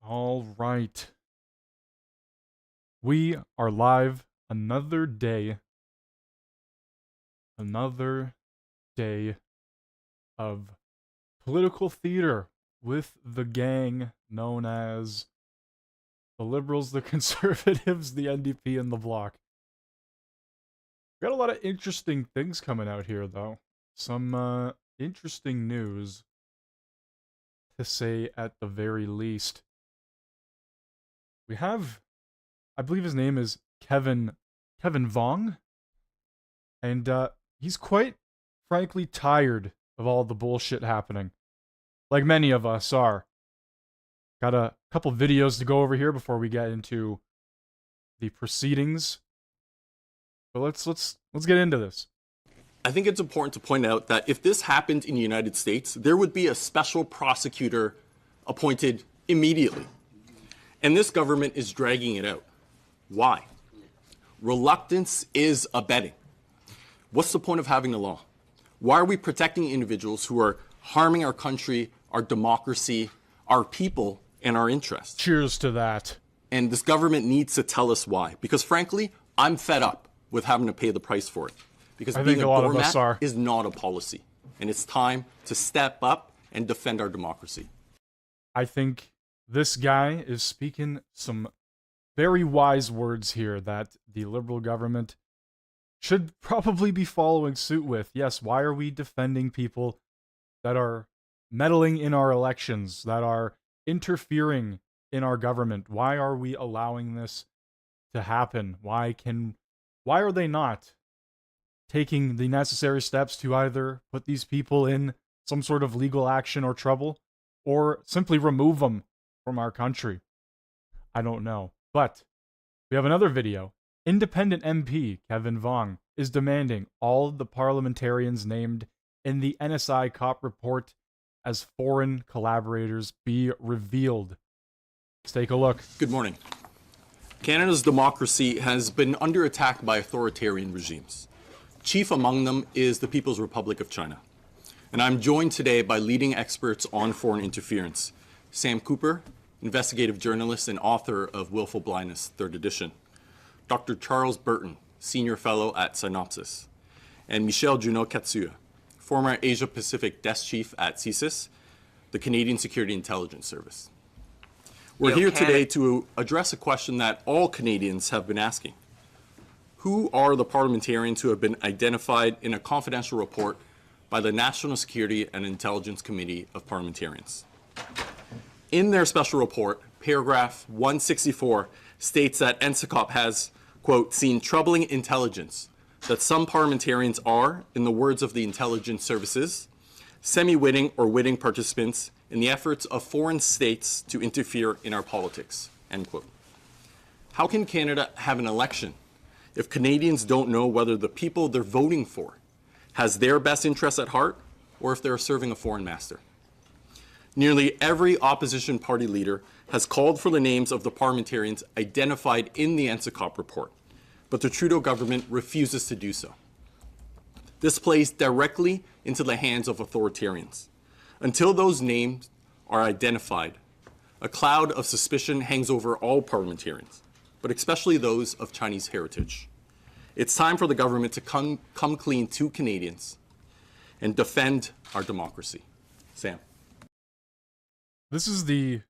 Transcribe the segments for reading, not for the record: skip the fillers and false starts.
All right. We are live another day of political theater with the gang known as the Liberals, the Conservatives, the NDP, and the Bloc. Got a lot of interesting things coming out here, though. Some interesting news, to say at the very least. We have, I believe his name is Kevin Vong, and he's quite frankly tired of all the bullshit happening, like many of us are. Got a couple videos to go over here before we get into the proceedings. But let's get into this. I think it's important to point out that if this happened in the United States, there would be a special prosecutor appointed immediately. And this government is dragging it out. Why? Reluctance is abetting. What's the point of having the law? Why are we protecting individuals who are harming our country, our democracy, our people, and our interests? Cheers to that. And this government needs to tell us why. Because frankly, I'm fed up with having to pay the price for it. Because I being think a a lot of us doormat are. is not a policy. And it's time to step up and defend our democracy. I think this guy is speaking some very wise words here that the Liberal government should probably be following suit with. Yes, why are we defending people that are meddling in our elections, that are interfering in our government? Why are we allowing this to happen? Why are they not taking the necessary steps to either put these people in some sort of legal action or trouble, or simply remove them from our country? I don't know. But we have another video. Independent MP Kevin Vong is demanding all of the parliamentarians named in the NSI COP report as foreign collaborators be revealed. Let's take a look. Good morning. Canada's democracy has been under attack by authoritarian regimes. Chief among them is the People's Republic of China. And I'm joined today by leading experts on foreign interference. Sam Cooper, investigative journalist and author of Willful Blindness, 3rd edition. Dr. Charles Burton, senior fellow at Synopsis. And Michelle Junot-Katsuya, former Asia-Pacific desk chief at CSIS, the Canadian Security Intelligence Service. We're here today to address a question that all Canadians have been asking. Who are the parliamentarians who have been identified in a confidential report by the National Security and Intelligence Committee of Parliamentarians? In their special report, paragraph 164 states that NSICOP has, quote, seen troubling intelligence that some parliamentarians are, in the words of the intelligence services, semi-witting or witting participants in the efforts of foreign states to interfere in our politics, end quote. How can Canada have an election if Canadians don't know whether the people they're voting for has their best interests at heart or if they're serving a foreign master? Nearly every opposition party leader has called for the names of the parliamentarians identified in the NSICOP report, but the Trudeau government refuses to do so. This plays directly into the hands of authoritarians. Until those names are identified, a cloud of suspicion hangs over all parliamentarians, but especially those of Chinese heritage. It's time for the government to come clean to Canadians and defend our democracy. Sam. This is the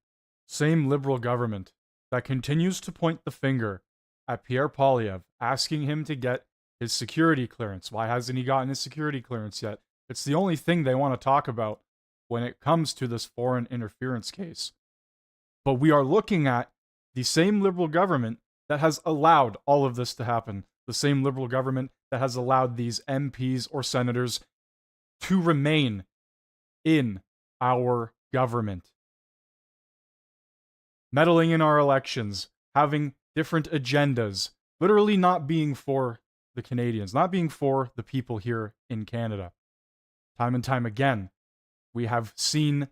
same Liberal government that continues to point the finger at Pierre, asking him to get his security clearance. Why hasn't he gotten his security clearance yet? It's the only thing they want to talk about when it comes to this foreign interference case. But we are looking at the same Liberal government that has allowed all of this to happen. The same Liberal government that has allowed these MPs or senators to remain in our government. Meddling in our elections, having different agendas, literally not being for the Canadians, not being for the people here in Canada. Time and time again, we have seen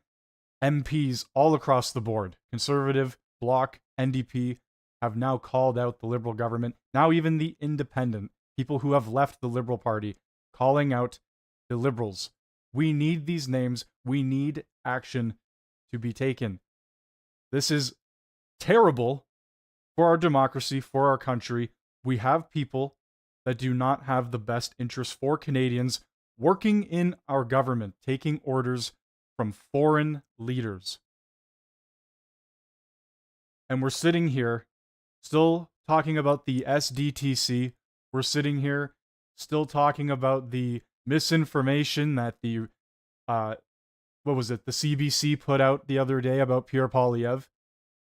MPs all across the board, Conservative, Bloc, NDP, have now called out the Liberal government, now even the Independent, people who have left the Liberal Party, calling out the Liberals. We need these names. We need action to be taken. This is terrible for our democracy, for our country. We have people that do not have the best interests for Canadians working in our government, taking orders from foreign leaders. And we're sitting here still talking about the SDTC. We're sitting here still talking about the misinformation that the the CBC put out the other day about Pierre.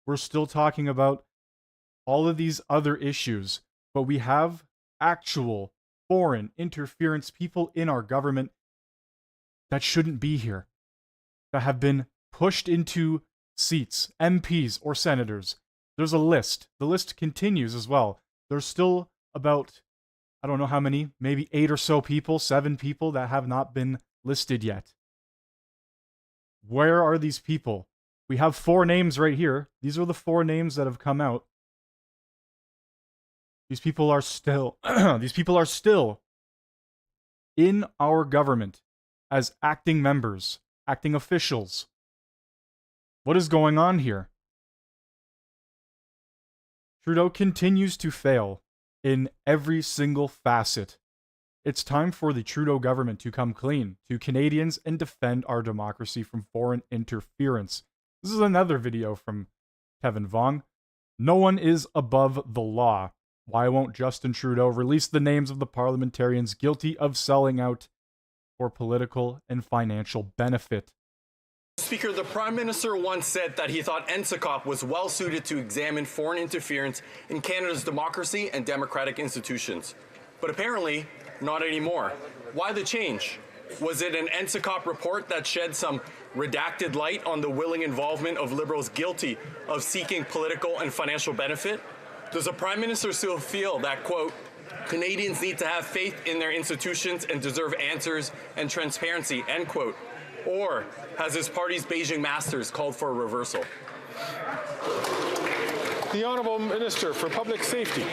We're still talking about all of these other issues, but we have actual foreign interference people in our government that shouldn't be here, that have been pushed into seats, MPs or senators. There's a list. The list continues as well. There's still about, I don't know how many, maybe 8 or so people, 7 people that have not been listed yet. Where are these people? We have 4 names right here. These are the 4 names that have come out. These people are still in our government as acting members, acting officials. What is going on here? Trudeau continues to fail in every single facet. It's time for the Trudeau government to come clean to Canadians and defend our democracy from foreign interference. This is another video from Kevin Vong. No one is above the law. Why won't Justin Trudeau release the names of the parliamentarians guilty of selling out for political and financial benefit? Speaker, the Prime Minister once said that he thought NSICOP was well suited to examine foreign interference in Canada's democracy and democratic institutions. But apparently, not anymore. Why the change? Was it an NSICOP report that shed some redacted light on the willing involvement of Liberals guilty of seeking political and financial benefit? Does the Prime Minister still feel that, quote, Canadians need to have faith in their institutions and deserve answers and transparency, end quote? Or has his party's Beijing masters called for a reversal? The Honourable Minister for Public Safety.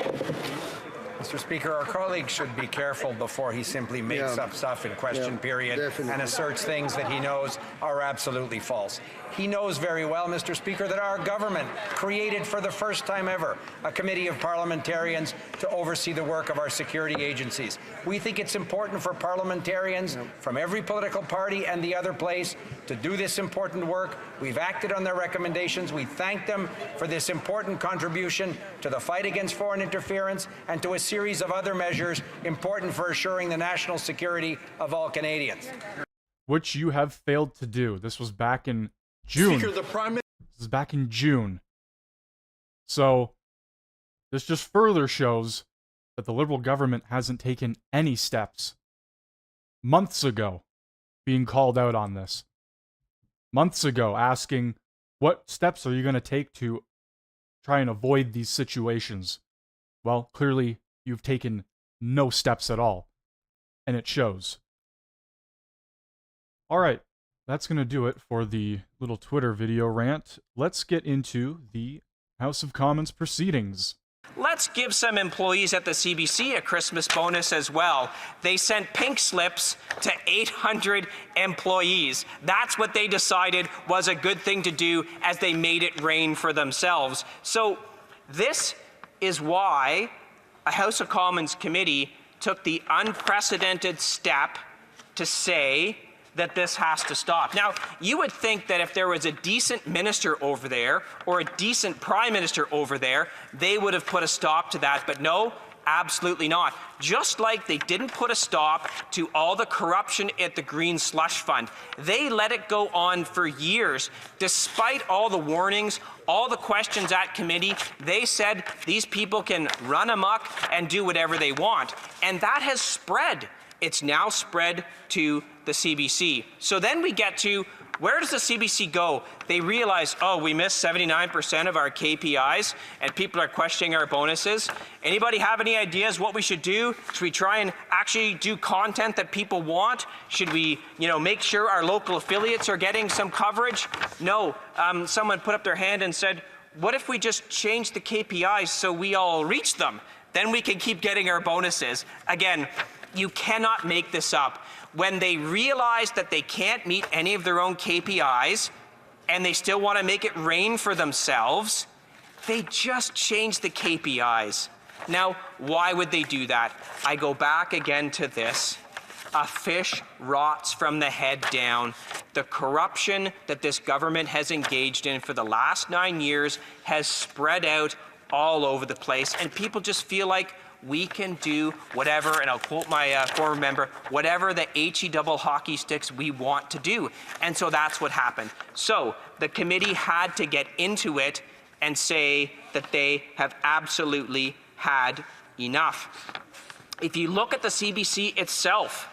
Mr. Speaker, our colleague should be careful before he simply makes up stuff in question period and asserts things that he knows are absolutely false. He knows very well, Mr. Speaker, that our government created for the first time ever a committee of parliamentarians to oversee the work of our security agencies. We think it's important for parliamentarians from every political party and the other place to do this important work. We've acted on their recommendations. We thank them for this important contribution to the fight against foreign interference and to a series of other measures important for assuring the national security of all Canadians. Which you have failed to do. This was back in June. Speaker, this is back in June. So, this just further shows that the Liberal government hasn't taken any steps. Months ago, being called out on this. Months ago, asking, what steps are you going to take to try and avoid these situations? Well, clearly, you've taken no steps at all. And it shows. Alright. That's going to do it for the little Twitter video rant. Let's get into the House of Commons proceedings. Let's give some employees at the CBC a Christmas bonus as well. They sent pink slips to 800 employees. That's what they decided was a good thing to do as they made it rain for themselves. So this is why a House of Commons committee took the unprecedented step to say that this has to stop. Now, you would think that if there was a decent minister over there or a decent prime minister over there, they would have put a stop to that, but no, absolutely not. Just like they didn't put a stop to all the corruption at the Green Slush Fund. They let it go on for years. Despite all the warnings, all the questions at committee, they said these people can run amok and do whatever they want. And that has spread. It's now spread to the CBC. So then we get to, where does the CBC go? They realize, oh, we missed 79% of our KPIs and people are questioning our bonuses. Anybody have any ideas what we should do? Should we try and actually do content that people want? Should we, make sure our local affiliates are getting some coverage? No. Someone put up their hand and said, what if we just change the KPIs so we all reach them? Then we can keep getting our bonuses. Again, you cannot make this up. When they realize that they can't meet any of their own KPIs and they still want to make it rain for themselves, They just changed the KPIs. Now, why would they do that? I go back again to this. A fish rots from the head down. The corruption that this government has engaged in for the last 9 years has spread out all over the place, and people just feel like we can do whatever, and I'll quote my former member, whatever the HE double hockey sticks we want to do. And so that's what happened. So the committee had to get into it and say that they have absolutely had enough. If you look at the CBC itself,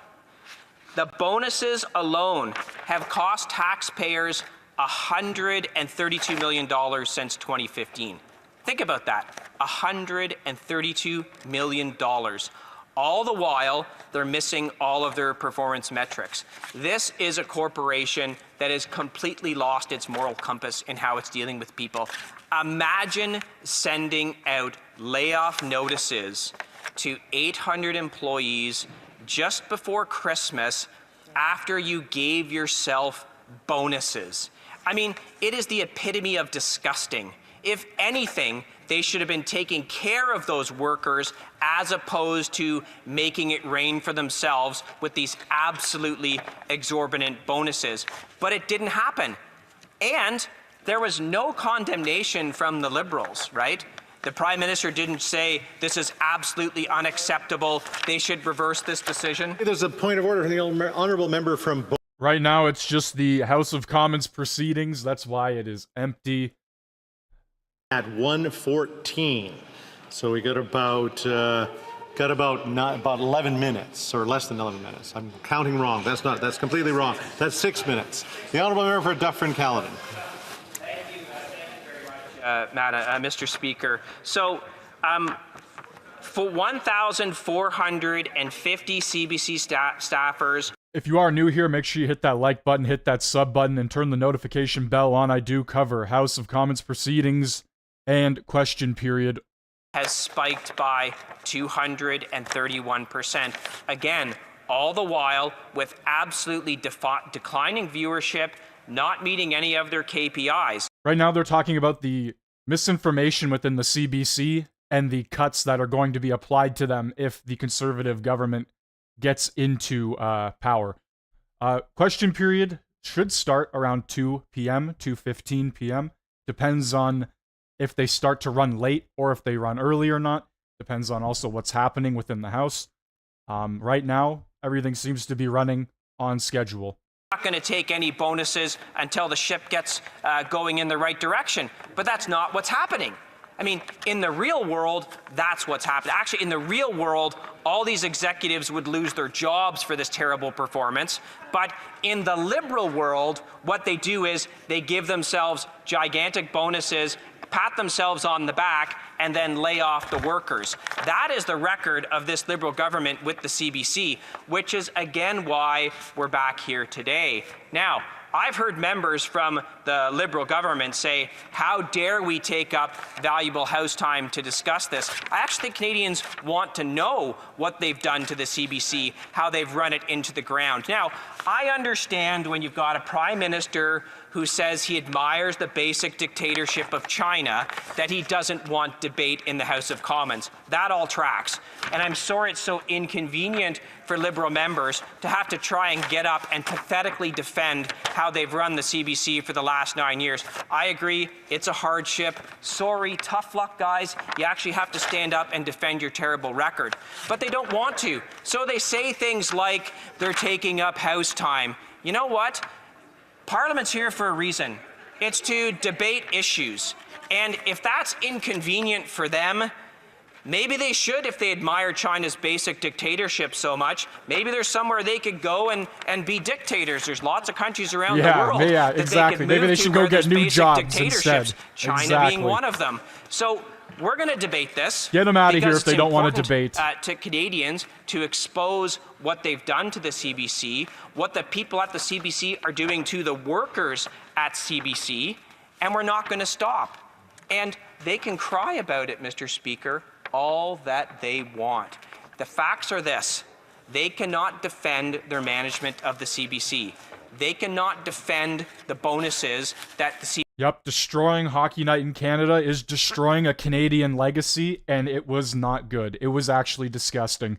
the bonuses alone have cost taxpayers $132 million since 2015. Think about that, $132 million. All the while, they're missing all of their performance metrics. This is a corporation that has completely lost its moral compass in how it's dealing with people. Imagine sending out layoff notices to 800 employees just before Christmas after you gave yourself bonuses. I mean, it is the epitome of disgusting. If anything, they should have been taking care of those workers as opposed to making it rain for themselves with these absolutely exorbitant bonuses. But it didn't happen. And there was no condemnation from the Liberals, right? The Prime Minister didn't say this is absolutely unacceptable, they should reverse this decision. There's a point of order from the honourable member from... Right now, it's just the House of Commons proceedings. That's why it is empty. At 1:14, so we got about 11 minutes, or less than 11 minutes. I'm counting wrong. That's completely wrong. That's 6 minutes. The honourable member for Dufferin-Caledon. Mr. Speaker. So, for 1,450 CBC staffers. If you are new here, make sure you hit that like button, hit that sub button, and turn the notification bell on. I do cover House of Commons proceedings and question period. Has spiked by 231%. Again, all the while with absolutely declining viewership, not meeting any of their KPIs. Right now, they're talking about the misinformation within the CBC and the cuts that are going to be applied to them if the Conservative government gets into power. Question period should start around 2 p.m., 2:15 p.m. Depends on if they start to run late or if they run early or not. Depends on also what's happening within the House. Right now, everything seems to be running on schedule. Not going to take any bonuses until the ship gets going in the right direction. But that's not what's happening. I mean, in the real world, that's what's happening. Actually, in the real world, all these executives would lose their jobs for this terrible performance. But in the Liberal world, what they do is they give themselves gigantic bonuses, pat themselves on the back, and then lay off the workers. That is the record of this Liberal government with the CBC, which is again why we're back here today. Now, I've heard members from the Liberal government say, how dare we take up valuable House time to discuss this? I actually think Canadians want to know what they've done to the CBC, how they've run it into the ground. Now, I understand when you've got a Prime Minister who says he admires the basic dictatorship of China, that he doesn't want debate in the House of Commons. That all tracks. And I'm sorry it's so inconvenient for Liberal members to have to try and get up and pathetically defend how they've run the CBC for the last 9 years. I agree, it's a hardship. Sorry, tough luck, guys. You actually have to stand up and defend your terrible record. But they don't want to. So they say things like they're taking up House time. You know what? Parliament's here for a reason. It's to debate issues. And if that's inconvenient for them, maybe they should if they admire China's basic dictatorship so much. Maybe there's somewhere they could go and be dictators. There's lots of countries around the world that exactly. They could move maybe they should go get new jobs instead. China being one of them. So we're going to debate this. Get them out of here if they don't want to debate. To Canadians to expose what they've done to the CBC, what the people at the CBC are doing to the workers at CBC, and we're not going to stop. And they can cry about it, Mr. Speaker, all that they want. The facts are this. They cannot defend their management of the CBC. They cannot defend the bonuses that the CBC... Yep, destroying Hockey Night in Canada is destroying a Canadian legacy, and it was not good. It was actually disgusting.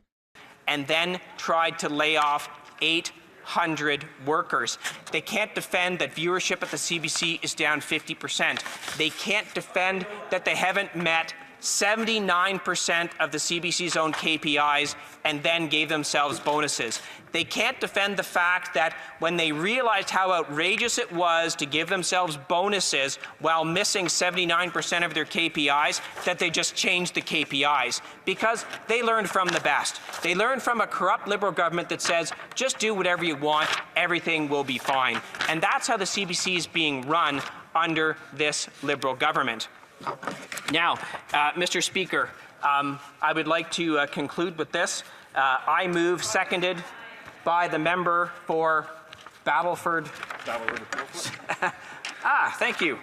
And then tried to lay off 800 workers. They can't defend that viewership at the CBC is down 50%. They can't defend that they haven't met 79% of the CBC's own KPIs and then gave themselves bonuses. They can't defend the fact that when they realized how outrageous it was to give themselves bonuses while missing 79% of their KPIs, that they just changed the KPIs, because they learned from the best. They learned from a corrupt Liberal government that says, just do whatever you want, everything will be fine. And that's how the CBC is being run under this Liberal government. Now, Mr. Speaker, I would like to conclude with this. I move, seconded by the member for Battleford. Thank you.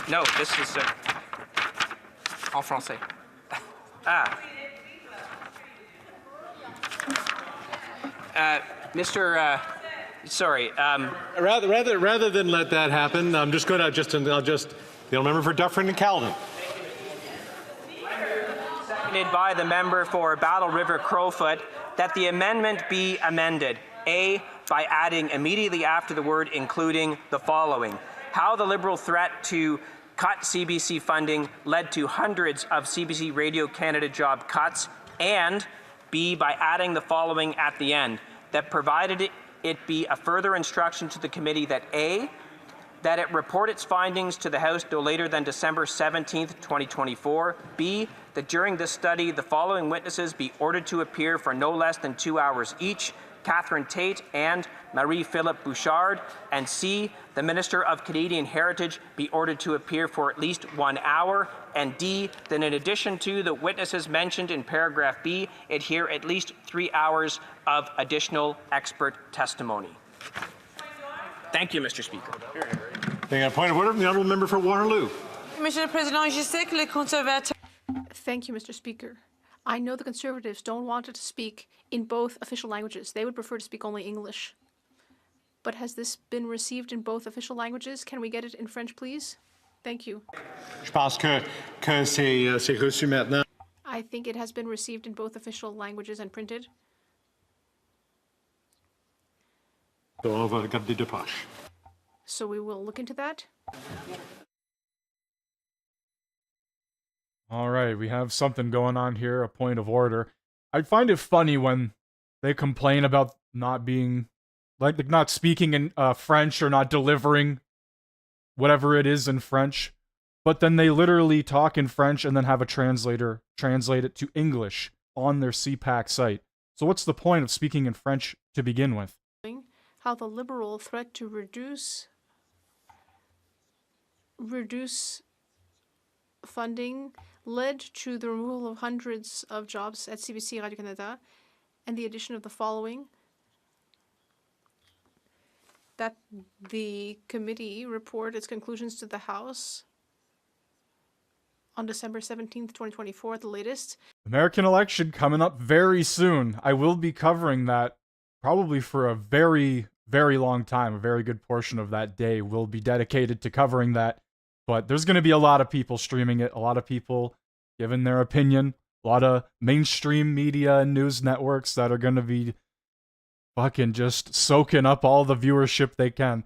No, this is en français. Mr. Sorry. Rather than let that happen, I'm just going to the member for Dufferin and Caledon. Seconded by the member for Battle River Crowfoot, that the amendment be amended. A, by adding immediately after the word including the following. How the Liberal threat to cut CBC funding led to hundreds of CBC Radio Canada job cuts, and B, by adding the following at the end, that provided it be a further instruction to the committee that A, that it report its findings to the House no later than December 17th, 2024. B, that during this study, the following witnesses be ordered to appear for no less than 2 hours each: Catherine Tate and Marie-Philippe Bouchard. And C, the Minister of Canadian Heritage be ordered to appear for at least 1 hour. And D, that in addition to the witnesses mentioned in paragraph B, it hear at least 3 hours of additional expert testimony. Thank you, Mr. Speaker. A point of order from the honourable member for Waterloo. Monsieur le Président, je sais que les conservateurs. Thank you, Mr. Speaker. I know the Conservatives don't want it to speak in both official languages. They would prefer to speak only English. But has this been received in both official languages? Can we get it in French, please? Thank you. Je pense que c'est reçu maintenant. I think it has been received in both official languages and printed. So on va regarder de proche. So we will look into that. All right, we have something going on here, a point of order. I find it funny when they complain about not being, like not speaking in French or not delivering whatever it is in French, but then they literally talk in French and then have a translator translate it to English on their CPAC site. So what's the point of speaking in French to begin with? How the Liberal threat to reduce funding led to the removal of hundreds of jobs at CBC Radio-Canada, and the addition of the following: that the committee report its conclusions to the House on December 17th, 2024 at the latest. American election coming up very soon. I will be covering that probably for a very, very long time. A very good portion of that day will be dedicated to covering that. But there's going to be a lot of people streaming it, a lot of people giving their opinion, a lot of mainstream media and news networks that are going to be fucking just soaking up all the viewership they can.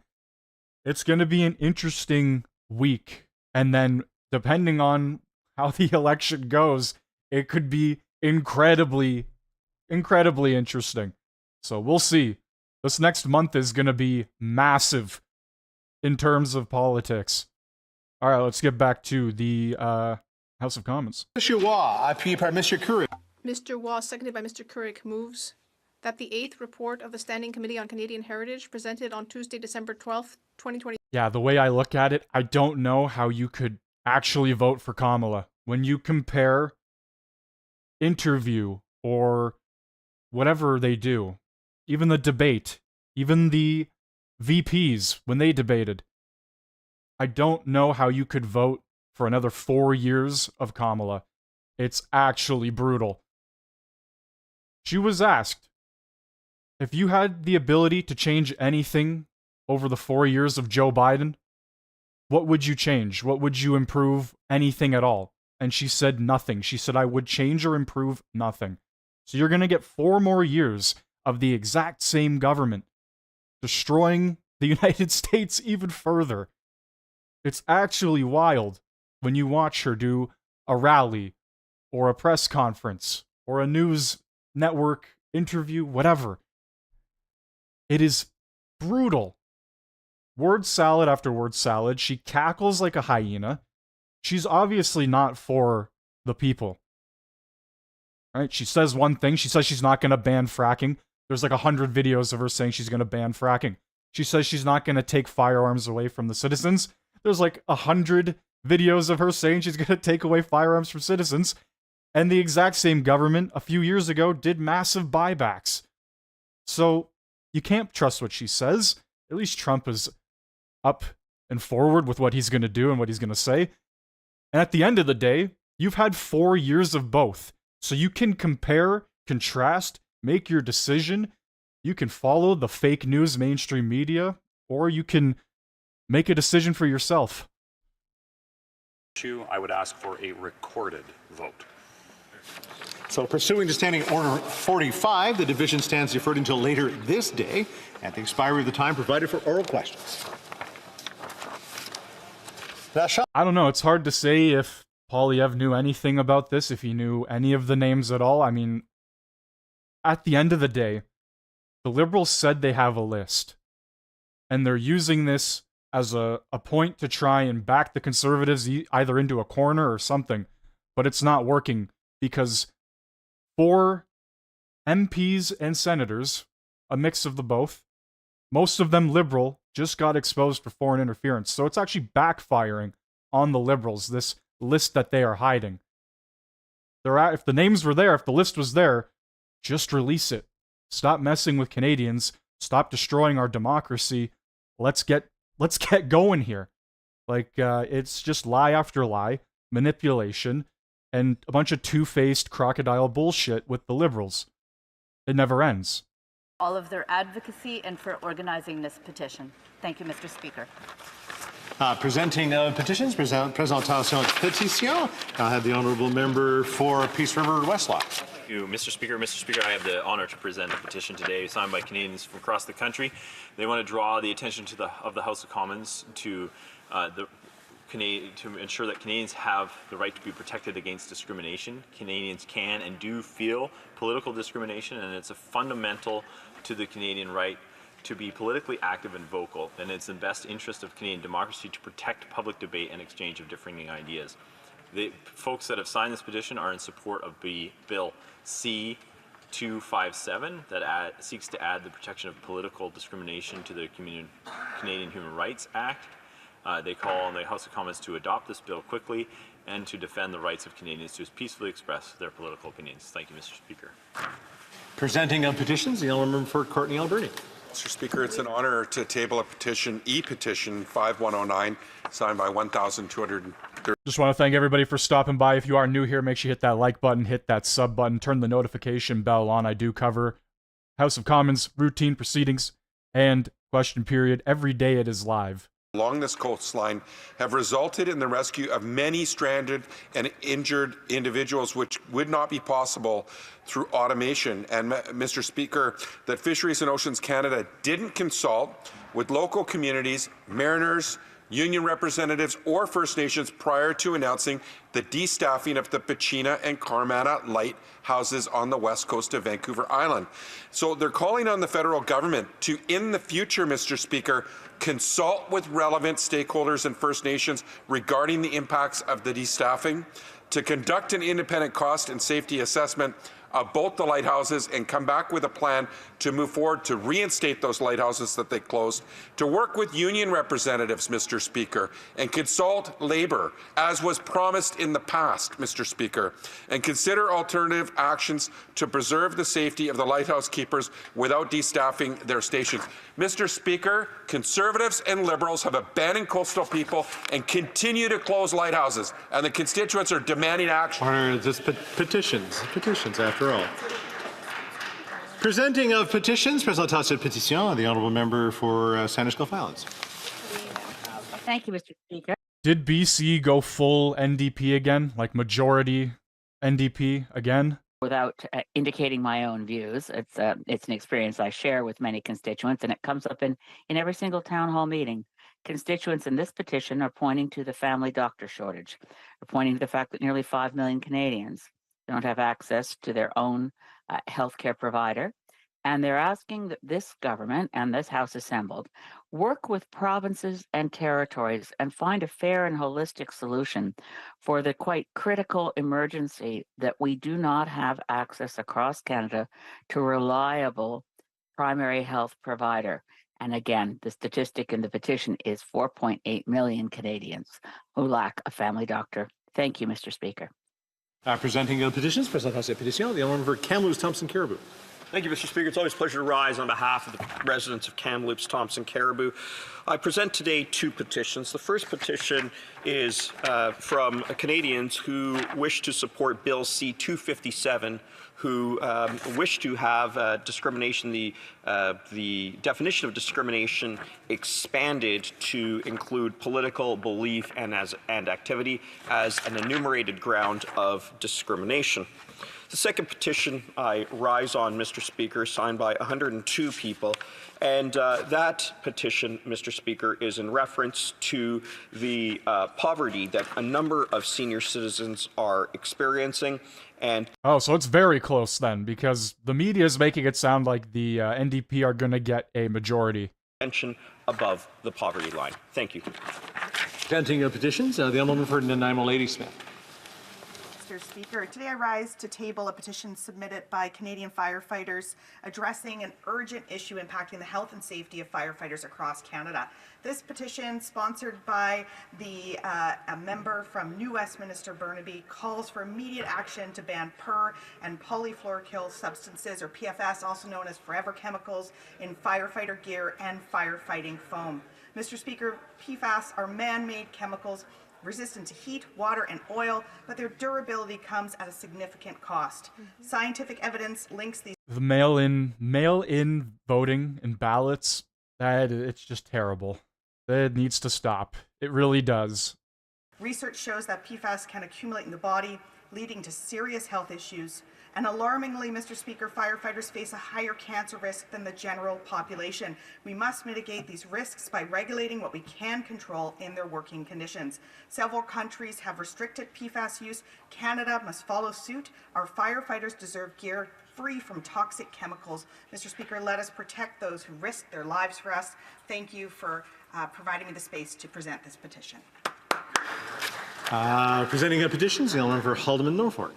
It's going to be an interesting week. And then, depending on how the election goes, it could be incredibly, incredibly interesting. So we'll see. This next month is going to be massive in terms of politics. All right, let's get back to the House of Commons. Monsieur Waugh, appuyé par Monsieur Couric. Mr. Waugh, seconded by Mr. Couric, moves that the 8th report of the Standing Committee on Canadian Heritage, presented on Tuesday, December 12th, 2020. Yeah, the way I look at it, I don't know how you could actually vote for Kamala. When you compare interview or whatever they do, even the debate, even the VPs, when they debated, I don't know how you could vote for another 4 years of Kamala. It's actually brutal. She was asked, if you had the ability to change anything over the 4 years of Joe Biden? What would you change? What would you improve? Anything at all? And she said nothing. She said, I would change or improve nothing. So you're going to get 4 more years of the exact same government destroying the United States even further. It's actually wild when you watch her do a rally or a press conference or a news network interview, whatever. It is brutal. Word salad after word salad. She cackles like a hyena. She's obviously not for the people. Right? She says one thing. She says she's not going to ban fracking. There's like 100 videos of her saying she's going to ban fracking. She says she's not going to take firearms away from the citizens. There's like 100 videos of her saying she's going to take away firearms from citizens. And the exact same government a few years ago did massive buybacks. So you can't trust what she says. At least Trump is up and forward with what he's going to do and what he's going to say. And at the end of the day, you've had 4 years of both. So you can compare, contrast, make your decision. You can follow the fake news mainstream media, or you can make a decision for yourself. I would ask for a recorded vote. So pursuing to Standing Order 45, the division stands deferred until later this day at the expiry of the time provided for oral questions. I don't know. It's hard to say if Poilievre knew anything about this, if he knew any of the names at all. I mean, at the end of the day, the Liberals said they have a list. And they're using this as a point to try and back the Conservatives either into a corner or something. But it's not working because 4 MPs and senators, a mix of the both, most of them Liberal, just got exposed for foreign interference. So it's actually backfiring on the Liberals, this list that they are hiding. If the names were there, if the list was there, just release it. Stop messing with Canadians. Stop destroying our democracy. Let's get going here. Like, it's just lie after lie, manipulation, and a bunch of two-faced crocodile bullshit with the Liberals. It never ends. All of their advocacy and for organizing this petition. Thank you, Mr. Speaker. Presenting petitions, présentation de pétition. I have the honourable member for Peace River Westlock. Thank you, Mr. Speaker. Mr. Speaker, I have the honour to present a petition today signed by Canadians from across the country. They want to draw the attention of the House of Commons to ensure that Canadians have the right to be protected against discrimination. Canadians can and do feel political discrimination, and it's a fundamental to the Canadian right to be politically active and vocal, and it's in the best interest of Canadian democracy to protect public debate and exchange of differing ideas. The folks that have signed this petition are in support of Bill C-257 that seeks to add the protection of political discrimination to the Canadian Human Rights Act. They call on the House of Commons to adopt this bill quickly and to defend the rights of Canadians to peacefully express their political opinions. Thank you, Mr. Speaker. Presenting petitions, the honourable member for Courtney Alberni. Mr. Speaker, it's an honour to table a petition, e-petition 5109, signed by 1,230. Just want to thank everybody for stopping by. If you are new here, make sure you hit that like button, hit that sub button, turn the notification bell on. I do cover House of Commons, routine proceedings, and question period. Every day it is live. Along this coastline have resulted in the rescue of many stranded and injured individuals, which would not be possible through automation. And Mr. Speaker, that Fisheries and Oceans Canada didn't consult with local communities, mariners, union representatives, or First Nations prior to announcing the destaffing of the Pachina and Carmana lighthouses on the west coast of Vancouver Island. So they're calling on the federal government to, in the future, Mr. Speaker, consult with relevant stakeholders and First Nations regarding the impacts of the destaffing, to conduct an independent cost and safety assessment of both the lighthouses and come back with a plan to move forward to reinstate those lighthouses that they closed, to work with union representatives, Mr. Speaker, and consult Labour, as was promised in the past, Mr. Speaker, and consider alternative actions to preserve the safety of the lighthouse keepers without destaffing their stations. Mr. Speaker, Conservatives and Liberals have abandoned coastal people and continue to close lighthouses, and the constituents are demanding action. Just petitions after all. Presenting of petitions, présentation de pétitions, the honourable member for Saanich-Gulf-Islands. Thank you, Mr. Speaker. Did BC go full NDP again, like majority NDP again? Without indicating my own views, it's an experience I share with many constituents, and it comes up in every single town hall meeting. Constituents in this petition are pointing to the family doctor shortage. They're pointing to the fact that nearly 5 million Canadians don't have access to their own healthcare provider. And they're asking that this government and this House assembled work with provinces and territories and find a fair and holistic solution for the quite critical emergency that we do not have access across Canada to a reliable primary health provider. And again, the statistic in the petition is 4.8 million Canadians who lack a family doctor. Thank you, Mr. Speaker. Presenting the petitions, présentation de pétitions, the honourable member for Kamloops, Thompson, Caribou. Thank you, Mr. Speaker. It's always a pleasure to rise on behalf of the residents of Kamloops, Thompson, Caribou. I present today 2 petitions. The first petition is from Canadians who wish to support Bill C-257, who wish to have discrimination, the definition of discrimination expanded to include political belief and activity as an enumerated ground of discrimination. The second petition I rise on, Mr. Speaker, signed by 102 people, and that petition, Mr. Speaker, is in reference to the poverty that a number of senior citizens are experiencing. And oh, so it's very close then, because the media is making it sound like the NDP are going to get a majority. Above the poverty line. Thank you. Presenting petitions, the honourable member for Nanaimo Ladysmith. Mr. Speaker, today I rise to table a petition submitted by Canadian firefighters addressing an urgent issue impacting the health and safety of firefighters across Canada. This petition, sponsored by a member from New Westminster Burnaby, calls for immediate action to ban per- and polyfluoroalkyl substances, or PFS, also known as forever chemicals, in firefighter gear and firefighting foam. Mr. Speaker, PFAS are man-made chemicals resistant to heat, water, and oil, but their durability comes at a significant cost. Scientific evidence links these. The mail-in voting and ballots, it's just terrible. It needs to stop. It really does. Research shows that PFAS can accumulate in the body, leading to serious health issues. And alarmingly, Mr. Speaker, firefighters face a higher cancer risk than the general population. We must mitigate these risks by regulating what we can control in their working conditions. Several countries have restricted PFAS use. Canada must follow suit. Our firefighters deserve gear free from toxic chemicals. Mr. Speaker, let us protect those who risk their lives for us. Thank you for providing me the space to present this petition. Presenting petitions, the honourable member for Haldimand Norfolk.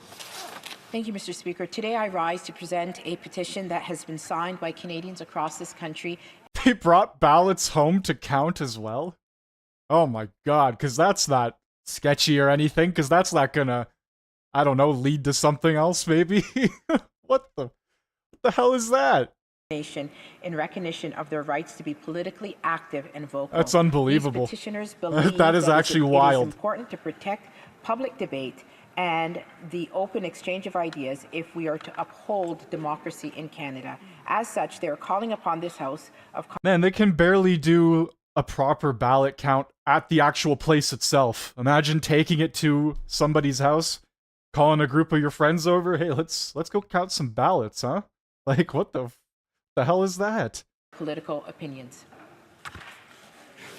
Thank you, Mr. Speaker. Today I rise to present a petition that has been signed by Canadians across this country. They brought ballots home to count as well? Oh my god, because that's not sketchy or anything, because that's not gonna, I don't know, lead to something else maybe? What the hell is that? In recognition of their rights to be politically active and vocal. That's unbelievable. These petitioners believe that is actually wild. It is important to protect public debate and the open exchange of ideas if we are to uphold democracy in Canada. As such, they are calling upon this House of... Man, they can barely do a proper ballot count at the actual place itself. Imagine taking it to somebody's house, calling a group of your friends over, hey, let's go count some ballots, huh? Like, what the hell is that? Political opinions.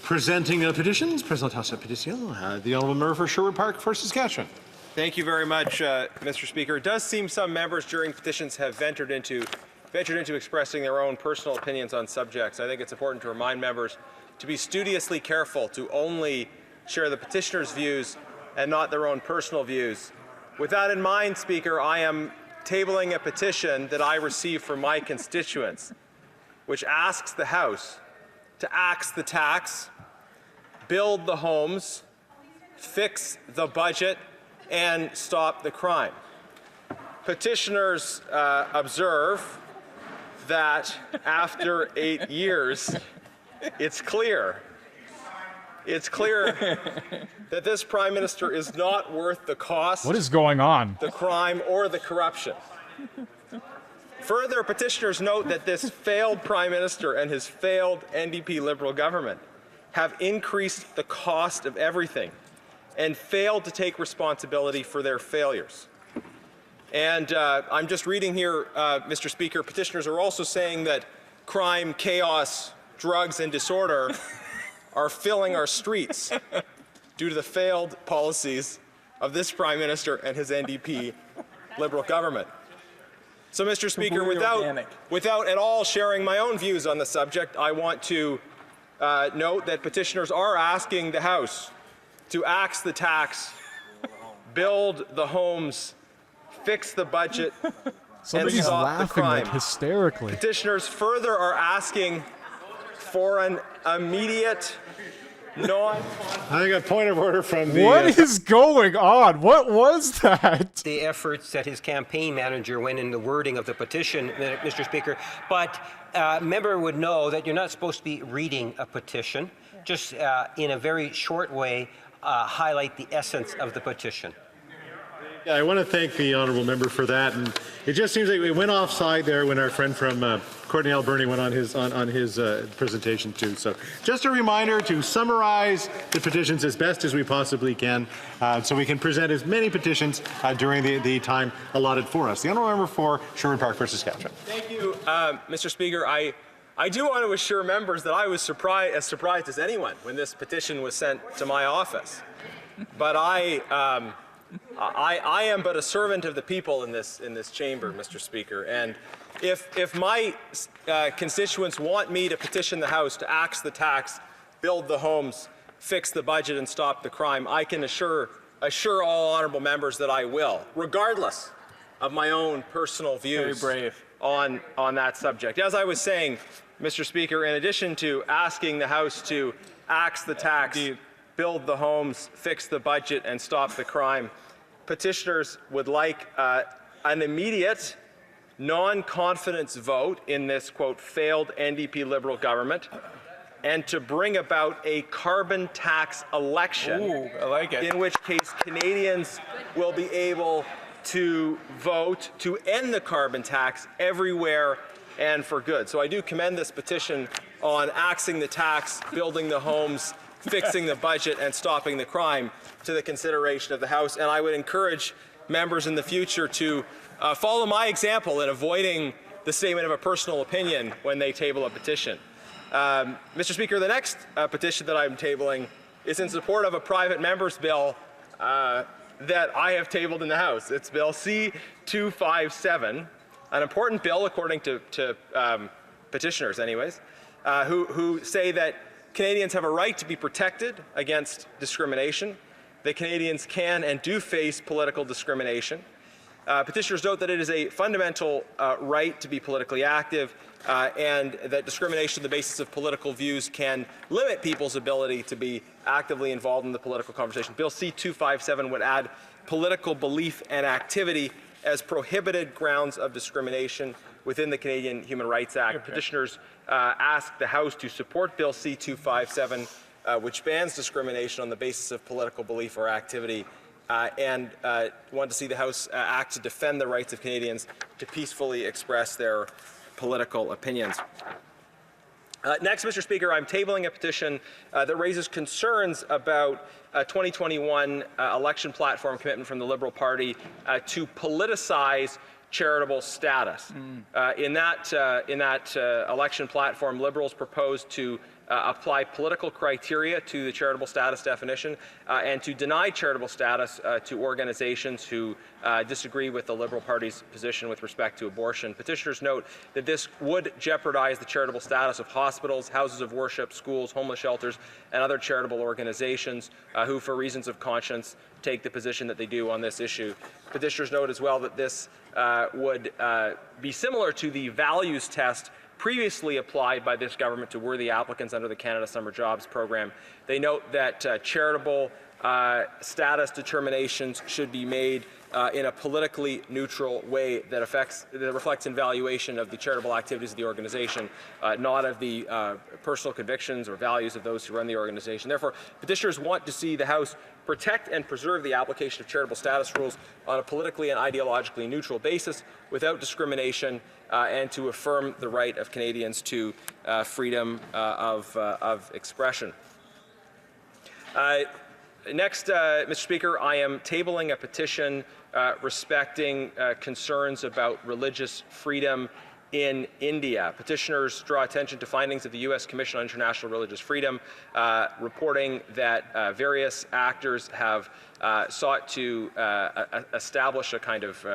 Presenting petitions, présentation de pétitions, the honourable member for Sherwood Park for Saskatchewan. Thank you very much, Mr. Speaker. It does seem some members during petitions have ventured into expressing their own personal opinions on subjects. I think it's important to remind members to be studiously careful to only share the petitioner's views and not their own personal views. With that in mind, Speaker, I am tabling a petition that I received from my constituents, which asks the House to axe the tax, build the homes, fix the budget, and stop the crime. Petitioners observe that after 8 years, it's clear that this Prime Minister is not worth the cost. What is going on? The crime or the corruption. Further, petitioners note that this failed Prime Minister and his failed NDP Liberal government have increased the cost of everything and failed to take responsibility for their failures. And I'm just reading here, Mr. Speaker, petitioners are also saying that crime, chaos, drugs, and disorder are filling our streets due to the failed policies of this Prime Minister and his NDP Liberal government. So, Mr. Speaker, without at all sharing my own views on the subject, I want to note that petitioners are asking the House to axe the tax, build the homes, fix the budget, Somebody's and stop laughing the crime. like hysterically. Petitioners further are asking for an immediate I think a point of order from the... What is going on? What was that? The efforts that his campaign manager went in the wording of the petition, Mr. Speaker, but member would know that you're not supposed to be reading a petition. Just in a very short way, highlight the essence of the petition. Yeah, I want to thank the honourable member for that, and it just seems like we went offside there when our friend from Courtney Alberni went on his presentation too. So just a reminder to summarize the petitions as best as we possibly can, so we can present as many petitions during the time allotted for us. The honourable member for Sherwood Park versus Saskatchewan. Thank you, Mr. Speaker. I do want to assure members that I was as surprised as anyone when this petition was sent to my office, but I am but a servant of the people in this chamber, Mr. Speaker, and if my constituents want me to petition the House to axe the tax, build the homes, fix the budget, and stop the crime, I can assure all honourable members that I will, regardless of my own personal views on that subject. As I was saying, Mr. Speaker, in addition to asking the House to axe the tax, build the homes, fix the budget, and stop the crime, petitioners would like an immediate non-confidence vote in this, quote, failed NDP Liberal government, and to bring about a carbon tax election. Ooh, I like it. In which case Canadians will be able to vote to end the carbon tax everywhere and for good. So I do commend this petition on axing the tax, building the homes, fixing the budget, and stopping the crime to the consideration of the House. And I would encourage members in the future to follow my example in avoiding the statement of a personal opinion when they table a petition. Mr. Speaker, the next petition that I'm tabling is in support of a private member's bill that I have tabled in the House. It's Bill C-257, an important bill according to petitioners anyways, who say that Canadians have a right to be protected against discrimination, that Canadians can and do face political discrimination. Petitioners note that it is a fundamental right to be politically active and that discrimination on the basis of political views can limit people's ability to be actively involved in the political conversation. Bill C-257 would add political belief and activity as prohibited grounds of discrimination within the Canadian Human Rights Act. Okay. Petitioners ask the House to support Bill C-257, which bans discrimination on the basis of political belief or activity, and want to see the House act to defend the rights of Canadians to peacefully express their political opinions. Next, Mr. Speaker, I'm tabling a petition that raises concerns about a 2021 election platform commitment from the Liberal Party to politicize charitable status. In that election platform, Liberals proposed to apply political criteria to the charitable status definition and to deny charitable status to organizations who disagree with the Liberal Party's position with respect to abortion. Petitioners note that this would jeopardize the charitable status of hospitals, houses of worship, schools, homeless shelters, and other charitable organizations who, for reasons of conscience, take the position that they do on this issue. Petitioners note as well that this would be similar to the values test previously applied by this government to worthy applicants under the Canada Summer Jobs Program. They note that charitable status determinations should be made in a politically neutral way that reflects in valuation of the charitable activities of the organization, not of the personal convictions or values of those who run the organization. Therefore, petitioners want to see the House protect and preserve the application of charitable status rules on a politically and ideologically neutral basis without discrimination and to affirm the right of Canadians to freedom of expression. Next, Mr. Speaker, I am tabling a petition respecting concerns about religious freedom in India. Petitioners draw attention to findings of the U.S. Commission on International Religious Freedom, reporting that various actors have sought to establish a kind of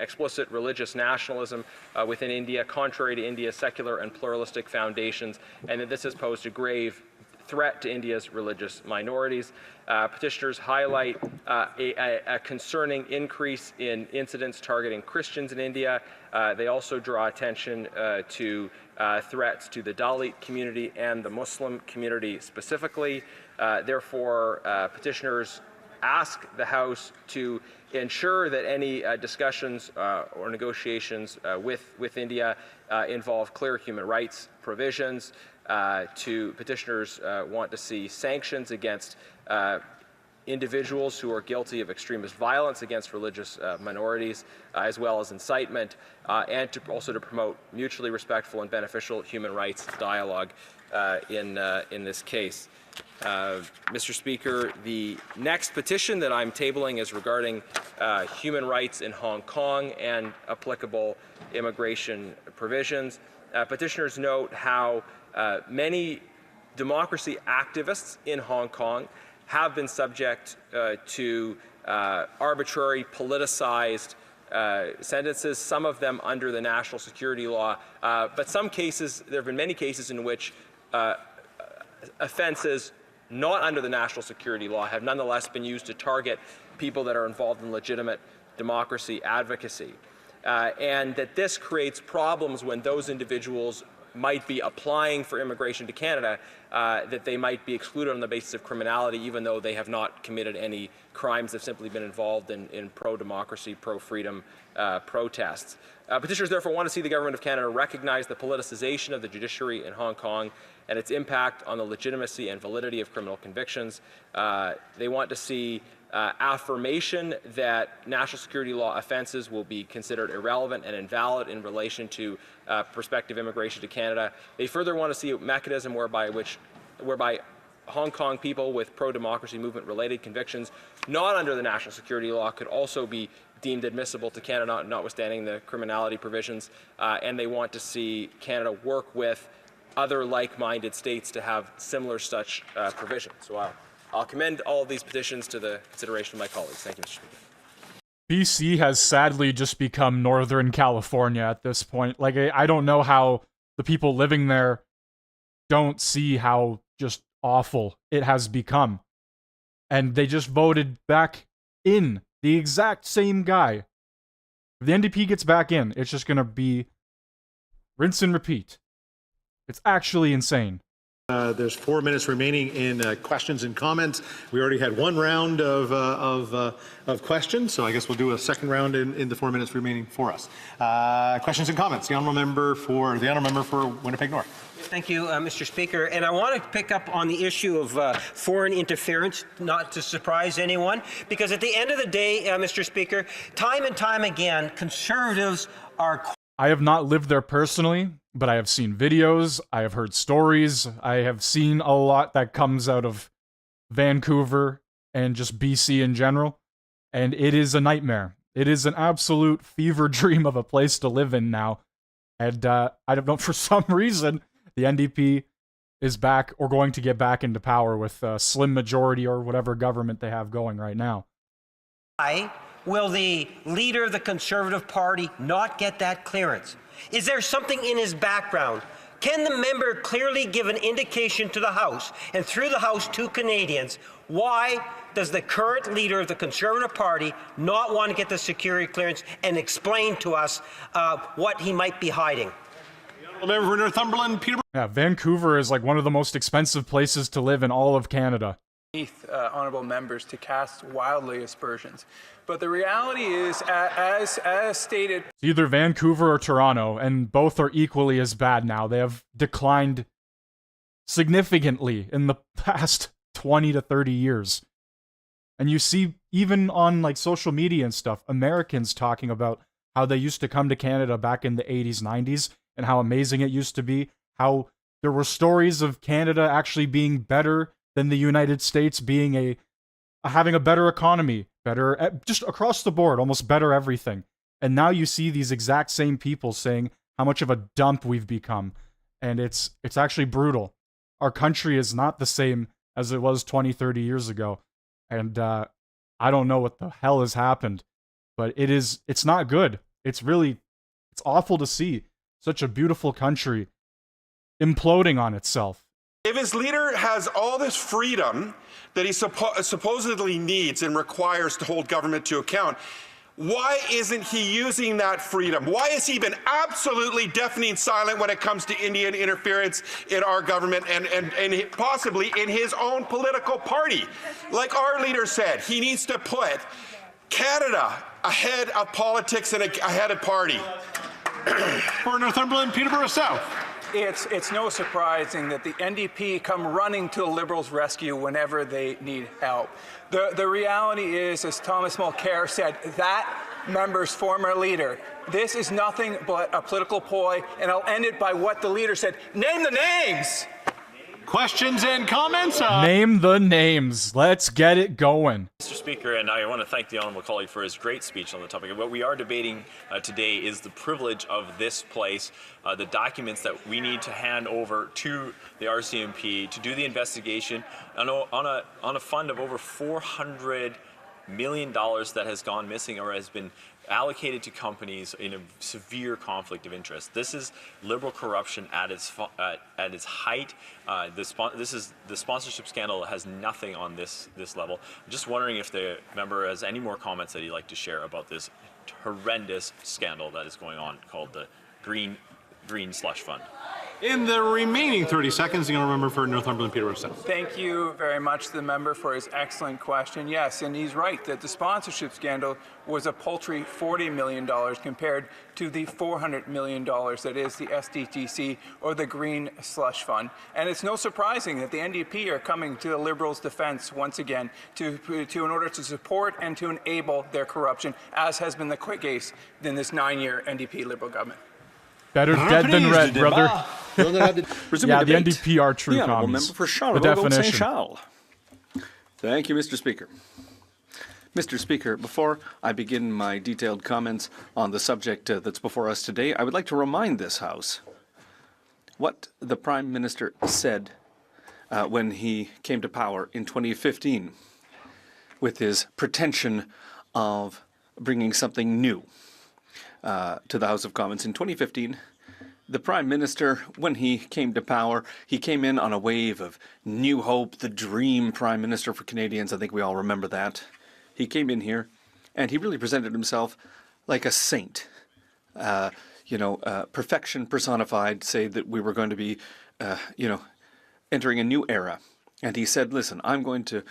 explicit religious nationalism within India, contrary to India's secular and pluralistic foundations, and that this has posed a grave threat to India's religious minorities. Petitioners highlight a concerning increase in incidents targeting Christians in India. They also draw attention to threats to the Dalit community and the Muslim community specifically. Therefore, petitioners ask the House to ensure that any discussions or negotiations with India involve clear human rights provisions. Petitioners want to see sanctions against individuals who are guilty of extremist violence against religious minorities, as well as incitement, and also to promote mutually respectful and beneficial human rights dialogue in this case. Mr. Speaker, the next petition that I'm tabling is regarding human rights in Hong Kong and applicable immigration provisions. Petitioners note how many democracy activists in Hong Kong have been subject to arbitrary, politicized sentences, some of them under the national security law, but there have been many cases in which offenses not under the national security law have nonetheless been used to target people that are involved in legitimate democracy advocacy. And that this creates problems when those individuals might be applying for immigration to Canada, that they might be excluded on the basis of criminality, even though they have not committed any crimes, have simply been involved in pro-democracy, pro-freedom protests. Petitioners therefore want to see the Government of Canada recognize the politicization of the judiciary in Hong Kong and its impact on the legitimacy and validity of criminal convictions. They want to see affirmation that national security law offenses will be considered irrelevant and invalid in relation to prospective immigration to Canada. They further want to see a mechanism whereby Hong Kong people with pro-democracy movement-related convictions not under the national security law could also be deemed admissible to Canada, notwithstanding the criminality provisions. And they want to see Canada work with other like-minded states to have similar such provisions. So I'll commend all of these petitions to the consideration of my colleagues. Thank you, Mr. Speaker. BC has sadly just become Northern California at this point. Like, I don't know how the people living there don't see how just awful it has become. And they just voted back in the exact same guy. If the NDP gets back in, it's just going to be rinse and repeat. It's actually insane. There's 4 minutes remaining in questions and comments. We already had one round of questions, so I guess we'll do a second round in the 4 minutes remaining for us. Questions and comments. The honourable member for Winnipeg North. Thank you, Mr. Speaker. And I want to pick up on the issue of foreign interference, not to surprise anyone, because at the end of the day, Mr. Speaker, time and time again, Conservatives are. I have not lived there personally, but I have seen videos, I have heard stories, I have seen a lot that comes out of Vancouver and just BC in general, and it is a nightmare. It is an absolute fever dream of a place to live in now, and I don't know, for some reason, the NDP is back, or going to get back into power with a slim majority or whatever government they have going right now. Will the leader of the Conservative Party not get that clearance? Is there something in his background? Can the member clearly give an indication to the House, and through the House to Canadians, why does the current leader of the Conservative Party not want to get the security clearance, and explain to us what he might be hiding? The member for Northumberland, Peter. Yeah, Vancouver is like one of the most expensive places to live in all of Canada. Honourable members to cast wildly aspersions. But the reality is, as stated... It's either Vancouver or Toronto, and both are equally as bad now. They have declined significantly in the past 20 to 30 years. And you see, even on like social media and stuff, Americans talking about how they used to come to Canada back in the 80s, 90s, and how amazing it used to be, how there were stories of Canada actually being better than the United States, being having a better economy, better, just across the board, almost better everything. And now you see these exact same people saying how much of a dump we've become. And it's actually brutal. Our country is not the same as it was 20, 30 years ago. And I don't know what the hell has happened, but it's not good. It's awful to see such a beautiful country imploding on itself. If his leader has all this freedom that he supposedly needs and requires to hold government to account, why isn't he using that freedom? Why has he been absolutely deafening silent when it comes to Indian interference in our government and possibly in his own political party? Like our leader said, he needs to put Canada ahead of politics and ahead of party. For Northumberland, Peterborough South. It's no surprising that the NDP come running to the Liberals' rescue whenever they need help. The reality is, as Thomas Mulcair said, that member's former leader, this is nothing but a political ploy, and I'll end it by what the leader said. Name the names! Questions and comments? Name the names. Let's get it going. Mr. Speaker, and I want to thank the honourable colleague for his great speech on the topic. What we are debating today is the privilege of this place, the documents that we need to hand over to the RCMP to do the investigation on a fund of over $400 million that has gone missing or has been allocated to companies in a severe conflict of interest. This is liberal corruption at its height. The sponsorship scandal has nothing on this level. I'm just wondering if the member has any more comments that he'd like to share about this horrendous scandal that is going on called the Green Slush Fund. In the remaining 30 seconds, the honourable member for Northumberland, Peterborough South. Thank you very much to the member for his excellent question. Yes, and he's right that the sponsorship scandal was a paltry $40 million compared to the $400 million that is the SDTC or the Green Slush Fund. And it's no surprising that the NDP are coming to the Liberals' defense once again in order to support and to enable their corruption, as has been the case in this 9-year NDP Liberal government. Better dead than red, brother. Yeah, the NDP are true commies. Member for The Charlotte, definition. Saint-Charles. Thank you, Mr. Speaker. Mr. Speaker, before I begin my detailed comments on the subject that's before us today, I would like to remind this House what the Prime Minister said when he came to power in 2015 with his pretension of bringing something new to the House of Commons. In 2015, the Prime Minister, when he came to power, he came in on a wave of new hope, the dream Prime Minister for Canadians. I think we all remember that. He came in here and he really presented himself like a saint. Perfection personified, say that we were going to be, entering a new era. And he said, listen, I'm going to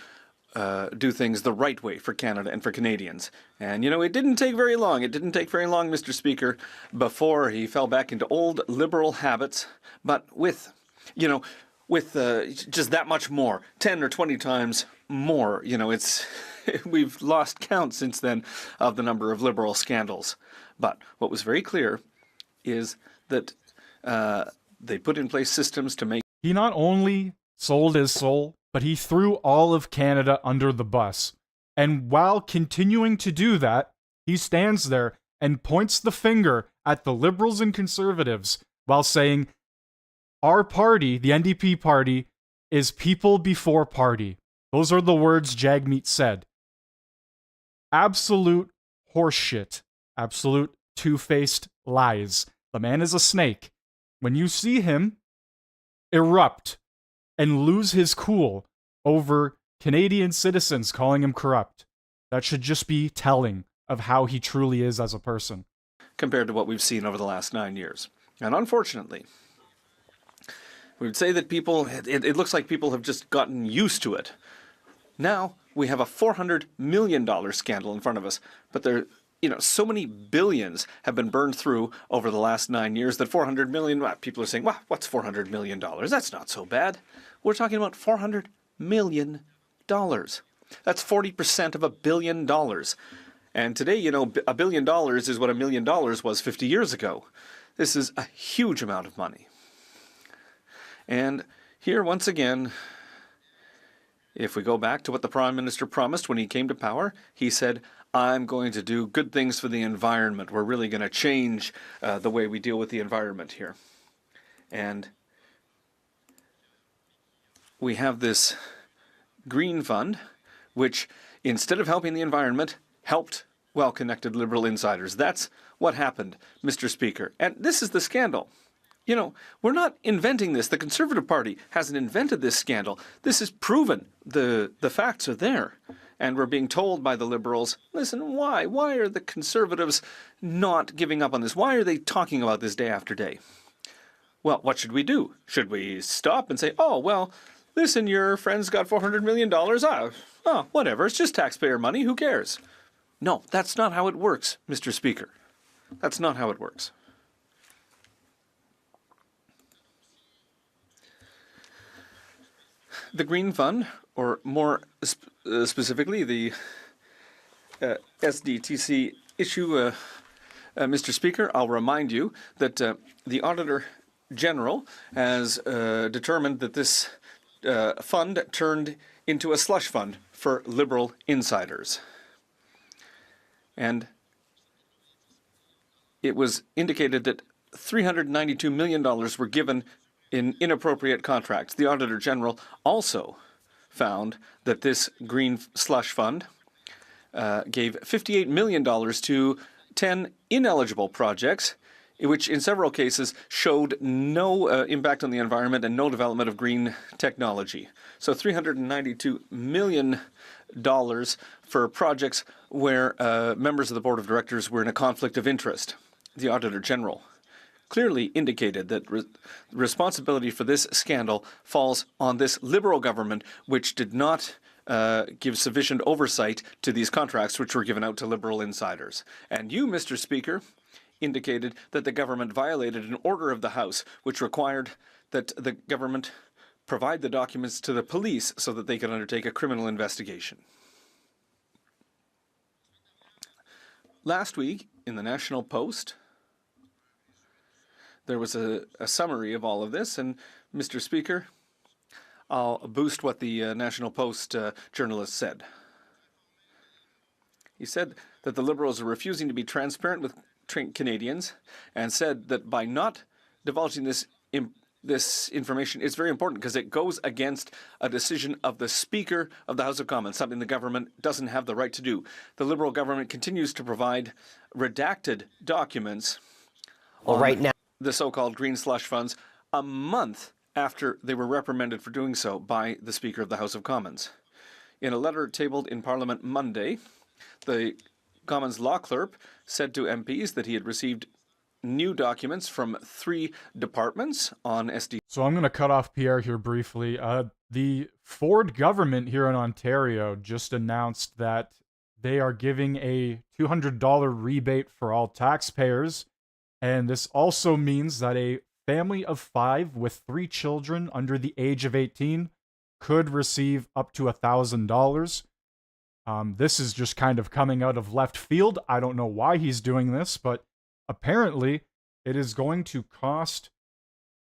do things the right way for Canada and for Canadians. And, it didn't take very long. It didn't take very long, Mr. Speaker, before he fell back into old liberal habits, but with just that much more, 10 or 20 times more. We've lost count since then of the number of liberal scandals. But what was very clear is that they put in place systems to make... He not only sold his soul, but he threw all of Canada under the bus. And while continuing to do that, he stands there and points the finger at the Liberals and Conservatives while saying, our party, the NDP party, is people before party. Those are the words Jagmeet said. Absolute horseshit. Absolute two-faced lies. The man is a snake. When you see him erupt and lose his cool over Canadian citizens calling him corrupt, that should just be telling of how he truly is as a person. Compared to what we've seen over the last 9 years. And unfortunately, we would say that it looks like people have just gotten used to it. Now we have a $400 million scandal in front of us, but so many billions have been burned through over the last 9 years that 400 million, people are saying, well, what's $400 million? That's not so bad. We're talking about $400 million. That's 40% of $1 billion. And today, you know, $1 billion is what $1 million was 50 years ago. This is a huge amount of money. And here, once again, if we go back to what the Prime Minister promised when he came to power, he said, I'm going to do good things for the environment. We're really going to change the way we deal with the environment here. And we have this green fund, which instead of helping the environment, helped well-connected Liberal insiders. That's what happened, Mr. Speaker. And this is the scandal. You know, we're not inventing this. The Conservative Party hasn't invented this scandal. This is proven. The facts are there. And we're being told by the Liberals, listen, why? Why are the Conservatives not giving up on this? Why are they talking about this day after day? Well, what should we do? Should we stop and say, oh, well, listen, your friend's got $400 million. Oh, whatever. It's just taxpayer money. Who cares? No, that's not how it works, Mr. Speaker. That's not how it works. The Green Fund, or more specifically the SDTC issue, Mr. Speaker, I'll remind you that the Auditor General has determined that this fund turned into a slush fund for Liberal insiders. And it was indicated that $392 million were given in inappropriate contracts. The Auditor General also found that this green slush fund gave $58 million to 10 ineligible projects, which in several cases showed no impact on the environment and no development of green technology. So $392 million for projects where members of the Board of Directors were in a conflict of interest. The Auditor General clearly indicated that responsibility for this scandal falls on this Liberal government, which did not give sufficient oversight to these contracts which were given out to Liberal insiders. And you, Mr. Speaker, indicated that the government violated an order of the House which required that the government provide the documents to the police so that they could undertake a criminal investigation. Last week, in the National Post, there was a summary of all of this, and Mr. Speaker, I'll boost what the National Post journalist said. He said that the Liberals are refusing to be transparent with Canadians, and said that by not divulging this information, it's very important because it goes against a decision of the Speaker of the House of Commons, something the government doesn't have the right to do. The Liberal government continues to provide redacted documents right now, the so-called green slush funds a month after they were reprimanded for doing so by the Speaker of the House of Commons. In a letter tabled in Parliament Monday, the Commons law clerk said to MPs that he had received new documents from 3 departments on SD. So I'm going to cut off Pierre here briefly. The Ford government here in Ontario just announced that they are giving a $200 rebate for all taxpayers. And this also means that a family of 5 with 3 children under the age of 18 could receive up to $1,000. This is just kind of coming out of left field. I don't know why he's doing this, but apparently it is going to cost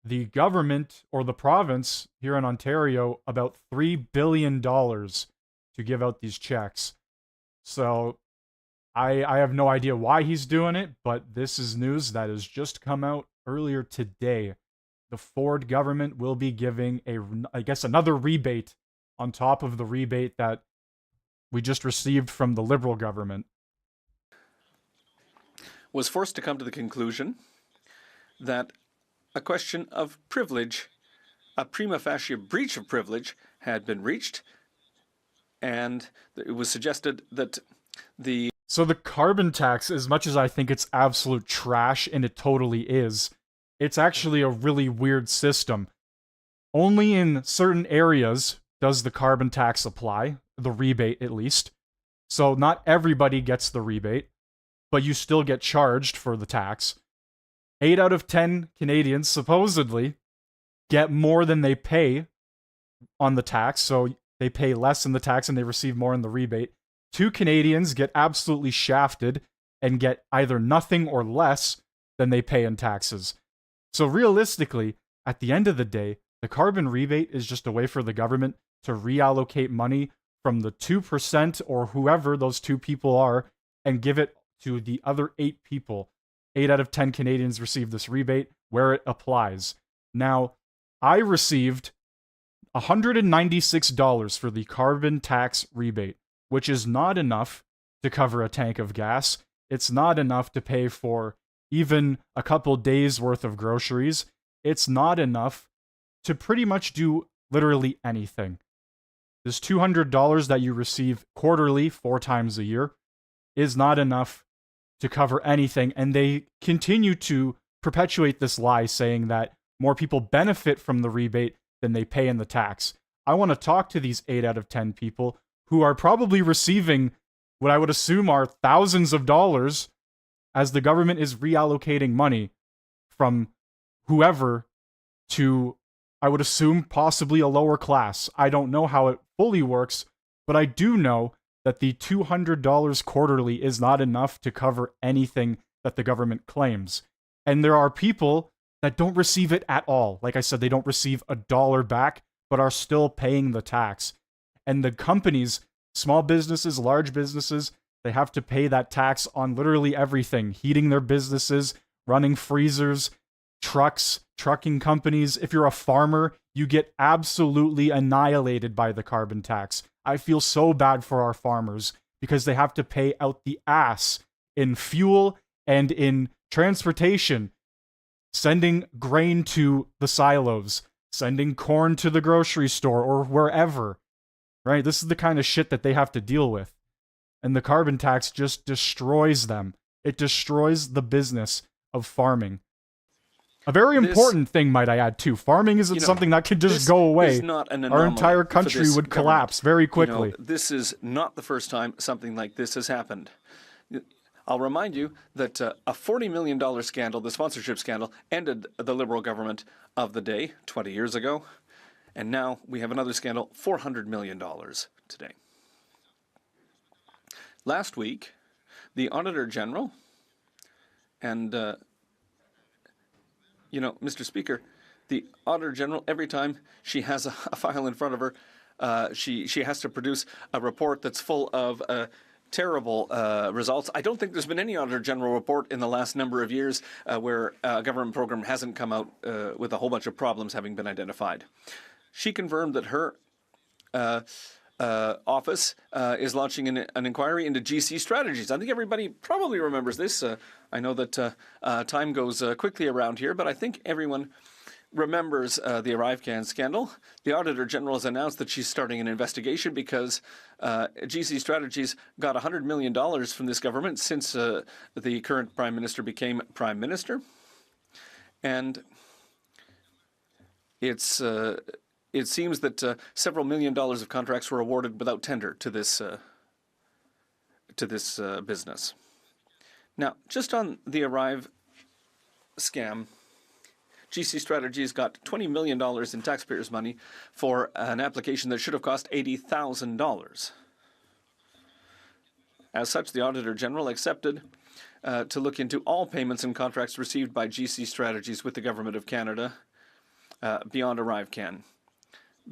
the government or the province here in Ontario about $3 billion to give out these checks. So I have no idea why he's doing it, but this is news that has just come out earlier today. The Ford government will be giving I guess another rebate on top of the rebate that we just received from the Liberal government. Was forced to come to the conclusion that a question of privilege, a prima facie breach of privilege, had been reached, and it was suggested that the... So the carbon tax, as much as I think it's absolute trash, and it totally is, it's actually a really weird system. Only in certain areas does the carbon tax apply, the rebate at least. So not everybody gets the rebate, but you still get charged for the tax. 8 out of 10 Canadians supposedly get more than they pay on the tax, so they pay less in the tax and they receive more in the rebate. 2 Canadians get absolutely shafted and get either nothing or less than they pay in taxes. So realistically, at the end of the day, the carbon rebate is just a way for the government to reallocate money from the 2% or whoever those 2 people are and give it to the other 8 people. 8 out of 10 Canadians receive this rebate where it applies. Now, I received $196 for the carbon tax rebate, which is not enough to cover a tank of gas. It's not enough to pay for even a couple days worth of groceries. It's not enough to pretty much do literally anything. This $200 that you receive quarterly 4 times a year is not enough to cover anything, and they continue to perpetuate this lie saying that more people benefit from the rebate than they pay in the tax. I want to talk to these 8 out of 10 people who are probably receiving what I would assume are thousands of dollars as the government is reallocating money from whoever to, I would assume, possibly a lower class. I don't know how it fully works, but I do know that the $200 quarterly is not enough to cover anything that the government claims. And there are people that don't receive it at all. Like I said, they don't receive a dollar back, but are still paying the tax. And the companies, small businesses, large businesses, they have to pay that tax on literally everything. Heating their businesses, running freezers, trucks, trucking companies. If you're a farmer, you get absolutely annihilated by the carbon tax. I feel so bad for our farmers because they have to pay out the ass in fuel and in transportation, sending grain to the silos, sending corn to the grocery store or wherever, right? This is the kind of shit that they have to deal with. And the carbon tax just destroys them. It destroys the business of farming. A very important thing, might I add, too. Farming isn't something that could just go away. Our entire country would collapse very quickly. This is not the first time something like this has happened. I'll remind you that a $40 million scandal, the sponsorship scandal, ended the Liberal government of the day 20 years ago. And now we have another scandal, $400 million today. Last week, the Auditor General and Mr. Speaker, the Auditor General, every time she has a file in front of her, she has to produce a report that's full of terrible results. I don't think there's been any Auditor General report in the last number of years where a government program hasn't come out with a whole bunch of problems having been identified. She confirmed that her office is launching an inquiry into GC strategies. I think everybody probably remembers this. I know that time goes quickly around here, but I think everyone remembers the ArriveCan scandal. The Auditor General has announced that she's starting an investigation because GC Strategies got $100 million from this government since the current Prime Minister became Prime Minister. And it seems that several $1 million of contracts were awarded without tender to this business. Now, just on the Arrive scam, GC Strategies got $20 million in taxpayers' money for an application that should have cost $80,000. As such, the Auditor General accepted to look into all payments and contracts received by GC Strategies with the Government of Canada beyond ArriveCan.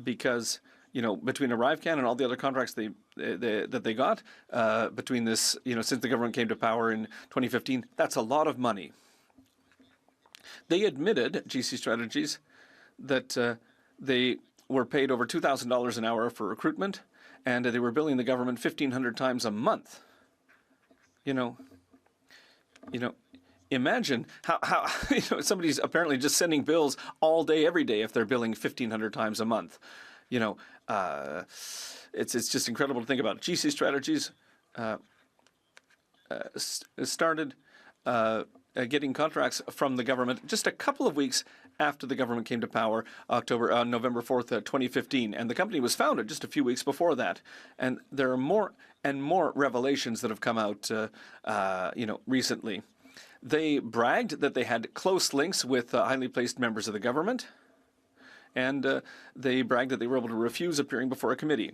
Because, between ArriveCan and all the other contracts that they got, between this, since the government came to power in 2015, that's a lot of money. They admitted, GC Strategies, that they were paid over $2,000 an hour for recruitment, and they were billing the government 1,500 times a month. Imagine how somebody's apparently just sending bills all day, every day, if they're billing 1,500 times a month. It's just incredible to think about. GC Strategies started getting contracts from the government just a couple of weeks after the government came to power, November 4th, 2015. And the company was founded just a few weeks before that. And there are more and more revelations that have come out, recently. They bragged that they had close links with highly placed members of the government. And they bragged that they were able to refuse appearing before a committee.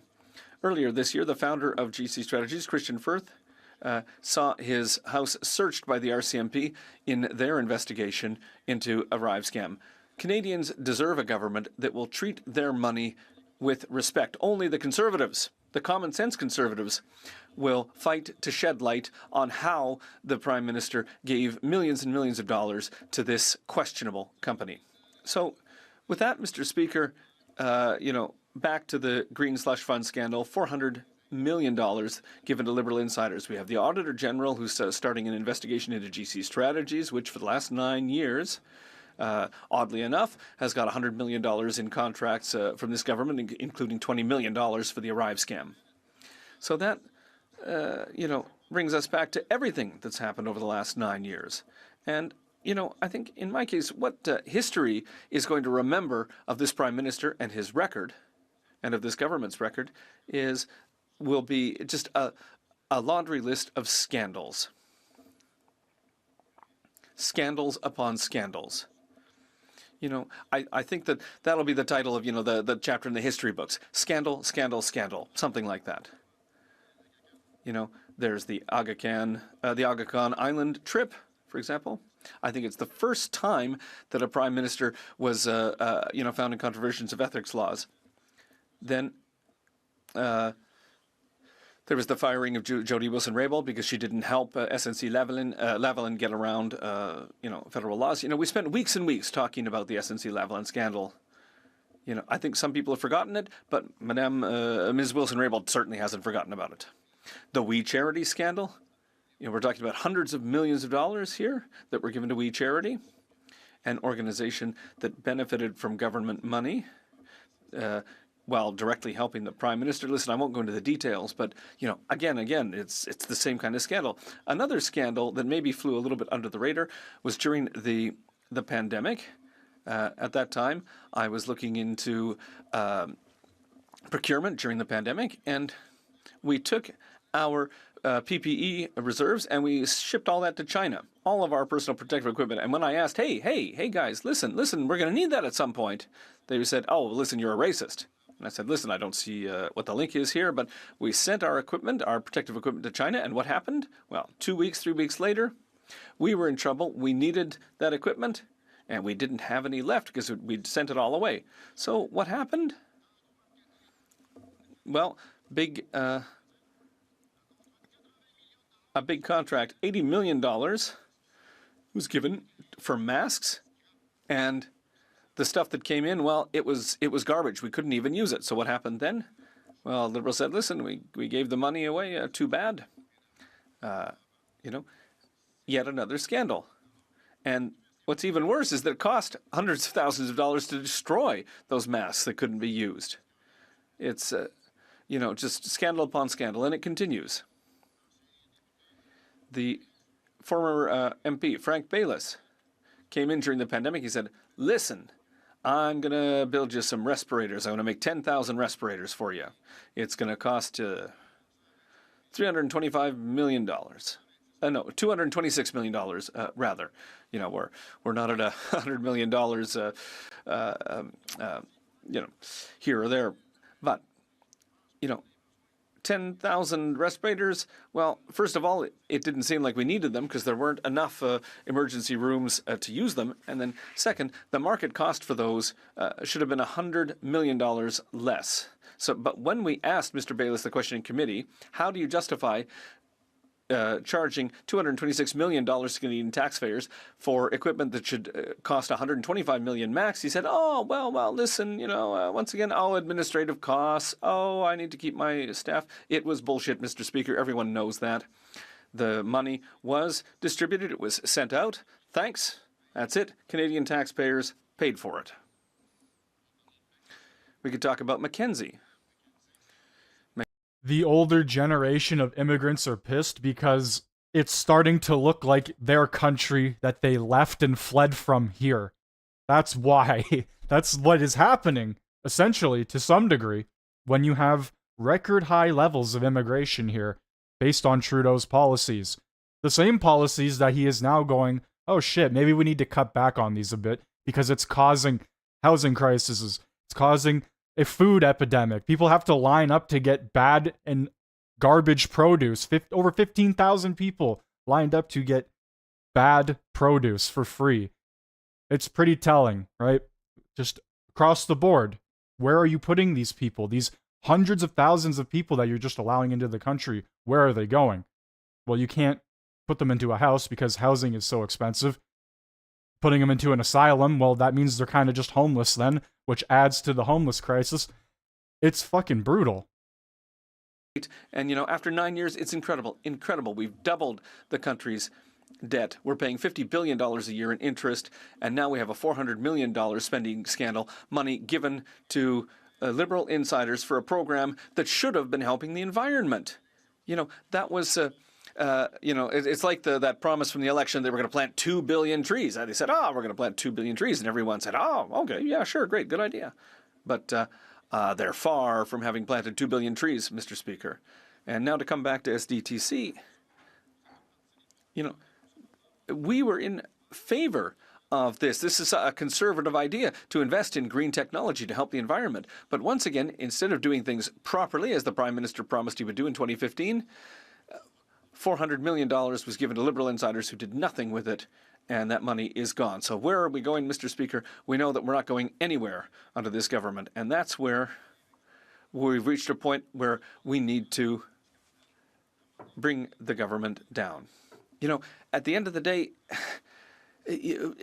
Earlier this year, the founder of GC Strategies, Christian Firth, saw his house searched by the RCMP in their investigation into a Arrive scam. Canadians deserve a government that will treat their money with respect. Only the Conservatives, the common sense Conservatives, will fight to shed light on how the Prime Minister gave millions and millions of dollars to this questionable company. So, with that, Mr. Speaker, back to the Green Slush Fund scandal, $400 million given to Liberal insiders. We have the Auditor General who's starting an investigation into GC Strategies, which for the last 9 years, oddly enough, has got $100 million in contracts from this government, including $20 million for the Arrive scam. So that, brings us back to everything that's happened over the last 9 years. And I think in my case, what history is going to remember of this Prime Minister and his record, and of this government's record, will be just a laundry list of scandals. Scandals upon scandals. I think that'll be the title of, the chapter in the history books. Scandal, scandal, scandal. Something like that. There's the Aga Khan Island trip, for example. I think it's the first time that a Prime Minister was, found in controversies of ethics laws. Then there was the firing of Jody Wilson-Raybould because she didn't help SNC-Lavalin get around, federal laws. We spent weeks and weeks talking about the SNC-Lavalin scandal. I think some people have forgotten it, but Ms. Wilson-Raybould certainly hasn't forgotten about it. The We Charity scandal. We're talking about hundreds of millions of dollars here that were given to We Charity, an organization that benefited from government money, while directly helping the Prime Minister. Listen, I won't go into the details, but, again, it's the same kind of scandal. Another scandal that maybe flew a little bit under the radar was during the pandemic. At that time, I was looking into procurement during the pandemic, and we took our PPE reserves and we shipped all that to China, all of our personal protective equipment. And when I asked, hey guys, listen, we're going to need that at some point, they said, oh, listen, you're a racist. And I said, listen, I don't see what the link is here, but we sent our equipment, our protective equipment to China, and what happened? Well, 3 weeks later, we were in trouble. We needed that equipment, and we didn't have any left because we'd sent it all away. So what happened? Well, a big contract, $80 million, was given for masks, and the stuff that came in, well, it was garbage. We couldn't even use it. So what happened then? Well, Liberals said, listen, we gave the money away. Too bad. Yet another scandal. And what's even worse is that it cost hundreds of thousands of dollars to destroy those masks that couldn't be used. It's, just scandal upon scandal, and it continues. The former MP, Frank Baylis, came in during the pandemic. He said, listen, I'm going to build you some respirators. I'm going to make 10,000 respirators for you. It's going to cost $325 million. No, $226 million, rather. We're not at $100 million, here or there. But, 10,000 respirators, well, first of all, it didn't seem like we needed them because there weren't enough emergency rooms to use them. And then second, the market cost for those should have been $100 million less. But when we asked Mr. Baylis the question in committee, how do you justify charging $226 million to Canadian taxpayers for equipment that should cost $125 million max? He said, oh, well, listen, once again, all administrative costs. Oh, I need to keep my staff. It was bullshit, Mr. Speaker. Everyone knows that. The money was distributed. It was sent out. Thanks. That's it. Canadian taxpayers paid for it. We could talk about Mackenzie. The older generation of immigrants are pissed because it's starting to look like their country that they left and fled from here. That's why. That's what is happening, essentially, to some degree, when you have record high levels of immigration here based on Trudeau's policies. The same policies that he is now going, oh shit, maybe we need to cut back on these a bit because it's causing housing crises. It's causing a food epidemic. People have to line up to get bad and garbage produce. Over 15,000 people lined up to get bad produce for free. It's pretty telling, right? Just across the board. Where are you putting these people? These hundreds of thousands of people that you're just allowing into the country, where are they going? Well, you can't put them into a house because housing is so expensive. Putting them into an asylum, well, that means they're kind of just homeless then, which adds to the homeless crisis. It's fucking brutal. And, you know, after 9 years, it's incredible. Incredible. We've doubled the country's debt. We're paying $50 billion a year in interest, and now we have a $400 million spending scandal, money given to liberal insiders for a program that should have been helping the environment. You know, that was... it's like that promise from the election they were going to plant 2 billion trees. They said, we're going to plant 2 billion trees. And everyone said, okay, yeah, sure, great, good idea. But they're far from having planted 2 billion trees, Mr. Speaker. And now to come back to SDTC, you know, we were in favor of this. This is a conservative idea to invest in green technology to help the environment. But once again, instead of doing things properly, as the Prime Minister promised he would do in 2015, $400 million was given to liberal insiders who did nothing with it, and that money is gone. So where are we going, Mr. Speaker? We know that we're not going anywhere under this government, and that's where we've reached a point where we need to bring the government down. You know, at the end of the day,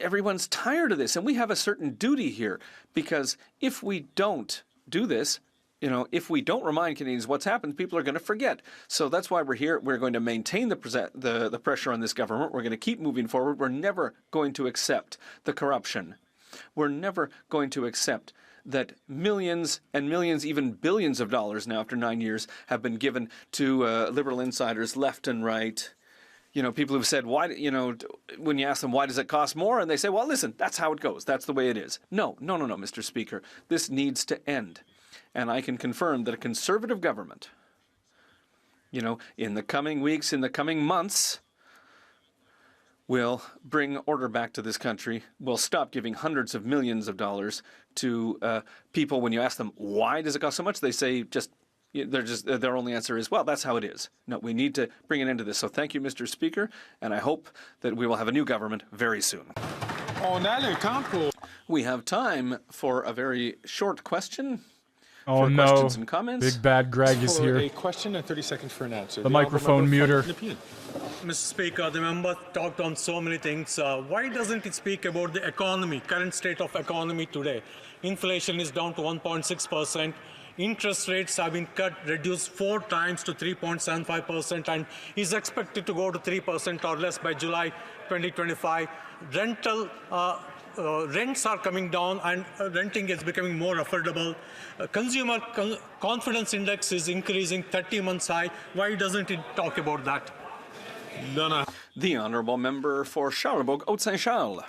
everyone's tired of this, and we have a certain duty here, because if we don't do this, you know, if we don't remind Canadians what's happened, people are going to forget. So that's why we're here. We're going to maintain the pressure on this government. We're going to keep moving forward. We're never going to accept the corruption. We're never going to accept that millions and millions, even billions of dollars now after 9 years have been given to liberal insiders left and right. You know, people who've said, why, you know, when you ask them, why does it cost more? And they say, well, listen, that's how it goes. That's the way it is. No, Mr. Speaker. This needs to end. And I can confirm that a conservative government, you know, in the coming weeks, in the coming months, will bring order back to this country, will stop giving hundreds of millions of dollars to people. When you ask them, why does it cost so much? They say their only answer is, well, that's how it is. No, we need to bring an end to this. So thank you, Mr. Speaker, and I hope that we will have a new government very soon. We have time for a very short question. Oh for no, questions and comments. Big bad Greg is here. A question and 30 seconds for an answer. The microphone muter. Mr. Speaker, the member talked on so many things. Why doesn't it speak about the economy, current state of economy today? Inflation is down to 1.6%. Interest rates have been reduced 4 times to 3.75% and is expected to go to 3% or less by July 2025. Rents are coming down and renting is becoming more affordable. Consumer confidence index is increasing 30 months high. Why doesn't it talk about that? The Honourable Member for Charlebourg, Haute-Saint-Charles.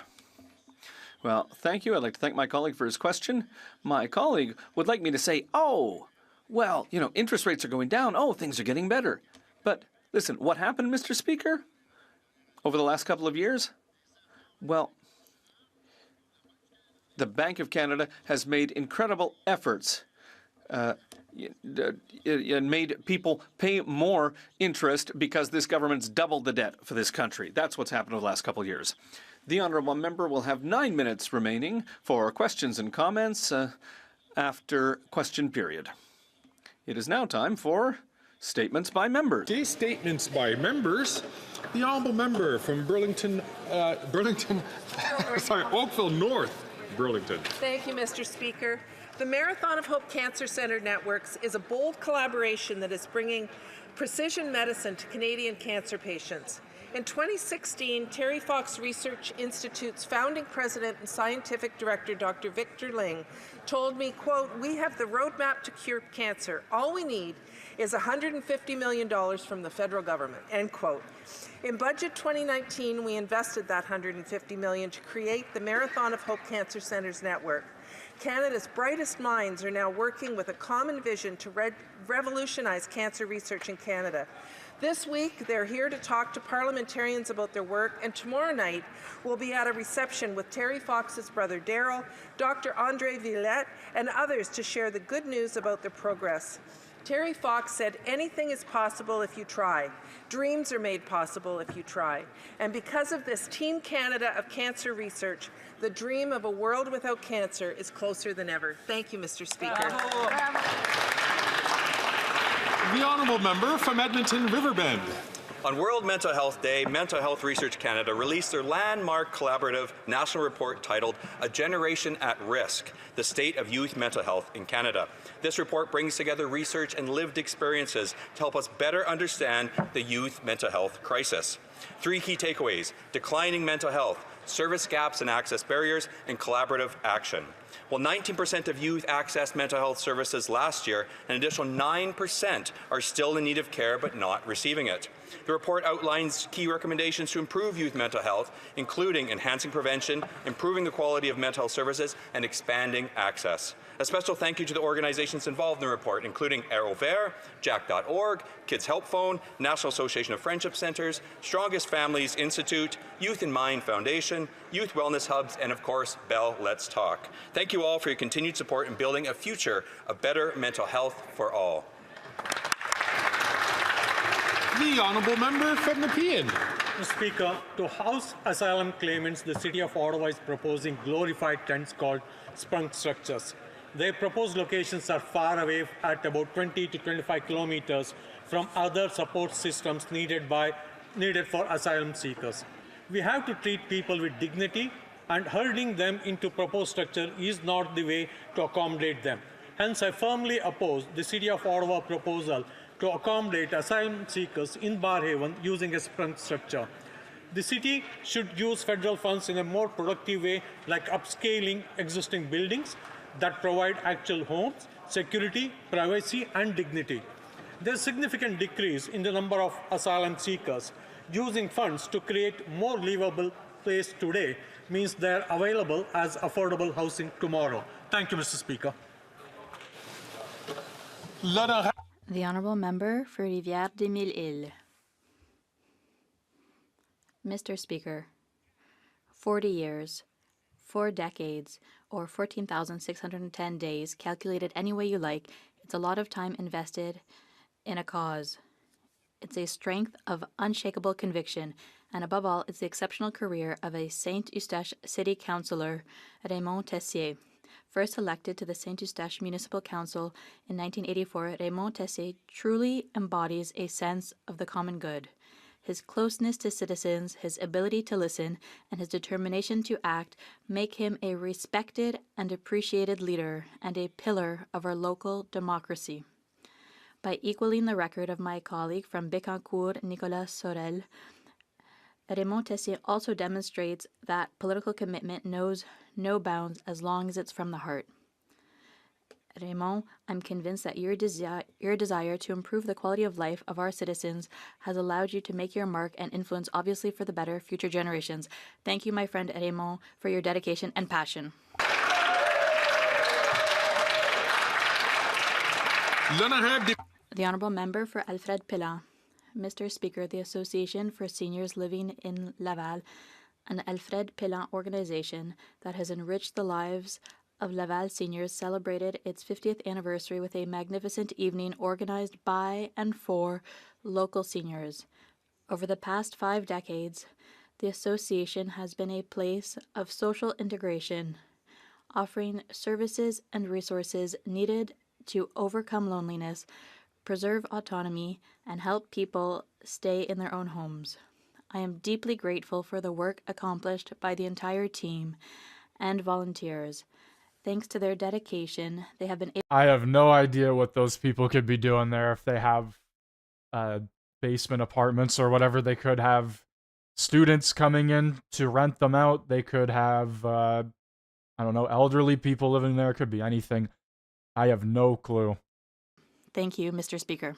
Well, thank you. I'd like to thank my colleague for his question. My colleague would like me to say, oh, well, you know, interest rates are going down. Oh, things are getting better. But listen, what happened, Mr. Speaker, over the last couple of years? Well, the Bank of Canada has made incredible efforts and made people pay more interest because this government's doubled the debt for this country. That's what's happened over the last couple of years. The Honourable Member will have 9 minutes remaining for questions and comments after question period. It is now time for statements by members. Okay, statements by members. The Honourable Member from Oakville North. Burlington. Thank you, Mr. Speaker. The Marathon of Hope Cancer Centre Networks is a bold collaboration that is bringing precision medicine to Canadian cancer patients. In 2016, Terry Fox Research Institute's founding president and scientific director, Dr. Victor Ling, told me, quote, "We have the roadmap to cure cancer. All we need is $150 million from the federal government," end quote. In Budget 2019, we invested that $150 million to create the Marathon of Hope Cancer Centres Network. Canada's brightest minds are now working with a common vision to revolutionize cancer research in Canada. This week, they're here to talk to parliamentarians about their work, and tomorrow night, we'll be at a reception with Terry Fox's brother Daryl, Dr. Andre Villette, and others to share the good news about their progress. Terry Fox said, anything is possible if you try. Dreams are made possible if you try. And because of this, Team Canada of Cancer Research, the dream of a world without cancer is closer than ever. Thank you, Mr. Speaker. The honourable member from Edmonton Riverbend. On World Mental Health Day, Mental Health Research Canada released their landmark collaborative national report titled A Generation at Risk, the State of Youth Mental Health in Canada. This report brings together research and lived experiences to help us better understand the youth mental health crisis. 3 key takeaways: declining mental health, service gaps and access barriers, and collaborative action. While 19% of youth accessed mental health services last year, an additional 9% are still in need of care but not receiving it. The report outlines key recommendations to improve youth mental health, including enhancing prevention, improving the quality of mental health services, and expanding access. A special thank you to the organizations involved in the report, including Arrow Vert, Jack.org, Kids Help Phone, National Association of Friendship Centres, Strongest Families Institute, Youth in Mind Foundation, Youth Wellness Hubs, and of course, Bell Let's Talk. Thank you all for your continued support in building a future of better mental health for all. The honourable member from Nepean. Mr. Speaker, to house asylum claimants, the City of Ottawa is proposing glorified tents called sprung structures. Their proposed locations are far away at about 20 to 25 kilometers from other support systems needed for asylum seekers. We have to treat people with dignity, and herding them into proposed structure is not the way to accommodate them. Hence, I firmly oppose the City of Ottawa proposal to accommodate asylum seekers in Barhaven using a sprung structure. The city should use federal funds in a more productive way, like upscaling existing buildings that provide actual homes, security, privacy, and dignity. There's a significant decrease in the number of asylum seekers. Using funds to create more livable place today means they're available as affordable housing tomorrow. Thank you, Mr. Speaker. The Honourable Member for Rivière-des-Mille-Îles. Mr. Speaker, 40 years, 4 decades, or 14,610 days, calculated any way you like, it's a lot of time invested in a cause. It's a strength of unshakable conviction, and above all, it's the exceptional career of a Saint-Eustache City Councillor, Raymond Tessier. First elected to the Saint-Eustache Municipal Council in 1984, Raymond Tessier truly embodies a sense of the common good. His closeness to citizens, his ability to listen, and his determination to act make him a respected and appreciated leader and a pillar of our local democracy. By equaling the record of my colleague from Bécancour, Nicolas Sorel, Raymond Tessier also demonstrates that political commitment knows no bounds as long as it's from the heart. Raymond, I'm convinced that your desire to improve the quality of life of our citizens has allowed you to make your mark and influence, obviously for the better, future generations. Thank you, my friend Raymond, for your dedication and passion. The Honourable Member for Alfred Pellan. Mr. Speaker, the Association for Seniors Living in Laval, an Alfred Pellan organization that has enriched the lives of Laval seniors, celebrated its 50th anniversary with a magnificent evening organized by and for local seniors. Over the past 5 decades, the association has been a place of social integration, offering services and resources needed to overcome loneliness, preserve autonomy, and help people stay in their own homes. I am deeply grateful for the work accomplished by the entire team and volunteers. Thanks to their dedication, they have been able— I have no idea what those people could be doing there. If they have basement apartments or whatever, they could have students coming in to rent them out. They could have, I don't know, elderly people living there. It could be anything. I have no clue. Thank you, Mr. Speaker.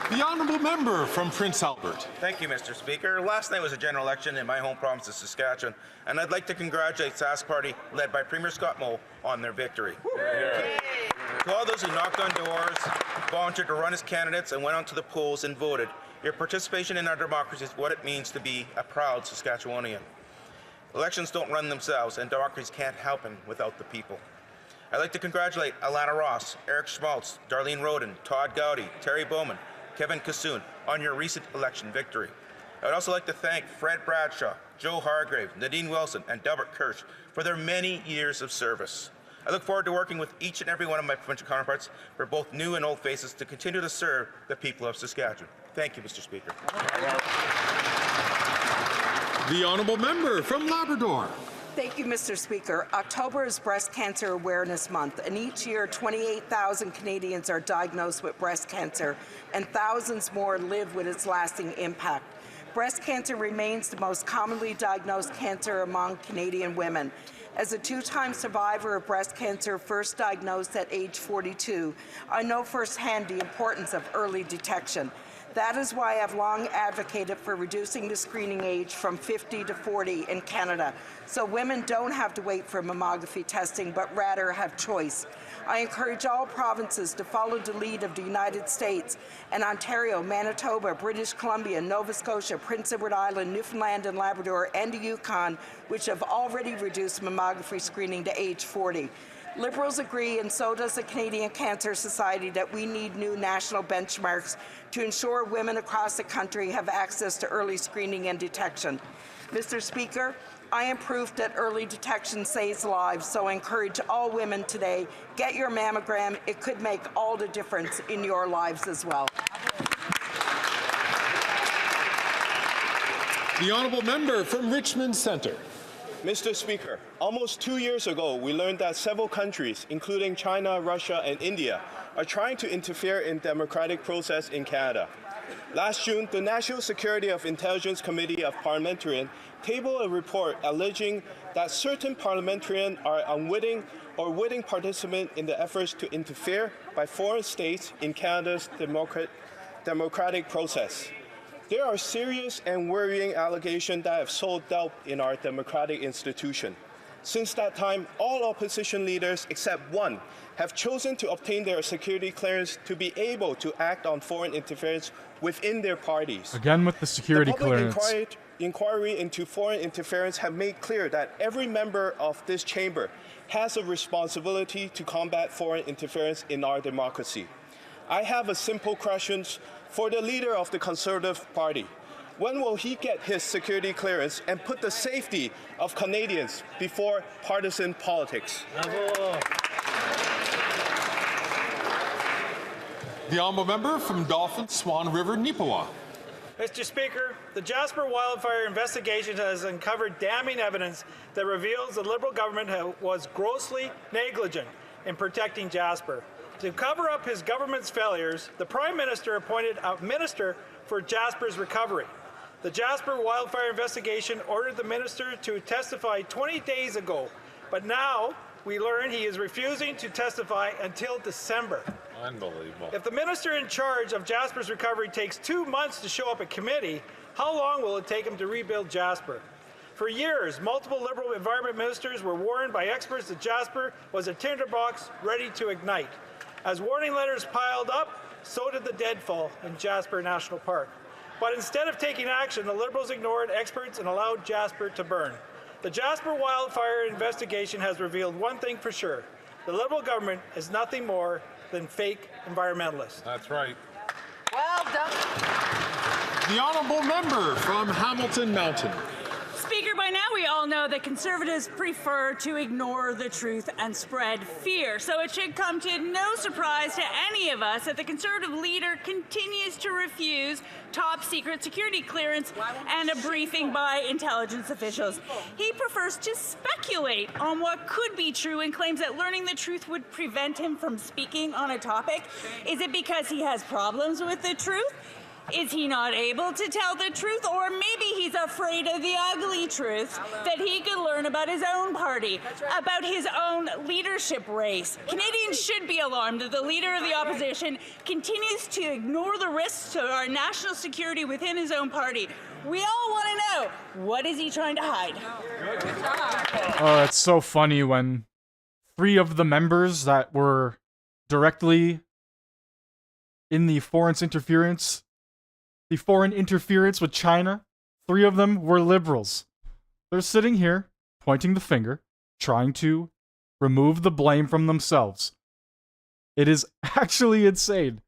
The Honourable Member from Prince Albert. Thank you, Mr. Speaker. Last night was a general election in my home province of Saskatchewan, and I'd like to congratulate Sask Party, led by Premier Scott Moe, on their victory. To all those who knocked on doors, volunteered to run as candidates, and went out to the polls and voted, your participation in our democracy is what it means to be a proud Saskatchewanian. Elections don't run themselves, and democracies can't happen without the people. I'd like to congratulate Alana Ross, Eric Schmaltz, Darlene Roden, Todd Gowdy, Terry Bowman, Kevin Kassoon on your recent election victory. I would also like to thank Fred Bradshaw, Joe Hargrave, Nadine Wilson, and Delbert Kirsch for their many years of service. I look forward to working with each and every one of my provincial counterparts, for both new and old faces, to continue to serve the people of Saskatchewan. Thank you, Mr. Speaker. The honourable member from Labrador. Thank you, Mr. Speaker. October is Breast Cancer Awareness Month, and each year 28,000 Canadians are diagnosed with breast cancer, and thousands more live with its lasting impact. Breast cancer remains the most commonly diagnosed cancer among Canadian women. As a two-time survivor of breast cancer, first diagnosed at age 42, I know firsthand the importance of early detection. That is why I've long advocated for reducing the screening age from 50 to 40 in Canada, so women don't have to wait for mammography testing, but rather have choice. I encourage all provinces to follow the lead of the United States and Ontario, Manitoba, British Columbia, Nova Scotia, Prince Edward Island, Newfoundland and Labrador, and the Yukon, which have already reduced mammography screening to age 40. Liberals agree, and so does the Canadian Cancer Society, that we need new national benchmarks to ensure women across the country have access to early screening and detection. Mr. Speaker, I am proof that early detection saves lives, so I encourage all women today, get your mammogram. It could make all the difference in your lives as well. The honourable member from Richmond Centre. Mr. Speaker, almost 2 years ago, we learned that several countries, including China, Russia, and India, are trying to interfere in democratic process in Canada. Last June, the National Security of Intelligence Committee of Parliamentarians tabled a report alleging that certain parliamentarians are unwitting or witting participants in the efforts to interfere by foreign states in Canada's democratic process. There are serious and worrying allegations that have sowed doubt in our democratic institution. Since that time, all opposition leaders except one have chosen to obtain their security clearance to be able to act on foreign interference within their parties. Again with the security clearance. Inquiry into foreign interference have made clear that every member of this chamber has a responsibility to combat foreign interference in our democracy. I have a simple question for the leader of the Conservative Party. When will he get his security clearance and put the safety of Canadians before partisan politics? The honourable member from Dauphin, Swan River, Neepawa. Mr. Speaker, the Jasper wildfire investigation has uncovered damning evidence that reveals the Liberal government was grossly negligent in protecting Jasper. To cover up his government's failures, the Prime Minister appointed a minister for Jasper's recovery. The Jasper wildfire investigation ordered the minister to testify 20 days ago, but now we learn he is refusing to testify until December. Unbelievable. If the minister in charge of Jasper's recovery takes 2 months to show up at committee, how long will it take him to rebuild Jasper? For years, multiple Liberal environment ministers were warned by experts that Jasper was a tinderbox ready to ignite. As warning letters piled up, so did the deadfall in Jasper National Park. But instead of taking action, the Liberals ignored experts and allowed Jasper to burn. The Jasper wildfire investigation has revealed one thing for sure. The Liberal government is nothing more than fake environmentalists. That's right. Well done. The honourable member from Hamilton Mountain. Speaker, by now we all know that Conservatives prefer to ignore the truth and spread fear. So it should come to no surprise to any of us that the Conservative leader continues to refuse top secret security clearance and a briefing by intelligence officials. He prefers to speculate on what could be true and claims that learning the truth would prevent him from speaking on a topic. Is it because he has problems with the truth? Is he not able to tell the truth? Or maybe he's afraid of the ugly truth that he could learn about his own party, about his own leadership race. Canadians should be alarmed that the leader of the opposition continues to ignore the risks to our national security within his own party. We all want to know, what is he trying to hide? Oh, it's so funny when 3 of the members that were directly in the foreign interference with China. 3 of them were liberals. They're sitting here, pointing the finger, trying to remove the blame from themselves. It is actually insane.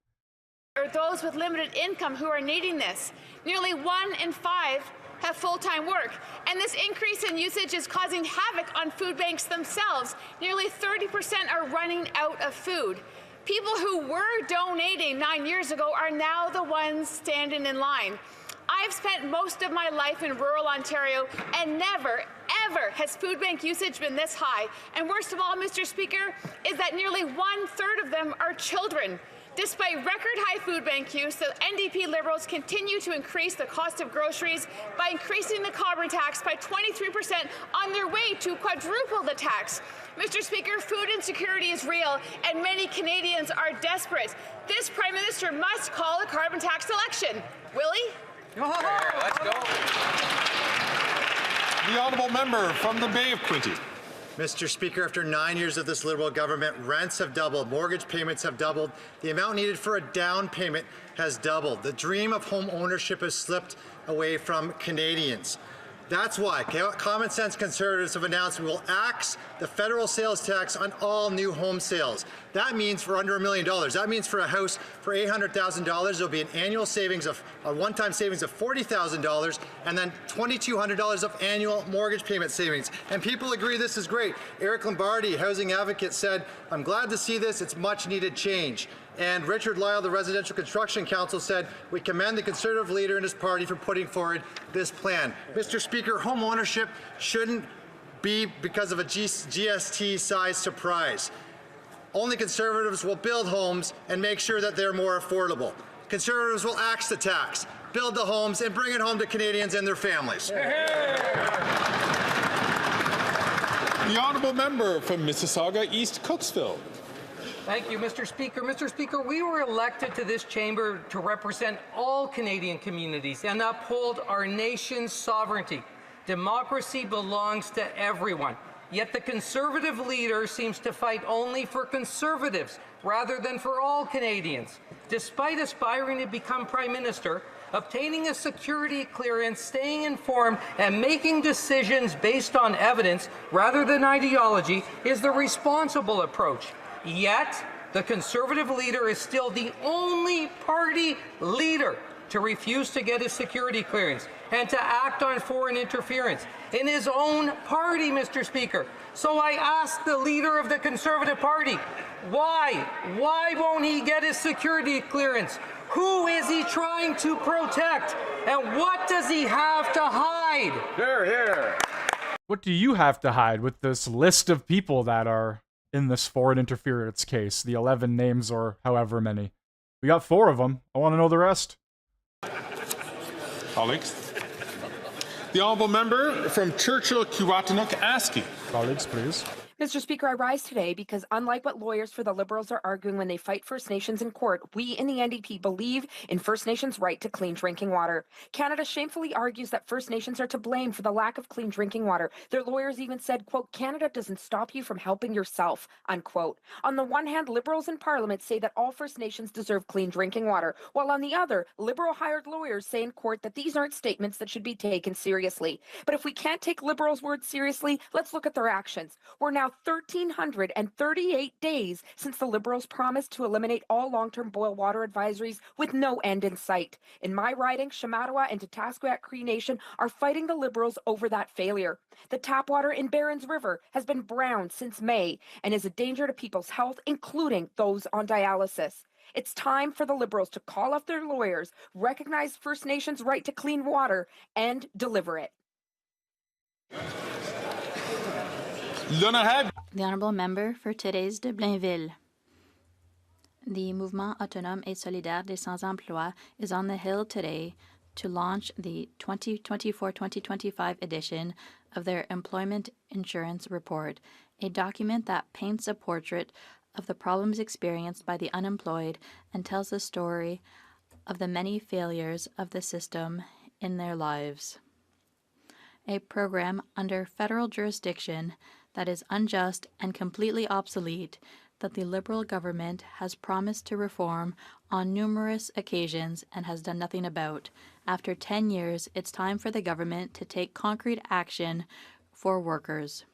Or those with limited income who are needing this. Nearly 1 in 5 have full-time work, and this increase in usage is causing havoc on food banks themselves. Nearly 30% are running out of food. People who were donating 9 years ago are now the ones standing in line. I've spent most of my life in rural Ontario, and never, ever has food bank usage been this high. And worst of all, Mr. Speaker, is that nearly 1/3 of them are children. Despite record-high food bank use, the NDP Liberals continue to increase the cost of groceries by increasing the carbon tax by 23% on their way to quadruple the tax. Mr. Speaker, food insecurity is real, and many Canadians are desperate. This Prime Minister must call a carbon tax election. Will he? Let's go. The honourable member from the Bay of Quinte. Mr. Speaker, after 9 years of this Liberal government, rents have doubled, mortgage payments have doubled, the amount needed for a down payment has doubled. The dream of home ownership has slipped away from Canadians. That's why Common Sense Conservatives have announced we will axe the federal sales tax on all new home sales. That means for under $1 million. That means for a house for $800,000, there'll be an annual savings of a one-time savings of $40,000 and then $2,200 of annual mortgage payment savings. And people agree this is great. Eric Lombardi, housing advocate, said, "I'm glad to see this. It's much needed change." And Richard Lyle, the Residential Construction Council, said, "We commend the Conservative leader and his party for putting forward this plan." Mr. Speaker, home ownership shouldn't be because of a GST-sized surprise. Only Conservatives will build homes and make sure that they're more affordable. Conservatives will axe the tax, build the homes, and bring it home to Canadians and their families. The honourable member from Mississauga East Cooksville. Thank you, Mr. Speaker. Mr. Speaker, we were elected to this chamber to represent all Canadian communities and uphold our nation's sovereignty. Democracy belongs to everyone. Yet the Conservative leader seems to fight only for Conservatives rather than for all Canadians. Despite aspiring to become Prime Minister, obtaining a security clearance, staying informed, and making decisions based on evidence rather than ideology is the responsible approach. Yet, the Conservative leader is still the only party leader to refuse to get a security clearance and to act on foreign interference in his own party, Mr. Speaker. So I ask the leader of the Conservative Party, why? Why won't he get his security clearance? Who is he trying to protect? And what does he have to hide? Here, here. What do you have to hide with this list of people that are in this foreign interference case? The 11 names or however many. We got 4 of them. I want to know the rest. Colleagues. The honourable member from Churchill, Kiwatanuk, ASCII. Colleagues, please. Mr. Speaker, I rise today because unlike what lawyers for the Liberals are arguing when they fight First Nations in court, we in the NDP believe in First Nations' right to clean drinking water. Canada shamefully argues that First Nations are to blame for the lack of clean drinking water. Their lawyers even said, quote, "Canada doesn't stop you from helping yourself," unquote. On the one hand, Liberals in Parliament say that all First Nations deserve clean drinking water, while on the other, Liberal-hired lawyers say in court that these aren't statements that should be taken seriously. But if we can't take Liberals' words seriously, let's look at their actions. We're now 1,338 days since the Liberals promised to eliminate all long-term boil water advisories with no end in sight. In my riding, Shamattawa and Tatasquat Cree Nation are fighting the Liberals over that failure. The tap water in Barons River has been brown since May and is a danger to people's health, including those on dialysis. It's time for the Liberals to call off their lawyers, recognize First Nations' right to clean water, and deliver it. The Honourable Member for Thérèse de Blainville. The Mouvement Autonome et Solidaire des Sans-Emploi is on the Hill today to launch the 2024-2025 edition of their Employment Insurance Report, a document that paints a portrait of the problems experienced by the unemployed and tells the story of the many failures of the system in their lives. A program under federal jurisdiction that is unjust and completely obsolete, that the Liberal government has promised to reform on numerous occasions and has done nothing about. After 10 years, it's time for the government to take concrete action for workers.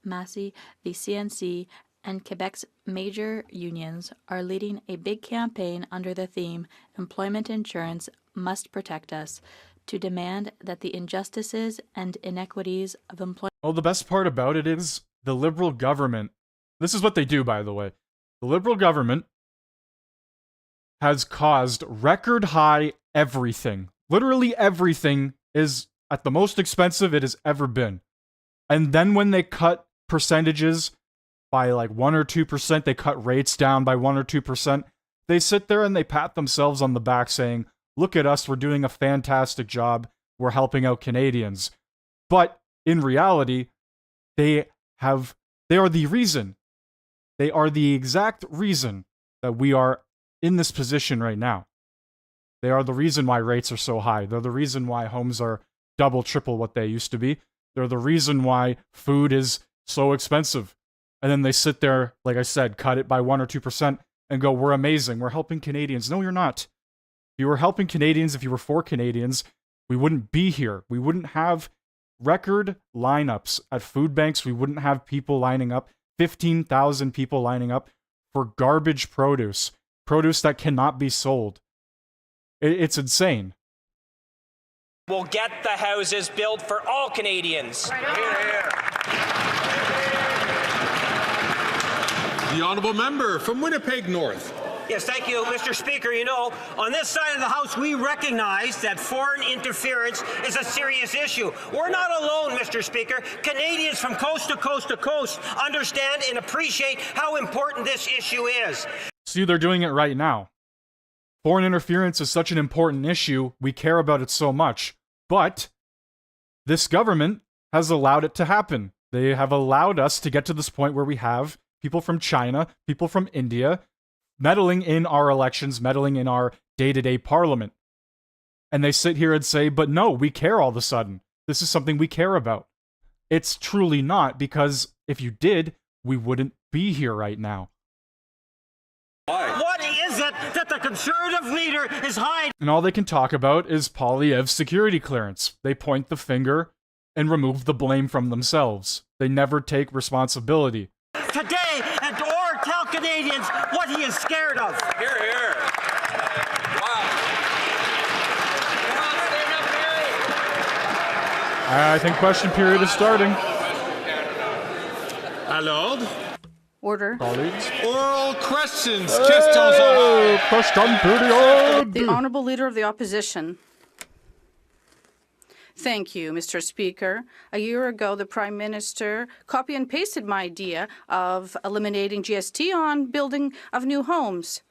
Massey, the CNC, and Quebec's major unions are leading a big campaign under the theme Employment Insurance Must Protect Us, to demand that the injustices and inequities of employment... Well, the best part about it is the Liberal government, this is what they do, by the way. The Liberal government has caused record high everything. Literally everything is at the most expensive it has ever been. And then when they cut percentages by like 1 or 2%, they cut rates down by 1 or 2%, they sit there and they pat themselves on the back saying, look at us, we're doing a fantastic job, we're helping out Canadians. But in reality, they are the reason. They are the exact reason that we are in this position right now. They are the reason why rates are so high. They're the reason why homes are double, triple what they used to be. They're the reason why food is so expensive. And then they sit there, like I said, cut it by 1 or 2% and go, we're amazing, we're helping Canadians. No, you're not. If you were helping Canadians, if you were for Canadians, we wouldn't be here. We wouldn't have record lineups at food banks. We wouldn't have people lining up, 15,000 people lining up for garbage produce that cannot be sold. It's insane. We'll get the houses built for all Canadians. The honourable member from Winnipeg North. Yes, thank you, Mr. Speaker. You know, on this side of the House, we recognize that foreign interference is a serious issue. We're not alone, Mr. Speaker. Canadians from coast to coast to coast understand and appreciate how important this issue is. See, they're doing it right now. Foreign interference is such an important issue. We care about it so much. But this government has allowed it to happen. They have allowed us to get to this point where we have people from China, people from India, meddling in our elections, meddling in our day-to-day parliament. And they sit here and say, but no, we care all of a sudden. This is something we care about. It's truly not, because if you did, we wouldn't be here right now. What is it that the Conservative leader is hiding? And all they can talk about is Poilievre's security clearance. They point the finger and remove the blame from themselves. They never take responsibility. Today, and or tell Canadians what he is scared of. Hear, hear. I think question period is starting. Alors? Order. Colleagues. Oral questions. Questions orales. Question period. The Honourable Leader of the Opposition. Thank you, Mr. Speaker. A year ago, the Prime Minister copy and pasted my idea of eliminating GST on building of new homes.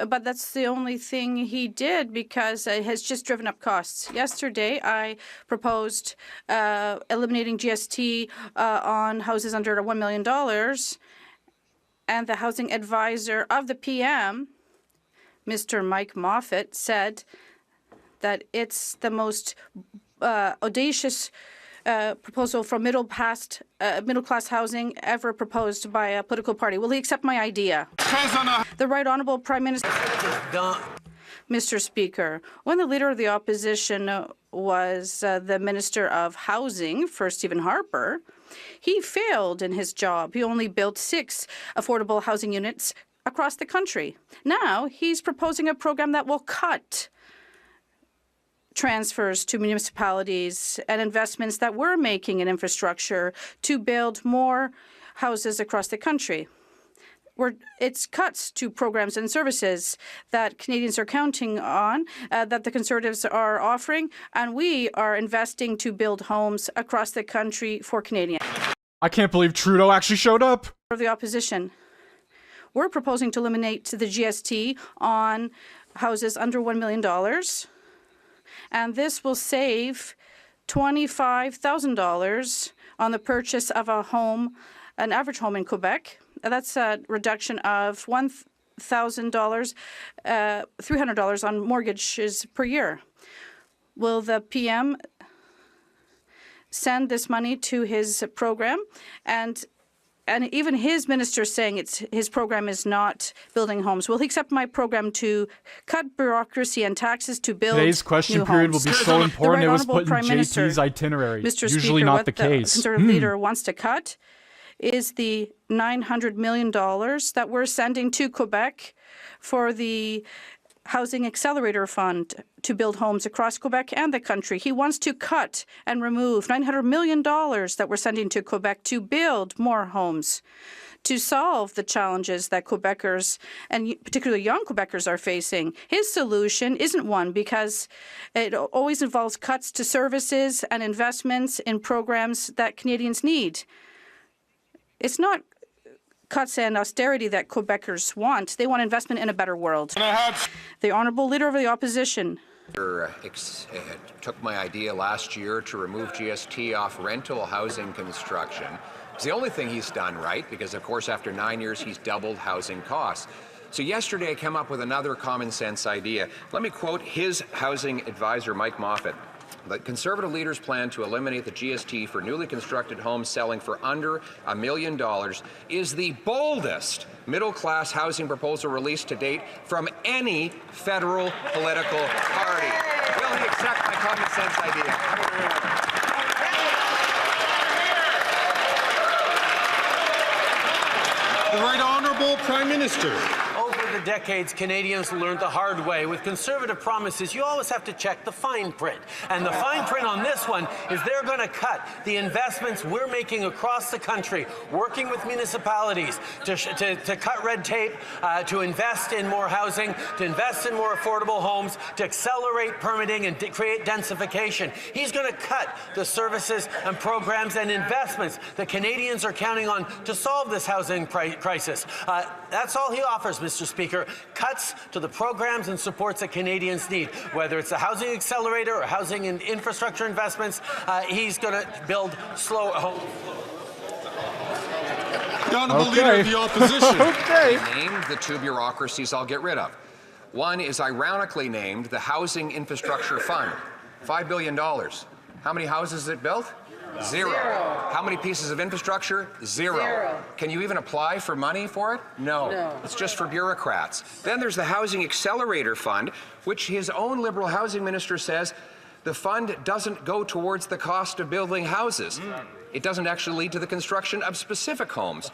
But that's the only thing he did, because it has just driven up costs. Yesterday, I proposed eliminating GST on houses under $1 million, and the housing advisor of the PM, Mr. Mike Moffat, said that it's the most audacious proposal for middle-class housing ever proposed by a political party. Will he accept my idea? The Right Honourable Prime Minister. Mr. Speaker, when the Leader of the Opposition was the Minister of Housing for Stephen Harper, he failed in his job. He only built 6 affordable housing units across the country. Now he's proposing a program that will cut transfers to municipalities and investments that we're making in infrastructure to build more houses across the country. It's cuts to programs and services that Canadians are counting on, that the Conservatives are offering, and we are investing to build homes across the country for Canadians. I can't believe Trudeau actually showed up. Of the opposition, we're proposing to eliminate the GST on houses under $1 million. And this will save $25,000 on the purchase of a home, an average home in Quebec. That's a reduction of $1,000, $300 on mortgages per year. Will the PM send this money to his program? And and even his minister is saying his program is not building homes. Will he accept my program to cut bureaucracy and taxes to build Today's question new period homes? will be so important it was put in Prime Minister, JT's itinerary. Mr. Usually Speaker, not what the case. Conservative leader wants to cut is the $900 million that we're sending to Quebec for the Housing Accelerator Fund to build homes across Quebec and the country. He wants to cut and remove $900 million that we're sending to Quebec to build more homes, to solve the challenges that Quebecers, and particularly young Quebecers, are facing. His solution isn't one because it always involves cuts to services and investments in programs that Canadians need. It's not cuts and austerity that Quebecers want. They want investment in a better world. The Honourable Leader of the Opposition. Took my idea last year to remove GST off rental housing construction. It's the only thing he's done right, because of course after 9 years he's doubled housing costs. So yesterday I came up with another common sense idea. Let me quote his housing advisor, Mike Moffat. The Conservative leaders plan to eliminate the GST for newly constructed homes selling for under $1 million is the boldest middle-class housing proposal released to date from any federal political party. Will he accept my common sense idea? The Right Honourable Prime Minister. Over the decades, Canadians learned the hard way. With Conservative promises, you always have to check the fine print. And the fine print on this one is they're going to cut the investments we're making across the country, working with municipalities to cut red tape, to invest in more housing, to invest in more affordable homes, to accelerate permitting and create densification. He's going to cut the services and programs and investments that Canadians are counting on to solve this housing crisis. That's all he offers, Mr. Speaker. Cuts to the programs and supports that Canadians need, whether it's the Housing Accelerator or housing and infrastructure investments. He's going to build slow homes. The Honourable Leader of the Opposition. Named the two bureaucracies I'll get rid of. One is ironically named the Housing Infrastructure Fund. $5 billion. How many houses is it built? Zero. How many pieces of infrastructure? Zero. Can you even apply for money for it? No. It's just for bureaucrats. Then there's the Housing Accelerator Fund, which his own Liberal housing minister says the fund doesn't go towards the cost of building houses. It doesn't actually lead to the construction of specific homes.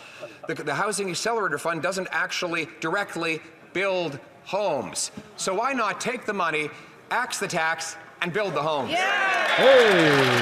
The Housing Accelerator Fund doesn't actually directly build homes. So why not take the money, axe the tax, and build the homes? Hey!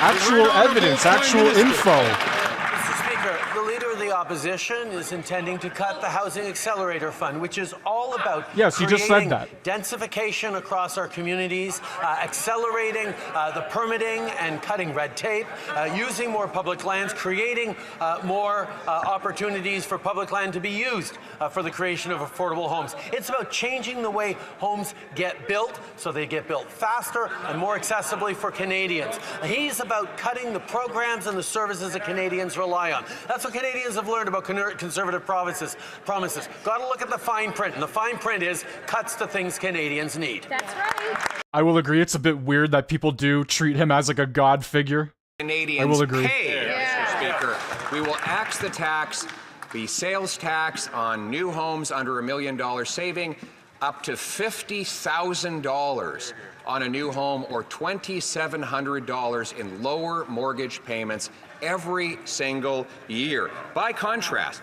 Actual evidence, actual info. Mr. Speaker, the Leader of the Opposition is intending to cut the Housing Accelerator Fund, which is all about yes, you just said that. Densification across our communities, accelerating the permitting and cutting red tape, using more public lands, creating more opportunities for public land to be used for the creation of affordable homes. It's about changing the way homes get built so they get built faster and more accessibly for Canadians. He's about cutting the programs and the services that Canadians rely on. That's what Canadians have learned about Conservative promises. Got to look at the fine print, and the fine print is cuts to things Canadians need. That's right. I will agree, it's a bit weird that people do treat him as like a god figure. Canadians I will agree. pay, Mr. Speaker. We will axe the tax, the sales tax on new homes under $1 million, saving up to $50,000 on a new home or $2,700 in lower mortgage payments every single year. By contrast,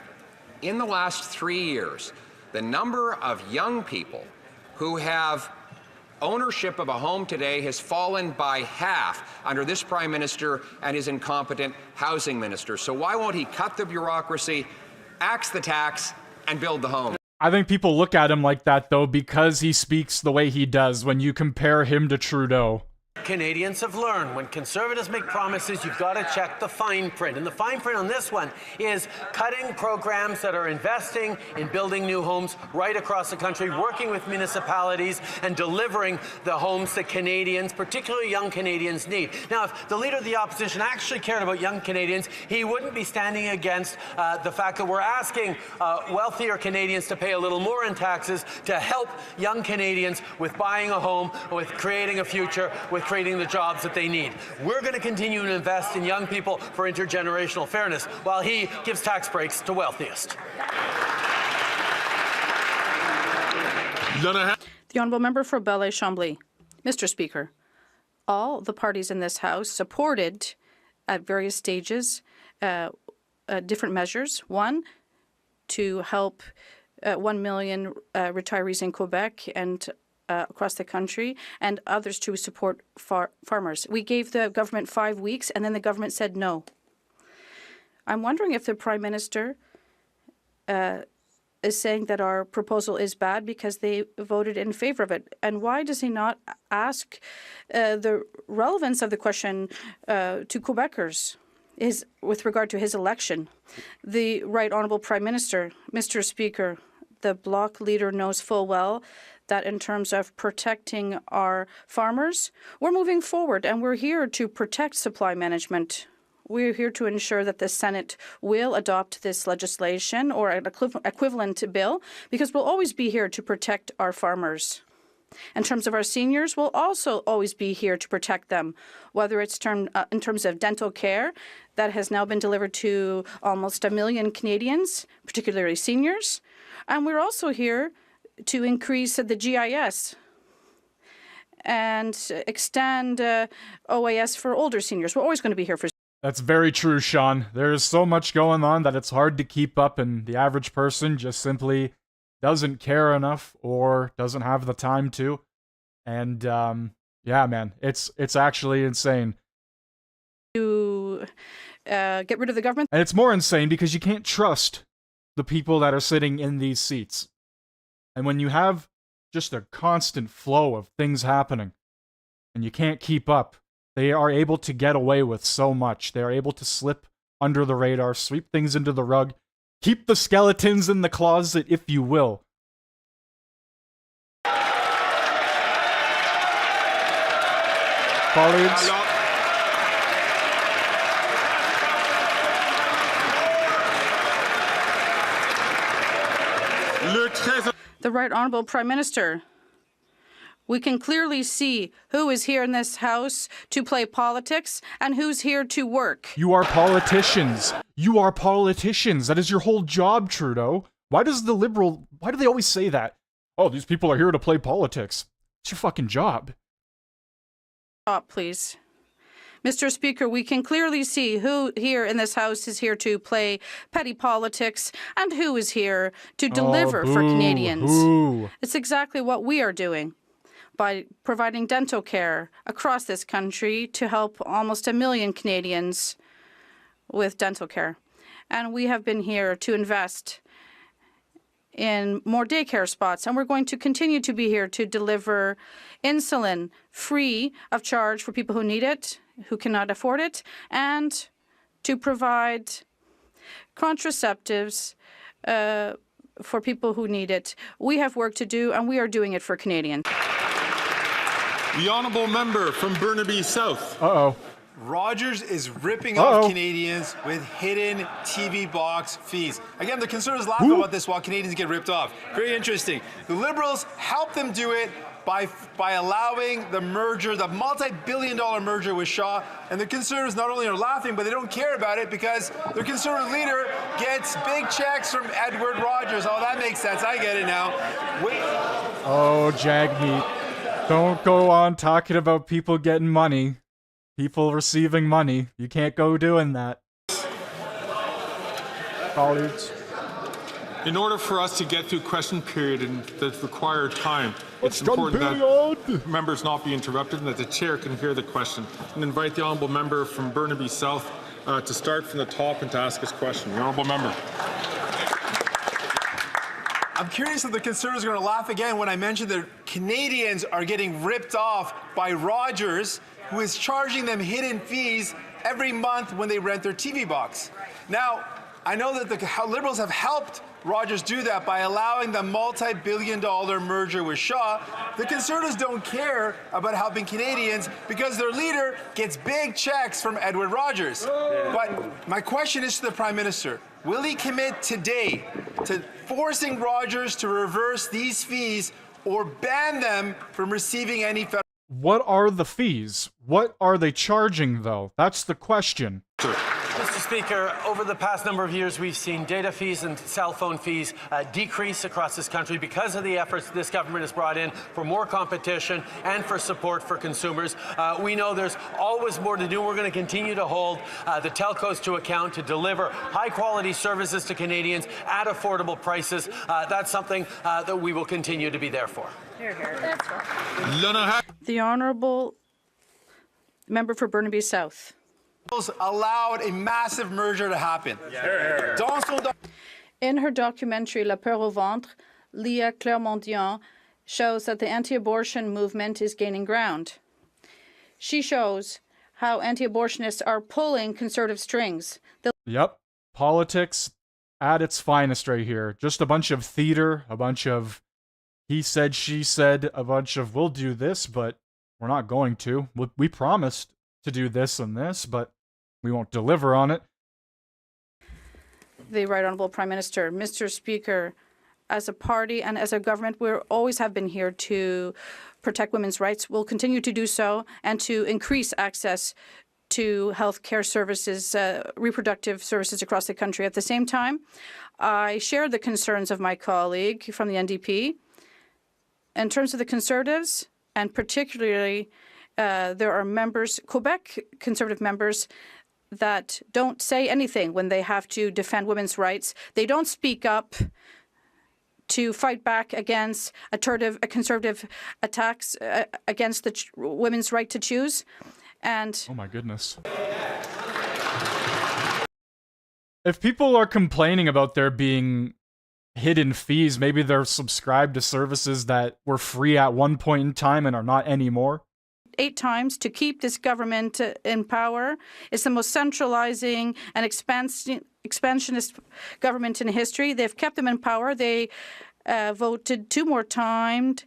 in the last 3 years, the number of young people who have ownership of a home today has fallen by half under this Prime Minister and his incompetent housing minister. So why won't he cut the bureaucracy, axe the tax, and build the home? I think people look at him like that, though, because he speaks the way he does when you compare him to Trudeau. Canadians have learned when Conservatives make promises, you've got to check the fine print. And the fine print on this one is cutting programs that are investing in building new homes right across the country, working with municipalities and delivering the homes that Canadians, particularly young Canadians, need. Now, if the Leader of the Opposition actually cared about young Canadians, he wouldn't be standing against the fact that we're asking wealthier Canadians to pay a little more in taxes to help young Canadians with buying a home, with creating a future, with creating the jobs that they need. We're going to continue to invest in young people for intergenerational fairness while he gives tax breaks to wealthiest. The honourable member for Bellay-Chambly. Mr. Speaker, all the parties in this House supported at various stages different measures. One, to help 1 million retirees in Quebec and across the country, and others to support farmers. We gave the government 5 weeks, and then the government said no. I'm wondering if the Prime Minister is saying that our proposal is bad because they voted in favor of it. And why does he not ask the relevance of the question to Quebecers with regard to his election? The Right Honourable Prime Minister, Mr. Speaker, the Bloc leader knows full well that in terms of protecting our farmers, we're moving forward and we're here to protect supply management. We're here to ensure that the Senate will adopt this legislation or an equivalent bill, because we'll always be here to protect our farmers. In terms of our seniors, we'll also always be here to protect them, whether it's in terms of dental care that has now been delivered to almost 1 million Canadians, particularly seniors. And we're also here to increase the GIS and extend OAS for older seniors. We're always going to be here for. That's very true, Sean. There's so much going on that it's hard to keep up, and the average person just simply doesn't care enough or doesn't have the time to. And yeah, man, it's actually insane. To get rid of the government. And it's more insane because you can't trust the people that are sitting in these seats. And when you have just a constant flow of things happening and you can't keep up, they are able to get away with so much. They are able to slip under the radar, sweep things into the rug, keep the skeletons in the closet, if you will. Colleagues. The Right Honourable Prime Minister. We can clearly see who is here in this House to play politics and who's here to work. You are politicians. You are politicians. That is your whole job, Trudeau. Why do they always say that? Oh, these people are here to play politics. It's your fucking job. Stop, please. Mr. Speaker, we can clearly see who here in this House is here to play petty politics and who is here to deliver for Canadians. Boo. It's exactly what we are doing by providing dental care across this country to help almost 1 million Canadians with dental care. And we have been here to invest in more daycare spots, and we're going to continue to be here to deliver insulin free of charge for people who need it, who cannot afford it, and to provide contraceptives for people who need it. We have work to do, and we are doing it for Canadians. The honourable member from Burnaby South. Uh-oh. Rogers is ripping off Canadians with hidden TV box fees. Again, the Conservatives laugh about this while Canadians get ripped off. Very interesting. The Liberals help them do it by allowing the merger, the multi-billion-dollar merger with Shaw, and the Conservatives not only are laughing, but they don't care about it because their Conservative leader gets big checks from Edward Rogers. Oh, that makes sense. I get it now. Oh, Jagmeet. Don't go on talking about people getting money. People receiving money. You can't go doing that. Colleagues. In order for us to get through question period in the required time, it's important that members not be interrupted and that the chair can hear the question. And invite the honourable member from Burnaby South to start from the top and to ask his question. The honourable member. I'm curious if the Conservatives are going to laugh again when I mention that Canadians are getting ripped off by Rogers, who is charging them hidden fees every month when they rent their TV box. Now, I know that the Liberals have helped Rogers do that by allowing the multi-billion-dollar merger with Shaw. The Conservatives don't care about helping Canadians because their leader gets big checks from Edward Rogers. But my question is to the Prime Minister. Will he commit today to forcing Rogers to reverse these fees or ban them from receiving any federal what are the fees? What are they charging, though? That's the question. Mr. Speaker, over the past number of years, we've seen data fees and cell phone fees decrease across this country because of the efforts this government has brought in for more competition and for support for consumers. We know there's always more to do. We're going to continue to hold the telcos to account to deliver high-quality services to Canadians at affordable prices. That's something that we will continue to be there for. Here, here. That's right. The Honourable Member for Burnaby South. Allowed a massive merger to happen. In her documentary La Peur au Ventre, Leah Clermont-Dion shows that the anti-abortion movement is gaining ground. She shows how anti-abortionists are pulling conservative strings. Yep. Politics at its finest right here. Just a bunch of theater, a bunch of he said, she said, a bunch of we'll do this, but we're not going to. We promised to do this and this, but we won't deliver on it. The Right Honourable Prime Minister. Mr. Speaker, as a party and as a government, we always have been here to protect women's rights. We'll continue to do so and to increase access to health care services, reproductive services across the country. At the same time, I share the concerns of my colleague from the NDP. In terms of the Conservatives, and particularly there are members, Quebec Conservative members, that don't say anything when they have to defend women's rights. They don't speak up to fight back against conservative attacks against the women's right to choose. And oh my goodness. If people are complaining about there being hidden fees, maybe they're subscribed to services that were free at one point in time and are not anymore. 8 times to keep this government in power. It's the most centralizing and expansionist government in history. They've kept them in power. They voted two more times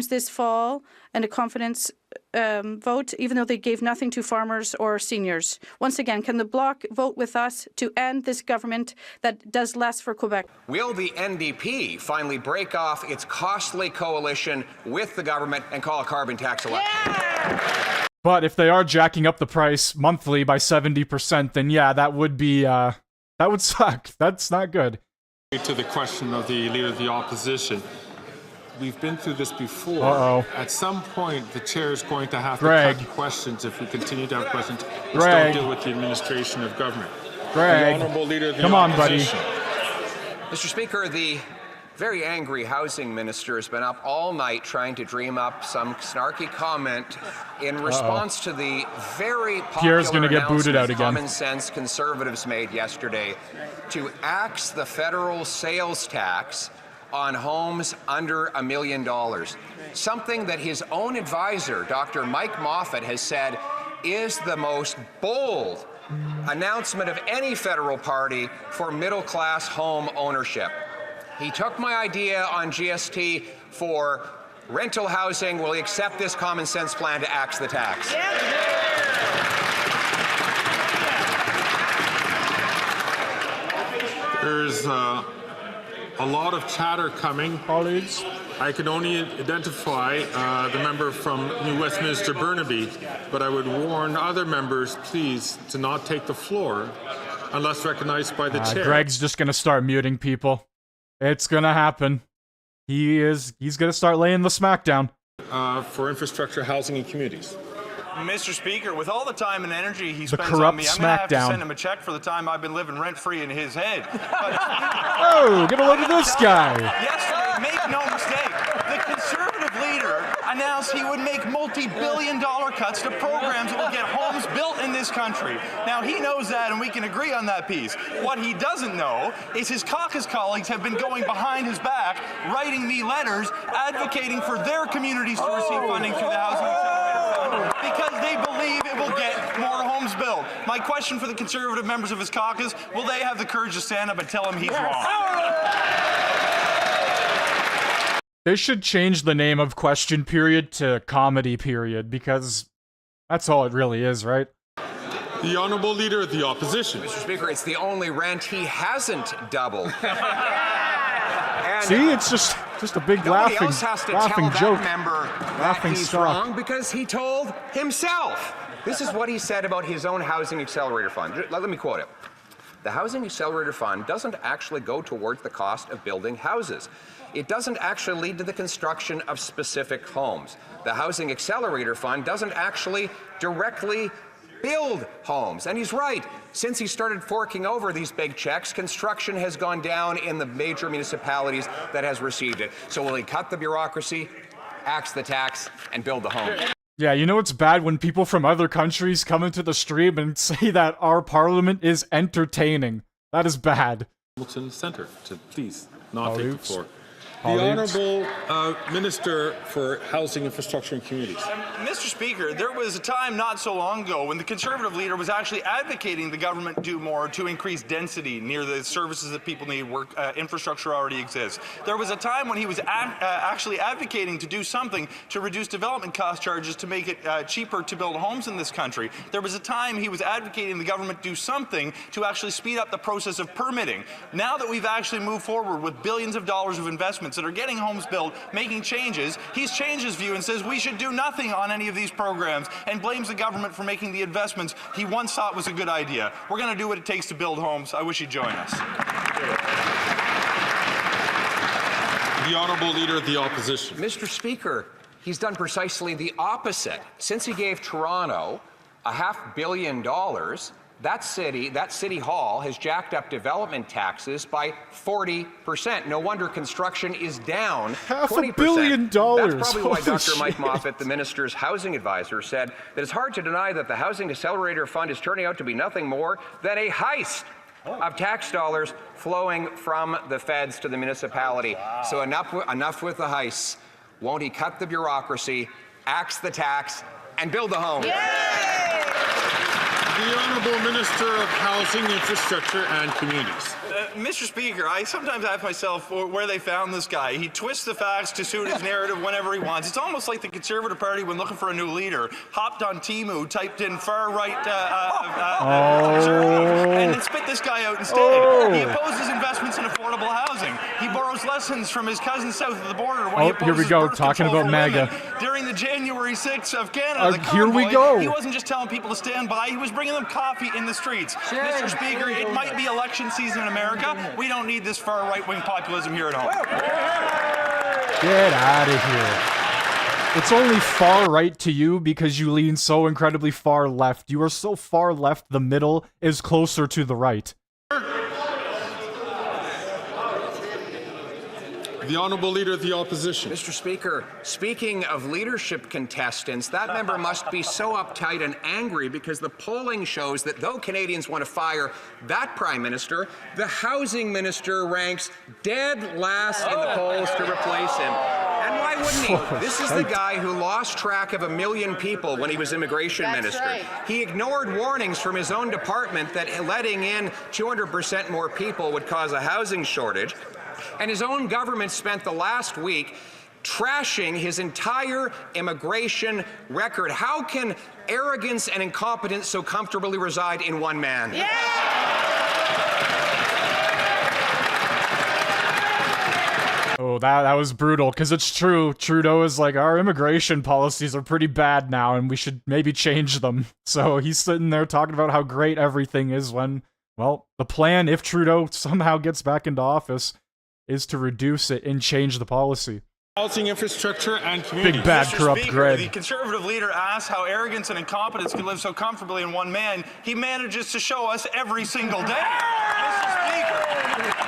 this fall in a confidence vote, even though they gave nothing to farmers or seniors. Once again, can the Bloc vote with us to end this government that does less for Quebec? Will the NDP finally break off its costly coalition with the government and call a carbon tax election? Yeah! But if they are jacking up the price monthly by 70%, then yeah, that would be, that would suck. That's not good. To the question of the Leader of the Opposition. We've been through this before. Uh-oh. At some point, the chair is going to have Greg. to cut questions if we continue to have questions which Greg. don't deal with the administration of government. Greg. The Honourable Leader of the Come on, buddy. Opposition. Mr. Speaker, the very angry housing minister has been up all night trying to dream up some snarky comment in response to the very Pierre's popular gonna get booted out announcement again. Common Sense Conservatives made yesterday to axe the federal sales tax on homes under $1 million. Something that his own advisor, Dr. Mike Moffat, has said is the most bold announcement of any federal party for middle-class home ownership. He took my idea on GST for rental housing. Will he accept this common sense plan to axe the tax? There's a lot of chatter coming, colleagues. I can only identify the member from New Westminster Burnaby, but I would warn other members, please, to not take the floor unless recognized by the chair. Greg's just gonna start muting people. It's gonna happen. He's gonna start laying the smackdown. For infrastructure, housing, and communities. Mr. Speaker, with all the time and energy he The spends on corrupt me, I'm going to have to smackdown. send him a check for the time I've been living rent-free in his head. Oh, get a look at this guy. Yesterday, make no mistake, the Conservative leader announced he would make multi-billion-dollar cuts to programs that will get homes built in this country. Now, he knows that, and we can agree on that piece. What he doesn't know is his caucus colleagues have been going behind his back, writing me letters advocating for their communities to receive funding through the Housing Accelerator Fund because they believe it will get more homes built. My question for the Conservative members of his caucus, will they have the courage to stand up and tell him he's wrong? They should change the name of question period to comedy period, because that's all it really is, right? The Honourable Leader of the Opposition. Mr. Speaker, it's the only rent he hasn't doubled. See, it's just Just a big Nobody laughing else has to laughing tell joke. that member Laughing that he's stock. wrong because he told himself. This is what he said about his own Housing Accelerator Fund. Let me quote it. The Housing Accelerator Fund doesn't actually go towards the cost of building houses. It doesn't actually lead to the construction of specific homes. The Housing Accelerator Fund doesn't actually directly build homes. And he's right. Since he started forking over these big checks, construction has gone down in the major municipalities that has received it. So will he cut the bureaucracy, axe the tax, and build the home? Yeah, you know it's bad when people from other countries come into the stream and say that our parliament is entertaining. That is bad. Hamilton Centre to please not take the floor. The Colleagues. Honourable Minister for Housing, Infrastructure and Communities. Mr. Speaker, there was a time not so long ago when the Conservative leader was actually advocating the government do more to increase density near the services that people need where infrastructure already exists. There was a time when he was actually advocating to do something to reduce development cost charges to make it cheaper to build homes in this country. There was a time he was advocating the government do something to actually speed up the process of permitting. Now that we've actually moved forward with billions of dollars of investments that are getting homes built, making changes, he's changed his view and says we should do nothing on any of these programs and blames the government for making the investments he once thought was a good idea. We're going to do what it takes to build homes. I wish he'd join us. The Honourable Leader of the Opposition. Mr. Speaker, he's done precisely the opposite. Since he gave Toronto $500 million, that city hall has jacked up development taxes by 40%. No wonder construction is down 20%. $500 million. That's probably why Holy Dr. Mike shit. Moffat, the minister's housing advisor, said that it's hard to deny that the Housing Accelerator Fund is turning out to be nothing more than a heist of tax dollars flowing from the feds to the municipality. So enough with the heists. Won't he cut the bureaucracy, axe the tax, and build the home? The Honourable Minister of Housing, Infrastructure and Communities. Mr. Speaker, I sometimes ask myself where they found this guy. He twists the facts to suit his narrative whenever he wants. It's almost like the Conservative Party, when looking for a new leader, hopped on Temu, typed in far-right conservative, and then spit this guy out instead. He opposes investments in affordable housing. He borrows lessons from his cousins south of the border when he opposes here we go, birth talking control about for MAGA. women. During the January 6th of Canada, the Here we convoy, go. he wasn't just telling people to stand by, he was bringing them coffee in the streets. Mr. Speaker, it might be election season in America. We don't need this far right-wing populism here at home. Get out of here. It's only far right to you because you lean so incredibly far left. You are so far left, the middle is closer to the right. The Honourable Leader of the Opposition. Mr. Speaker, speaking of leadership contestants, that member must be so uptight and angry because the polling shows that though Canadians want to fire that Prime Minister, the Housing Minister ranks dead last in the polls to replace him. And why wouldn't he? This is the guy who lost track of 1 million people when he was Immigration Minister. Right. He ignored warnings from his own department that letting in 200% more people would cause a housing shortage. And his own government spent the last week trashing his entire immigration record. How can arrogance and incompetence so comfortably reside in one man? Oh, that was brutal, because it's true. Trudeau is like, our immigration policies are pretty bad now, and we should maybe change them. So he's sitting there talking about how great everything is when, well, the plan, if Trudeau somehow gets back into office, is to reduce it and change the policy. Housing, Infrastructure and Communities. Big bad Mr. corrupt Speaker, Greg. the Conservative leader asks how arrogance and incompetence can live so comfortably in one man. He manages to show us every single day. Mr. Speaker,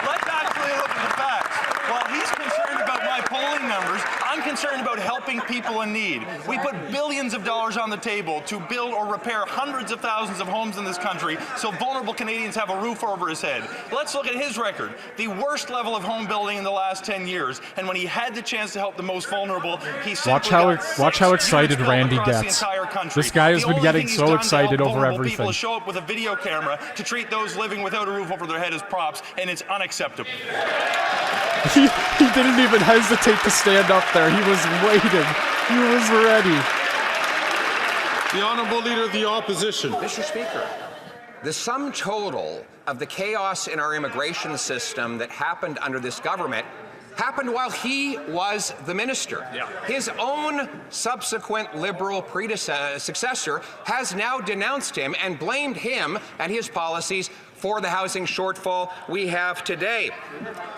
let's actually look at the facts. While he's concerned about my polling numbers, I'm concerned about helping people in need. We put billions of dollars on the table to build or repair hundreds of thousands of homes in this country so vulnerable Canadians have a roof over his head. Let's look at his record. The worst level of home building in the last 10 years. And when he had the chance to help the most vulnerable, he Watch how excited Randy gets. This guy has been getting so excited over everything. People show up with a video camera to treat those living without a roof over their head as props, and it's unacceptable. He didn't even hesitate to stand up there. He was waiting. He was ready. The Honourable Leader of the Opposition. Mr. Speaker, the sum total of the chaos in our immigration system that happened under this government happened while he was the minister. His own subsequent Liberal successor has now denounced him and blamed him and his policies for the housing shortfall we have today.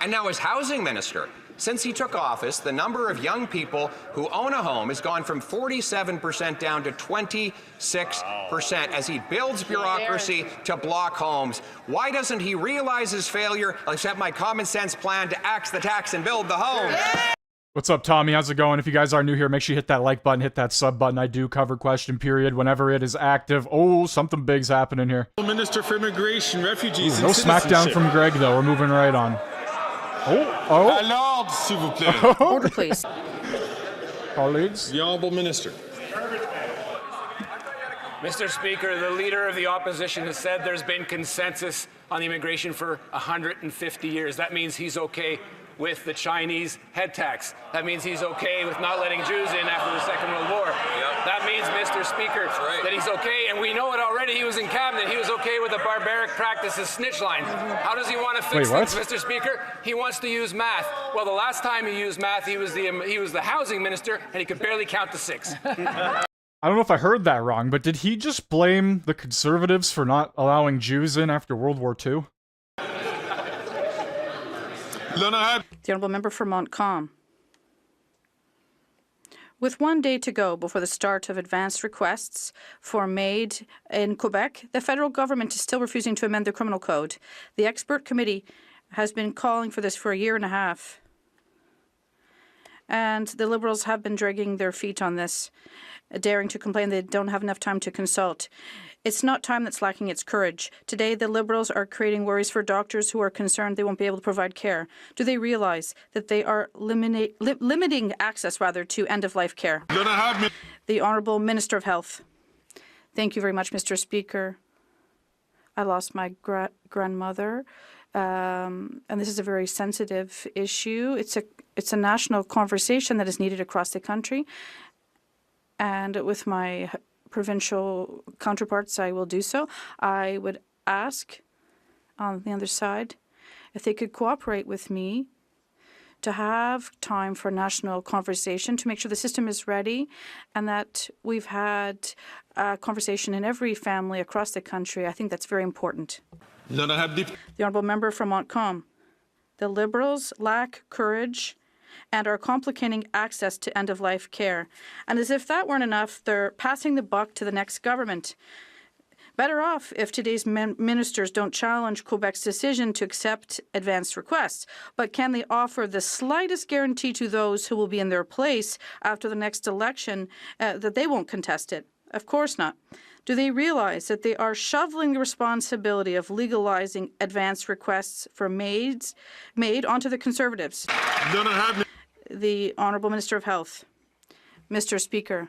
And now as housing minister, since he took office, the number of young people who own a home has gone from 47% down to 26% as he builds bureaucracy to block homes. Why doesn't he realize his failure, accept my common sense plan to axe the tax and build the home? What's up, Tommy? How's it going? If you guys are new here, make sure you hit that like button, hit that sub button. I do cover question period whenever it is active. Oh, something big's happening here. Minister for Immigration, Refugees, No and smackdown from Greg, though. We're moving right on. Alors, s'il vous plaît. Order, please. Colleagues. The Honourable Minister. Mr. Speaker, the Leader of the Opposition has said there's been consensus on immigration for 150 years. That means he's okay with the Chinese head tax. That means he's okay with not letting Jews in after the Second World War. That means, Mr. Speaker, that he's okay, and we know it already. He was in cabinet. He was okay with the barbaric practices snitch line. How does he want to fix things, Mr. Speaker? He wants to use math. Well, the last time he used math, he was the housing minister, and he could barely count to 6. I don't know if I heard that wrong, but did he just blame the Conservatives for not allowing Jews in after World War II? The Honourable Member for Montcalm. With 1 day to go before the start of advanced requests for MAID in Quebec, the federal government is still refusing to amend the criminal code. The expert committee has been calling for this for a year and a half. And the Liberals have been dragging their feet on this, daring to complain they don't have enough time to consult. It's not time that's lacking, it's courage. Today, the Liberals are creating worries for doctors who are concerned they won't be able to provide care. Do they realize that they are limiting access, to end-of-life care? The Honourable Minister of Health. Thank you very much, Mr. Speaker. I lost my grandmother, and this is a very sensitive issue. It's a national conversation that is needed across the country, and with my provincial counterparts, I will do so. I would ask on the other side if they could cooperate with me to have time for national conversation to make sure the system is ready and that we've had a conversation in every family across the country. I think that's very important. The Honourable Member from Montcalm. The Liberals lack courage and are complicating access to end-of-life care. And as if that weren't enough, they're passing the buck to the next government. Better off if today's ministers don't challenge Quebec's decision to accept advanced requests, but can they offer the slightest guarantee to those who will be in their place after the next election that they won't contest it? Of course not. Do they realize that they are shoveling the responsibility of legalizing advanced requests for MAID onto the Conservatives? The Honourable Minister of Health. Mr. Speaker,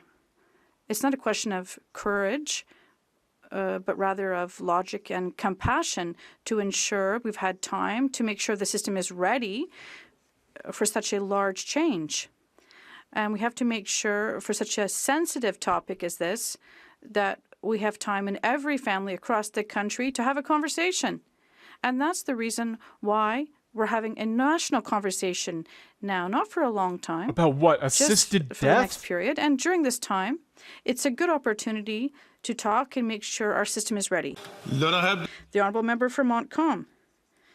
it's not a question of courage, but rather of logic and compassion to ensure we've had time to make sure the system is ready for such a large change. And we have to make sure for such a sensitive topic as this that we have time in every family across the country to have a conversation. And that's the reason why we're having a national conversation now, not for a long time. About what? Assisted death? For the next period. And during this time, it's a good opportunity to talk and make sure our system is ready. The Honourable Member for Montcalm.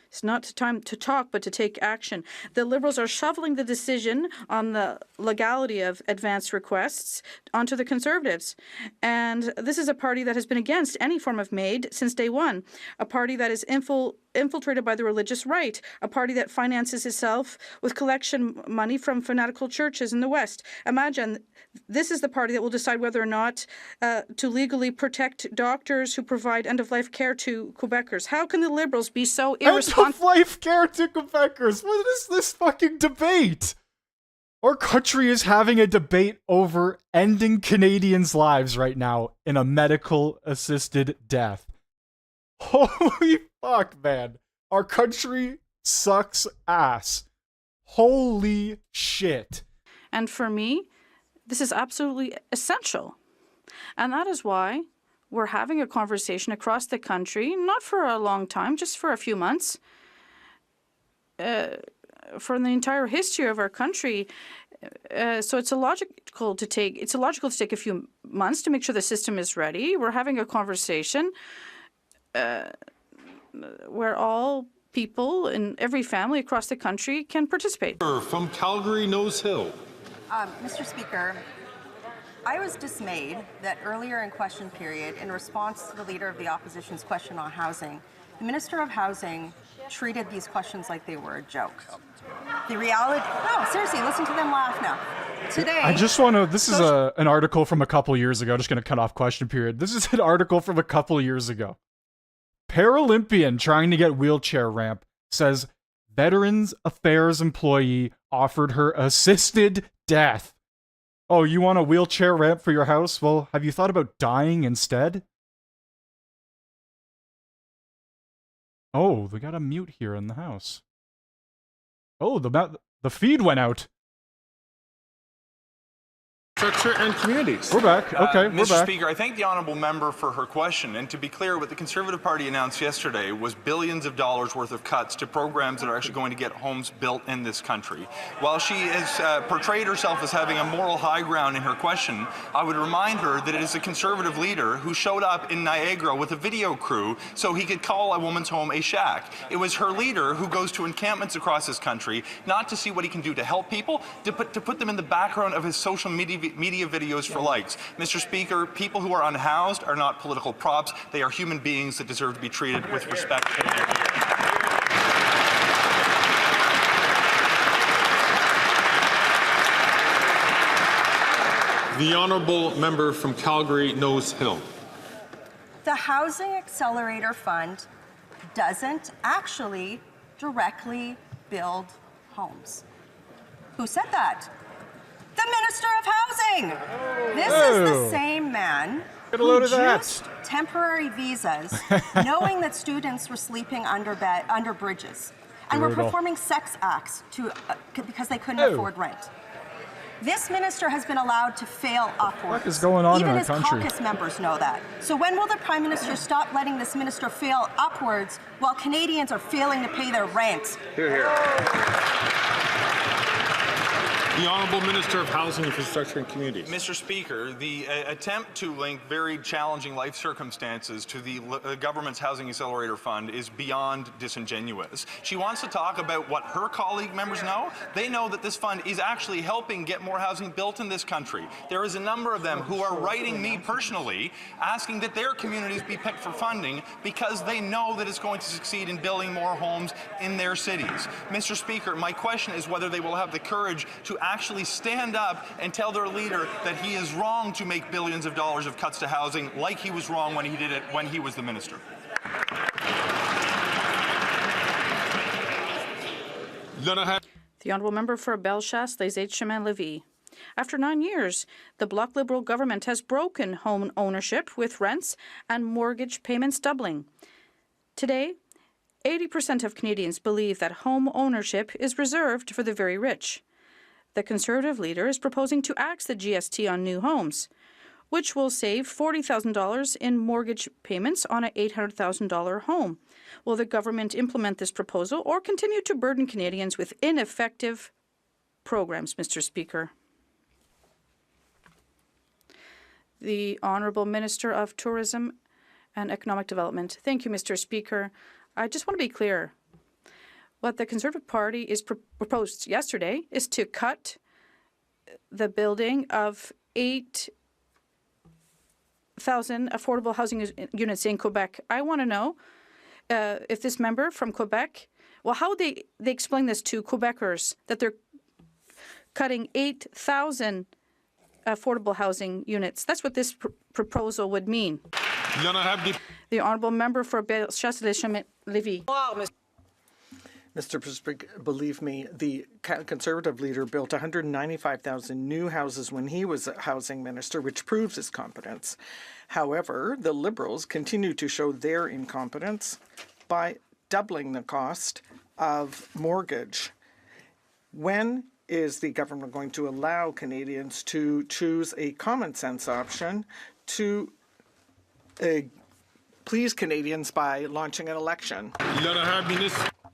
It's not time to talk, but to take action. The Liberals are shoveling the decision on the legality of advanced requests onto the Conservatives. And this is a party that has been against any form of MAID since day one, a party that is infiltrated by the religious right, a party that finances itself with collection money from fanatical churches in the West. Imagine this is the party that will decide whether or not to legally protect doctors who provide end-of-life care to Quebecers. How can the Liberals be so irresponsible? End-of-life care to Quebecers? What is this fucking debate? Our country is having a debate over ending Canadians' lives right now in a medical-assisted death. Holy fuck, man. Our country sucks ass. Holy shit. And for me, this is absolutely essential. And that is why we're having a conversation across the country, not for a long time, just for a few months, from the entire history of our country. So it's illogical to take a few months to make sure the system is ready. We're having a conversation where all people in every family across the country can participate. From Calgary, Nose Hill. Mr. Speaker, I was dismayed that earlier in question period, in response to the Leader of the Opposition's question on housing, the Minister of Housing treated these questions like they were a joke. The reality, no, seriously, listen to them laugh now. Today, I just want to, this is an article from a couple years ago, just going to cut off question period. This is an article from a couple years ago. Paralympian trying to get wheelchair ramp says Veterans Affairs employee offered her assisted death. Oh, you want a wheelchair ramp for your house? Well, have you thought about dying instead? Oh, we got a mute here in the house. Oh, the feed went out. Infrastructure and communities. We're back. Okay, we're Mr. back. Speaker, I thank the honourable member for her question. And to be clear, what the Conservative Party announced yesterday was billions of dollars worth of cuts to programs that are actually going to get homes built in this country. While she has portrayed herself as having a moral high ground in her question, I would remind her that it is a Conservative leader who showed up in Niagara with a video crew so he could call a woman's home a shack. It was her leader who goes to encampments across this country, not to see what he can do to help people, to put them in the background of his social media videos for likes. Mr. Speaker, people who are unhoused are not political props. They are human beings that deserve to be treated with respect and dignity. The honourable member from Calgary, Nose Hill. the Housing Accelerator Fund doesn't actually directly build homes. Who said that? The Minister of Housing. This is the same man who juiced temporary visas, knowing that students were sleeping under bridges, and were performing sex acts because they couldn't afford rent. This minister has been allowed to fail upwards. What is going on Even in our his country? caucus members know that. So when will the Prime Minister stop letting this minister fail upwards while Canadians are failing to pay their rent? Hear, hear. The Honourable Minister of Housing, Infrastructure and Communities. Mr. Speaker, the attempt to link very challenging life circumstances to the government's Housing Accelerator Fund is beyond disingenuous. She wants to talk about what her colleague members know. They know that this fund is actually helping get more housing built in this country. There is a number of them who are writing me personally asking that their communities be picked for funding because they know that it's going to succeed in building more homes in their cities. Mr. Speaker, my question is whether they will have the courage to actually stand up and tell their leader that he is wrong to make billions of dollars of cuts to housing like he was wrong when he did it when he was the minister. The Honourable Member for Bellechasse, Les Aides-Chemin-Lévis. After 9 years, the Bloc Liberal government has broken home ownership with rents and mortgage payments doubling. Today, 80% of Canadians believe that home ownership is reserved for the very rich. The Conservative leader is proposing to axe the GST on new homes, which will save $40,000 in mortgage payments on an $800,000 home. Will the government implement this proposal or continue to burden Canadians with ineffective programs, Mr. Speaker? The Honourable Minister of Tourism and Economic Development. Thank you, Mr. Speaker. I just want to be clear. What the Conservative Party is proposed yesterday is to cut the building of 8,000 affordable housing units in Quebec. I want to know if this member from Quebec, well, how they explain this to Quebecers, that they're cutting 8,000 affordable housing units. That's what this proposal would mean. The Honourable Member for Bellechasse-les-Chemin-Lévis. Mr. Speaker, believe me, the Conservative leader built 195,000 new houses when he was a housing minister, which proves his competence. However, the Liberals continue to show their incompetence by doubling the cost of mortgage. When is the government going to allow Canadians to choose a common sense option to please Canadians by launching an election?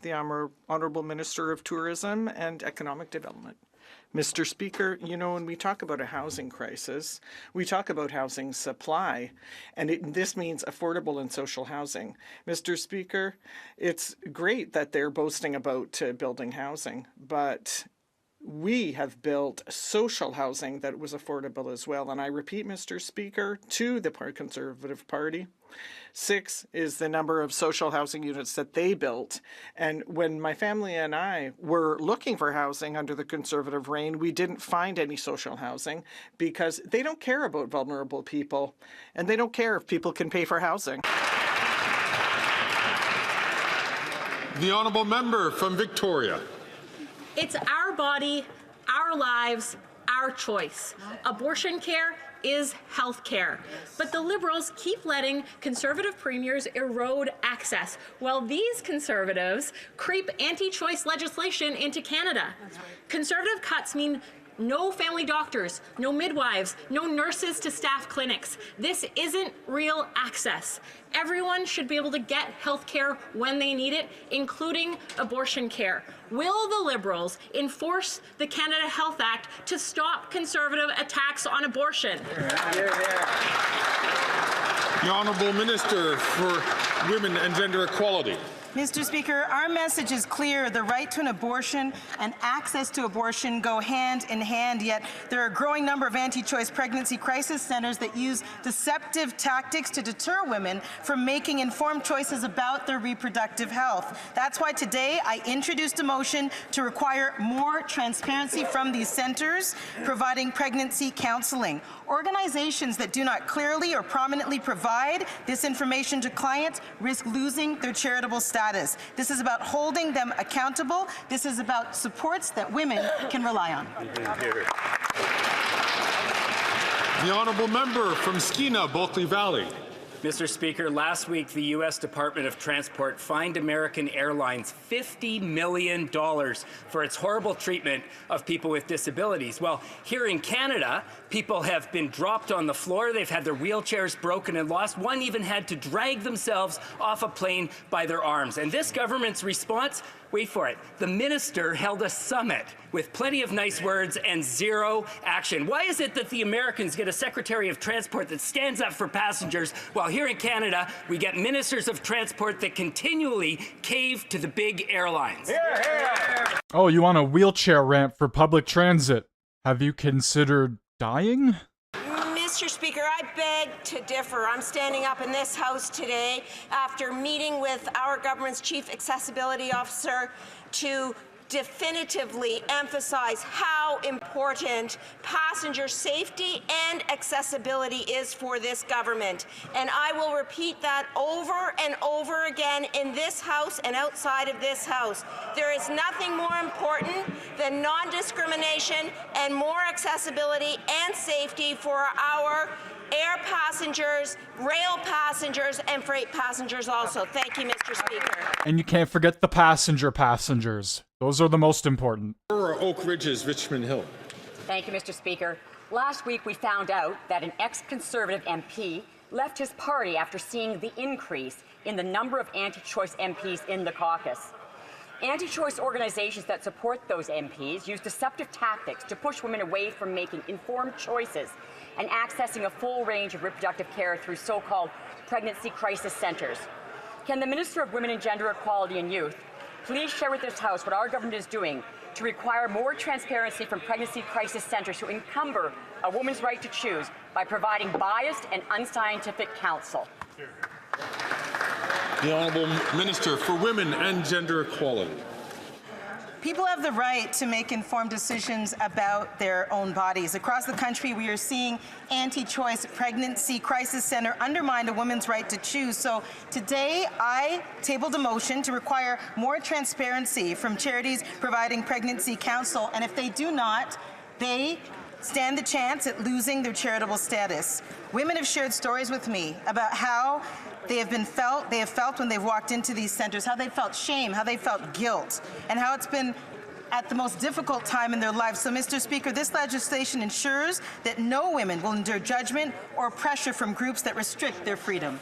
The Honourable Minister of Tourism and Economic Development. Mr. Speaker, you know, when we talk about a housing crisis, we talk about housing supply, and this means affordable and social housing. Mr. Speaker, it's great that they're boasting about building housing, but we have built social housing that was affordable as well. And I repeat, Mr. Speaker, to the Conservative Party, 6 is the number of social housing units that they built. And when my family and I were looking for housing under the Conservative reign, we didn't find any social housing because they don't care about vulnerable people and they don't care if people can pay for housing. The honourable member from Victoria. It's our body, our lives, our choice. Abortion care is health care. But the Liberals keep letting Conservative premiers erode access, while these Conservatives creep anti-choice legislation into Canada. Conservative cuts mean no family doctors, no midwives, no nurses to staff clinics. This isn't real access. Everyone should be able to get health care when they need it, including abortion care. Will the Liberals enforce the Canada Health Act to stop Conservative attacks on abortion? The Honourable Minister for Women and Gender Equality. Mr. Speaker, our message is clear. The right to an abortion and access to abortion go hand in hand, yet there are a growing number of anti-choice pregnancy crisis centers that use deceptive tactics to deter women from making informed choices about their reproductive health. That's why today I introduced a motion to require more transparency from these centers providing pregnancy counseling. Organizations that do not clearly or prominently provide this information to clients risk losing their charitable status. This is about holding them accountable. This is about supports that women can rely on. The honourable member from Skeena, Bulkley Valley. Mr. Speaker, last week the U.S. Department of Transport fined American Airlines $50 million for its horrible treatment of people with disabilities. Well, here in Canada, people have been dropped on the floor, they've had their wheelchairs broken and lost. One even had to drag themselves off a plane by their arms. And this government's response? Wait for it. The minister held a summit with plenty of nice words and zero action. Why is it that the Americans get a Secretary of Transport that stands up for passengers, while here in Canada, we get ministers of transport that continually cave to the big airlines? Oh, you want a wheelchair ramp for public transit? Have you considered dying? Mr. Speaker, I beg to differ. I'm standing up in this House today after meeting with our government's Chief Accessibility Officer to definitively emphasize how important passenger safety and accessibility is for this government. And I will repeat that over and over again in this House and outside of this House. There is nothing more important than non-discrimination and more accessibility and safety for our air passengers, rail passengers, and freight passengers also. Thank you, Mr. Speaker. And you can't forget the passengers. Those are the most important. Oak Ridges, Richmond Hill. Thank you, Mr. Speaker. Last week we found out that an ex-Conservative MP left his party after seeing the increase in the number of anti-choice MPs in the caucus. Anti-choice organizations that support those MPs use deceptive tactics to push women away from making informed choices and accessing a full range of reproductive care through so-called pregnancy crisis centers. Can the Minister of Women and Gender Equality and Youth please share with this House what our government is doing to require more transparency from pregnancy crisis centers to encumber a woman's right to choose by providing biased and unscientific counsel? The Honourable Minister for Women and Gender Equality. People have the right to make informed decisions about their own bodies. Across the country, we are seeing anti-choice pregnancy crisis center undermine a woman's right to choose. So today, I tabled a motion to require more transparency from charities providing pregnancy counsel. And if they do not, they stand the chance at losing their charitable status. Women have shared stories with me about how they have felt when they've walked into these centers, how they felt shame, how they felt guilt, and how it's been at the most difficult time in their lives. So, Mr. Speaker, this legislation ensures that no women will endure judgment or pressure from groups that restrict their freedom.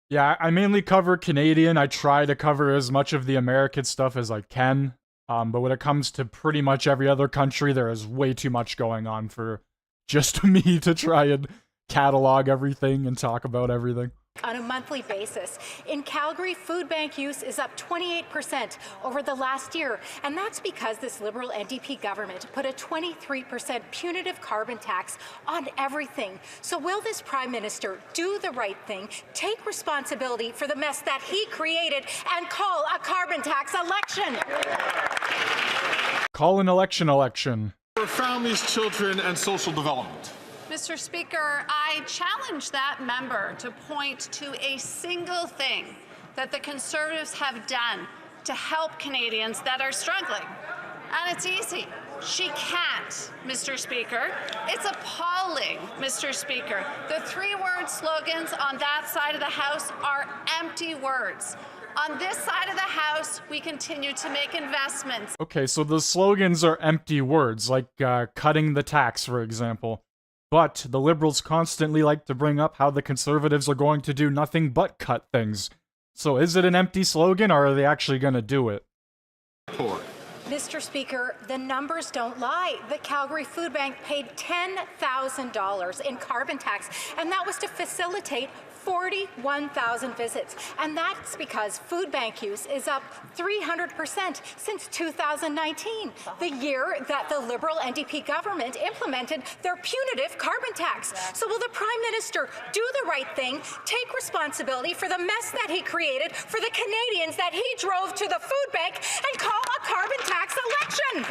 Yeah, I mainly cover Canadian. I try to cover as much of the American stuff as I can. But when it comes to pretty much every other country, there is way too much going on for just me to try and catalog everything and talk about everything. On a monthly basis. In Calgary, food bank use is up 28% over the last year, and that's because this Liberal NDP government put a 23% punitive carbon tax on everything. So will this Prime Minister do the right thing, take responsibility for the mess that he created, and call a carbon tax election? Call an election. For families, children, and social development. Mr. Speaker, I challenge that member to point to a single thing that the Conservatives have done to help Canadians that are struggling. And it's easy. She can't, Mr. Speaker. It's appalling, Mr. Speaker. The three-word slogans on that side of the House are empty words. On this side of the House, we continue to make investments. Okay, so the slogans are empty words, like cutting the tax, for example. But the Liberals constantly like to bring up how the Conservatives are going to do nothing but cut things. So is it an empty slogan, or are they actually going to do it? Mr. Speaker, the numbers don't lie. The Calgary Food Bank paid $10,000 in carbon tax, and that was to facilitate 41,000 visits. And that's because food bank use is up 300% since 2019, the year that the Liberal NDP government implemented their punitive carbon tax. So will the Prime Minister do the right thing, take responsibility for the mess that he created for the Canadians that he drove to the food bank, and call a carbon tax election?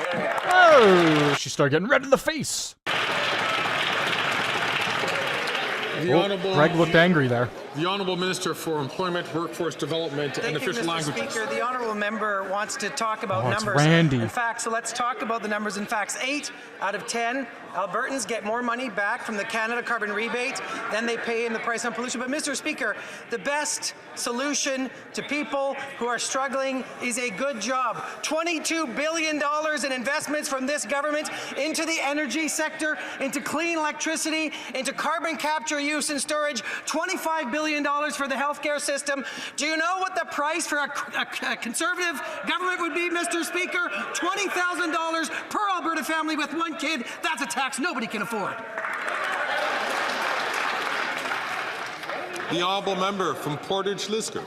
Oh, she started getting red in the face. Greg looked angry there. The Honourable Minister for Employment, Workforce Development and Official Languages. Thank you, Mr. Speaker. The Honourable Member wants to talk about numbers. Randy. In fact, so let's talk about the numbers and facts. 8 out of 10 Albertans get more money back from the Canada carbon rebate than they pay in the price on pollution. But, Mr. Speaker, the best solution to people who are struggling is a good job. $22 billion in investments from this government into the energy sector, into clean electricity, into carbon capture, use and storage, $25 billion for the healthcare system. Do you know what the price for a Conservative government would be, Mr. Speaker? $20,000 per Alberta family with one kid. That's a tax nobody can afford. The Honourable Member from Portage-Lisgar.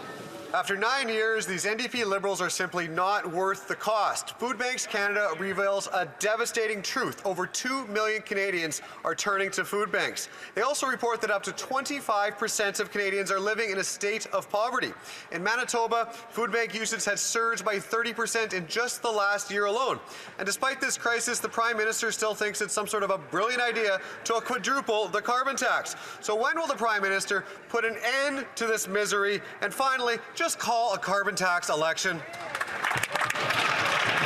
After 9 years, these NDP Liberals are simply not worth the cost. Food Banks Canada reveals a devastating truth. Over 2 million Canadians are turning to food banks. They also report that up to 25% of Canadians are living in a state of poverty. In Manitoba, food bank usage has surged by 30% in just the last year alone. And despite this crisis, the Prime Minister still thinks it's some sort of a brilliant idea to quadruple the carbon tax. So when will the Prime Minister put an end to this misery and finally just call a carbon tax election?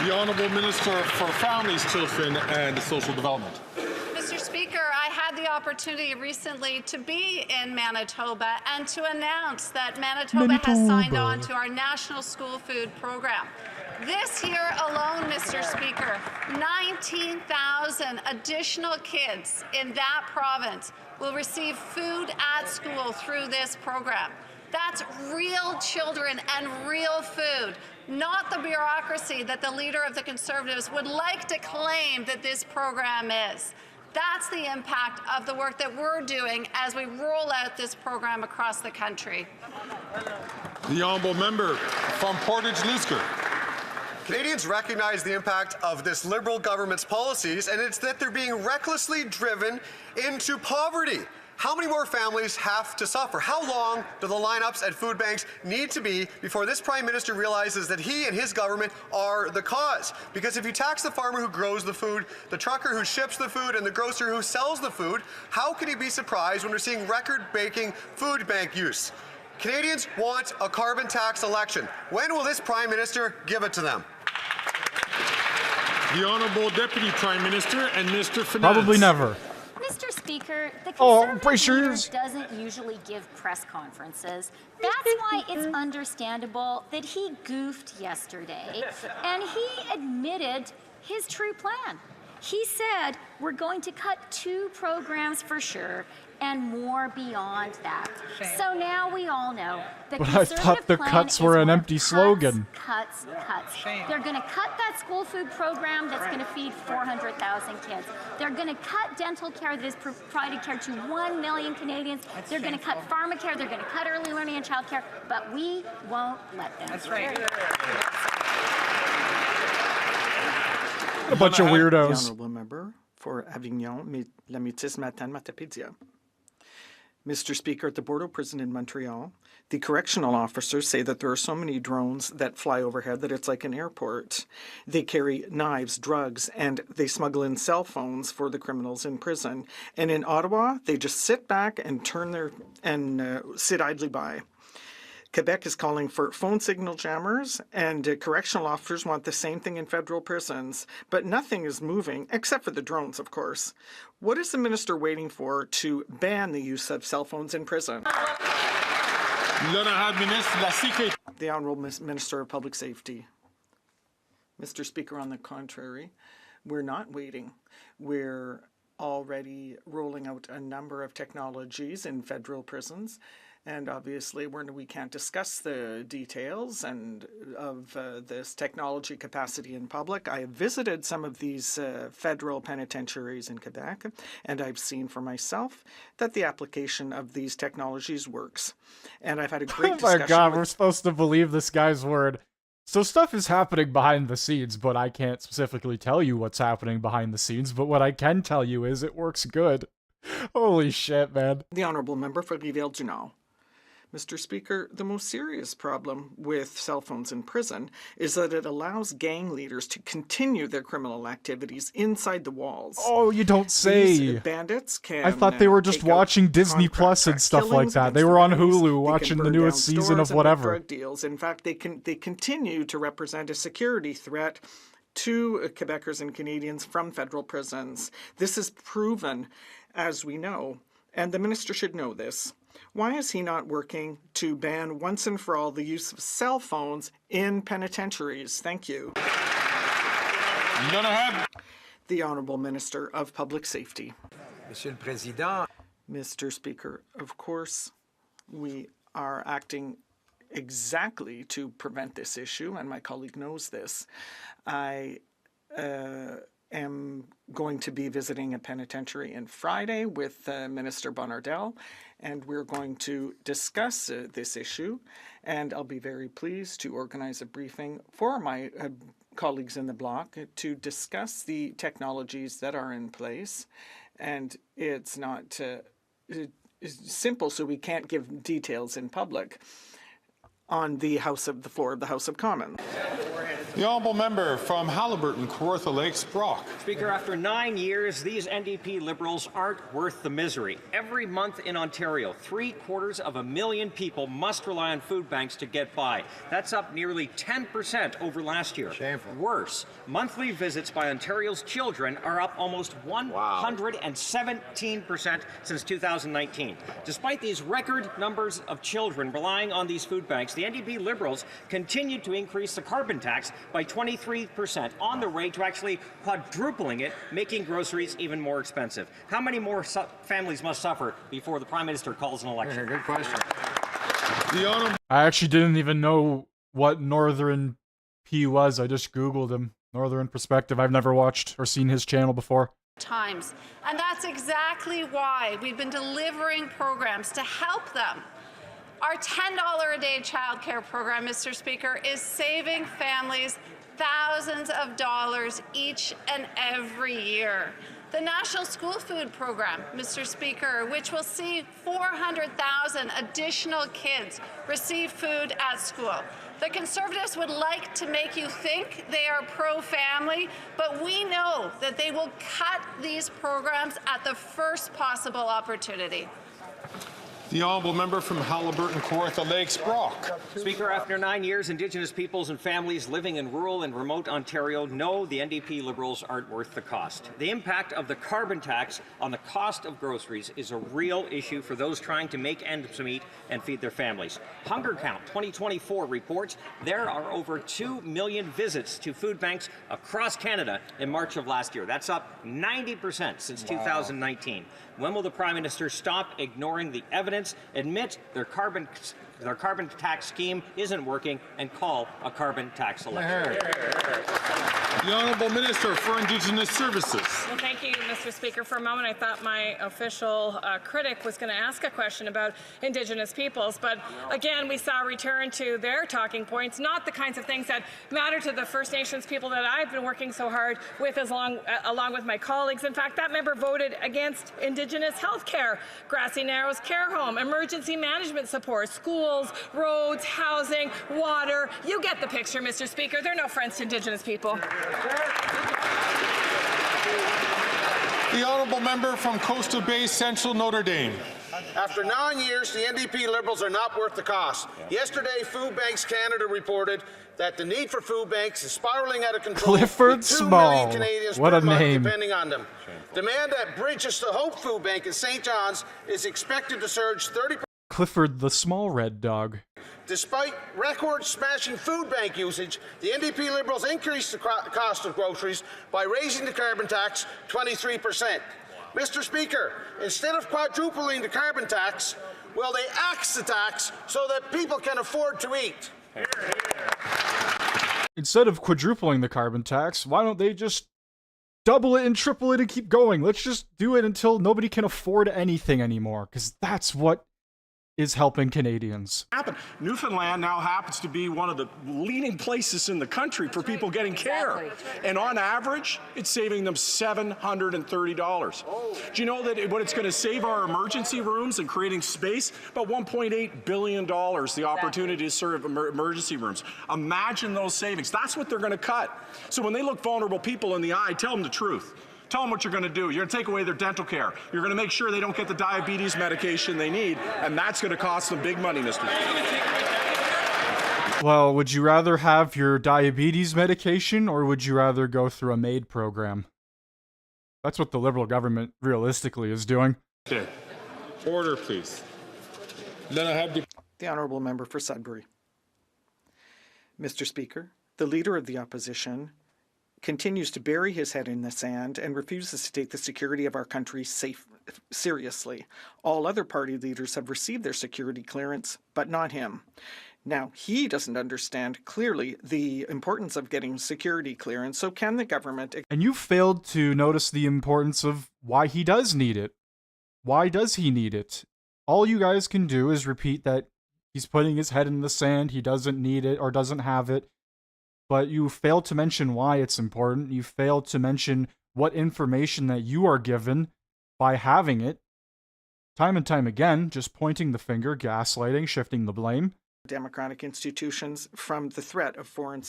The Honourable Minister for Families, Children and Social Development. Mr. Speaker, I had the opportunity recently to be in Manitoba and to announce that Manitoba has signed on to our National School Food Program. This year alone, Mr. Speaker, 19,000 additional kids in that province will receive food at school through this program. That's real children and real food, not the bureaucracy that the leader of the Conservatives would like to claim that this program is. That's the impact of the work that we're doing as we roll out this program across the country. The Honourable Member from Portage-Lisgar. Canadians recognize the impact of this Liberal government's policies, and it's that they're being recklessly driven into poverty. How many more families have to suffer? How long do the lineups at food banks need to be before this Prime Minister realizes that he and his government are the cause? Because if you tax the farmer who grows the food, the trucker who ships the food, and the grocer who sells the food, how can he be surprised when we're seeing record-breaking food bank use? Canadians want a carbon tax election. When will this Prime Minister give it to them? The Honourable Deputy Prime Minister and Minister Finance. Probably never. Mr. Speaker, the brace your Conservative leader ears. doesn't usually give press conferences. That's why it's understandable that he goofed yesterday, and he admitted his true plan. He said we're going to cut 2 programs for sure and more beyond that. So now we all know the But I thought the cuts were an empty slogan. Cuts. They're going to cut that school food program that's going to feed 400,000 kids. They're going to cut dental care that is provided care to 1 million Canadians. They're going to cut pharmacare. They're going to cut early learning and child care. But we won't let them. That's right. A bunch of The weirdos. honourable member for Avignon, La Métis Matane Matapédia. Mr. Speaker, at the Bordeaux prison in Montreal, the correctional officers say that there are so many drones that fly overhead that it's like an airport. They carry knives, drugs, and they smuggle in cell phones for the criminals in prison. And in Ottawa, they just sit back and sit idly by. Quebec is calling for phone signal jammers, and correctional officers want the same thing in federal prisons. But nothing is moving, except for the drones, of course. What is the minister waiting for to ban the use of cell phones in prison? The Honourable Minister of Public Safety. Mr. Speaker, on the contrary, we're not waiting. We're already rolling out a number of technologies in federal prisons. And obviously, we can't discuss the details of this technology capacity in public. I have visited some of these federal penitentiaries in Quebec, and I've seen for myself that the application of these technologies works. And I've had a great discussion. Oh my god, we're supposed to believe this guy's word. So stuff is happening behind the scenes, but I can't specifically tell you what's happening behind the scenes. But what I can tell you is it works good. Holy shit, man. The Honourable Member for Rivière-du-Nord. Mr. Speaker, the most serious problem with cell phones in prison is that it allows gang leaders to continue their criminal activities inside the walls. Oh, you don't say. These bandits can. I thought they were just watching Disney Plus and stuff like that. They were on Hulu watching the newest season of whatever. Drug deals. In fact, they continue to represent a security threat to Quebecers and Canadians from federal prisons. This is proven, as we know, and the minister should know this. Why is he not working to ban once and for all the use of cell phones in penitentiaries? Thank you. The Honourable Minister of Public Safety. Monsieur le Président. Mr. Speaker, of course, we are acting exactly to prevent this issue, and my colleague knows this. I am going to be visiting a penitentiary on Friday with Minister Bonnardel, and we're going to discuss this issue, and I'll be very pleased to organize a briefing for my colleagues in the bloc to discuss the technologies that are in place. And it's not it's simple, so we can't give details in public on the floor of the House of Commons. The honourable member from Haliburton, Kawartha Lakes, Brock. Speaker, after 9 years, these NDP Liberals aren't worth the misery. Every month in Ontario, 750,000 people must rely on food banks to get by. That's up nearly 10% over last year. Shameful. Worse, monthly visits by Ontario's children are up almost 117% since 2019. Despite these record numbers of children relying on these food banks, the NDP Liberals continue to increase the carbon tax by 23%, on the way to actually quadrupling it, making groceries even more expensive. How many more families must suffer before the Prime Minister calls an election? Good question. I actually didn't even know what Northern P was. I just Googled him. Northern Perspective. I've never watched or seen his channel before. Times. And that's exactly why we've been delivering programs to help them. Our $10 a day childcare program, Mr. Speaker, is saving families thousands of dollars each and every year. The National School Food Program, Mr. Speaker, which will see 400,000 additional kids receive food at school. The Conservatives would like to make you think they are pro-family, but we know that they will cut these programs at the first possible opportunity. The honourable member from Halliburton, Kawartha Lakes, Brock. Speaker, after 9 years, Indigenous peoples and families living in rural and remote Ontario know the NDP Liberals aren't worth the cost. The impact of the carbon tax on the cost of groceries is a real issue for those trying to make ends meet and feed their families. Hunger Count 2024 reports there are over 2 million visits to food banks across Canada in March of last year. That's up 90% since 2019. When will the Prime Minister stop ignoring the evidence, admit their carbon tax scheme isn't working, and call a carbon tax election? The Honourable Minister for Indigenous Services. Well, thank you, Mr. Speaker. For a moment, I thought my official critic was going to ask a question about Indigenous peoples, but again, we saw a return to their talking points, not the kinds of things that matter to the First Nations people that I've been working so hard with, along with my colleagues. In fact, that member voted against Indigenous health care, Grassy Narrows care home, emergency management support, schools, roads, housing, water. You get the picture, Mr. Speaker. They're no friends to Indigenous people. The honourable member from Coastal Bay Central, Notre Dame. After 9 years, the NDP Liberals are not worth the cost. Yesterday, Food Banks Canada reported that the need for food banks is spiraling out of control. Clifford 2 million Small. Canadians What per a month name. depending on them. Demand at Bridges to Hope Food Bank in St. John's is expected to surge 30%. Clifford the Small Red Dog. Despite record-smashing food bank usage, the NDP Liberals increased the cost of groceries by raising the carbon tax 23%. Mr. Speaker, instead of quadrupling the carbon tax, will they axe the tax so that people can afford to eat? Instead of quadrupling the carbon tax, why don't they just double it and triple it and keep going? Let's just do it until nobody can afford anything anymore, because that's what is helping Canadians. Newfoundland now happens to be one of the leading places in the country for people getting care. And on average, it's saving them $730. Do you know that what it's going to save our emergency rooms and creating space? About $1.8 billion, the opportunity to serve emergency rooms. Imagine those savings. That's what they're going to cut. So when they look vulnerable people in the eye, tell them the truth. Tell them what you're going to do. You're going to take away their dental care. You're going to make sure they don't get the diabetes medication they need, and that's going to cost them big money, Mr. Speaker. Well, would you rather have your diabetes medication, or would you rather go through a MAID program? That's what the Liberal government realistically is doing. Okay. Order, please. Then I have the honourable member for Sudbury. Mr. Speaker, the Leader of the Opposition continues to bury his head in the sand and refuses to take the security of our country seriously. All other party leaders have received their security clearance, but not him. Now, he doesn't understand clearly the importance of getting security clearance, so can the government... And you failed to notice the importance of why he does need it. Why does he need it? All you guys can do is repeat that he's putting his head in the sand, he doesn't need it or doesn't have it. But you failed to mention why it's important. You failed to mention what information that you are given by having it. Time and time again, just pointing the finger, gaslighting, shifting the blame. Democratic institutions from the threat of foreign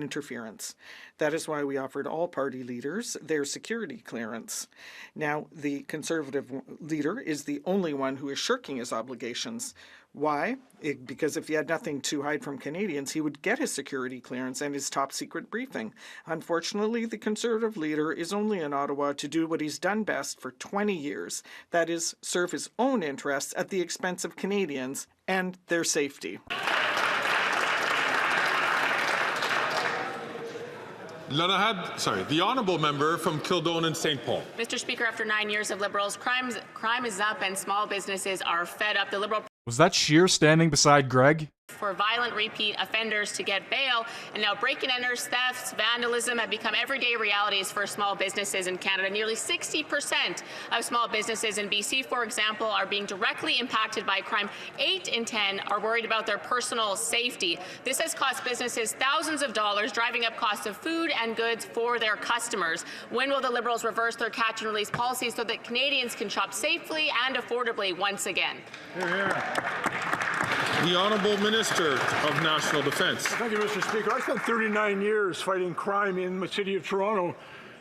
interference. That is why we offered all party leaders their security clearance. Now, the Conservative leader is the only one who is shirking his obligations. Why? Because if he had nothing to hide from Canadians, he would get his security clearance and his top secret briefing. Unfortunately, the Conservative leader is only in Ottawa to do what he's done best for 20 years. That is, serve his own interests at the expense of Canadians and their safety. The honourable member from Kildonan St. Paul. Mr. Speaker, after 9 years of Liberals, crime is up and small businesses are fed up. The Liberal Was that Sheer standing beside Greg? for violent repeat offenders to get bail, and now break-and-enters, thefts, vandalism have become everyday realities for small businesses in Canada. Nearly 60% of small businesses in BC, for example, are being directly impacted by crime. 8 in 10 are worried about their personal safety. This has cost businesses thousands of dollars, driving up costs of food and goods for their customers. When will the Liberals reverse their catch-and-release policy so that Canadians can shop safely and affordably once again? The Honourable Minister of National Defence. Thank you, Mr. Speaker. I spent 39 years fighting crime in the City of Toronto,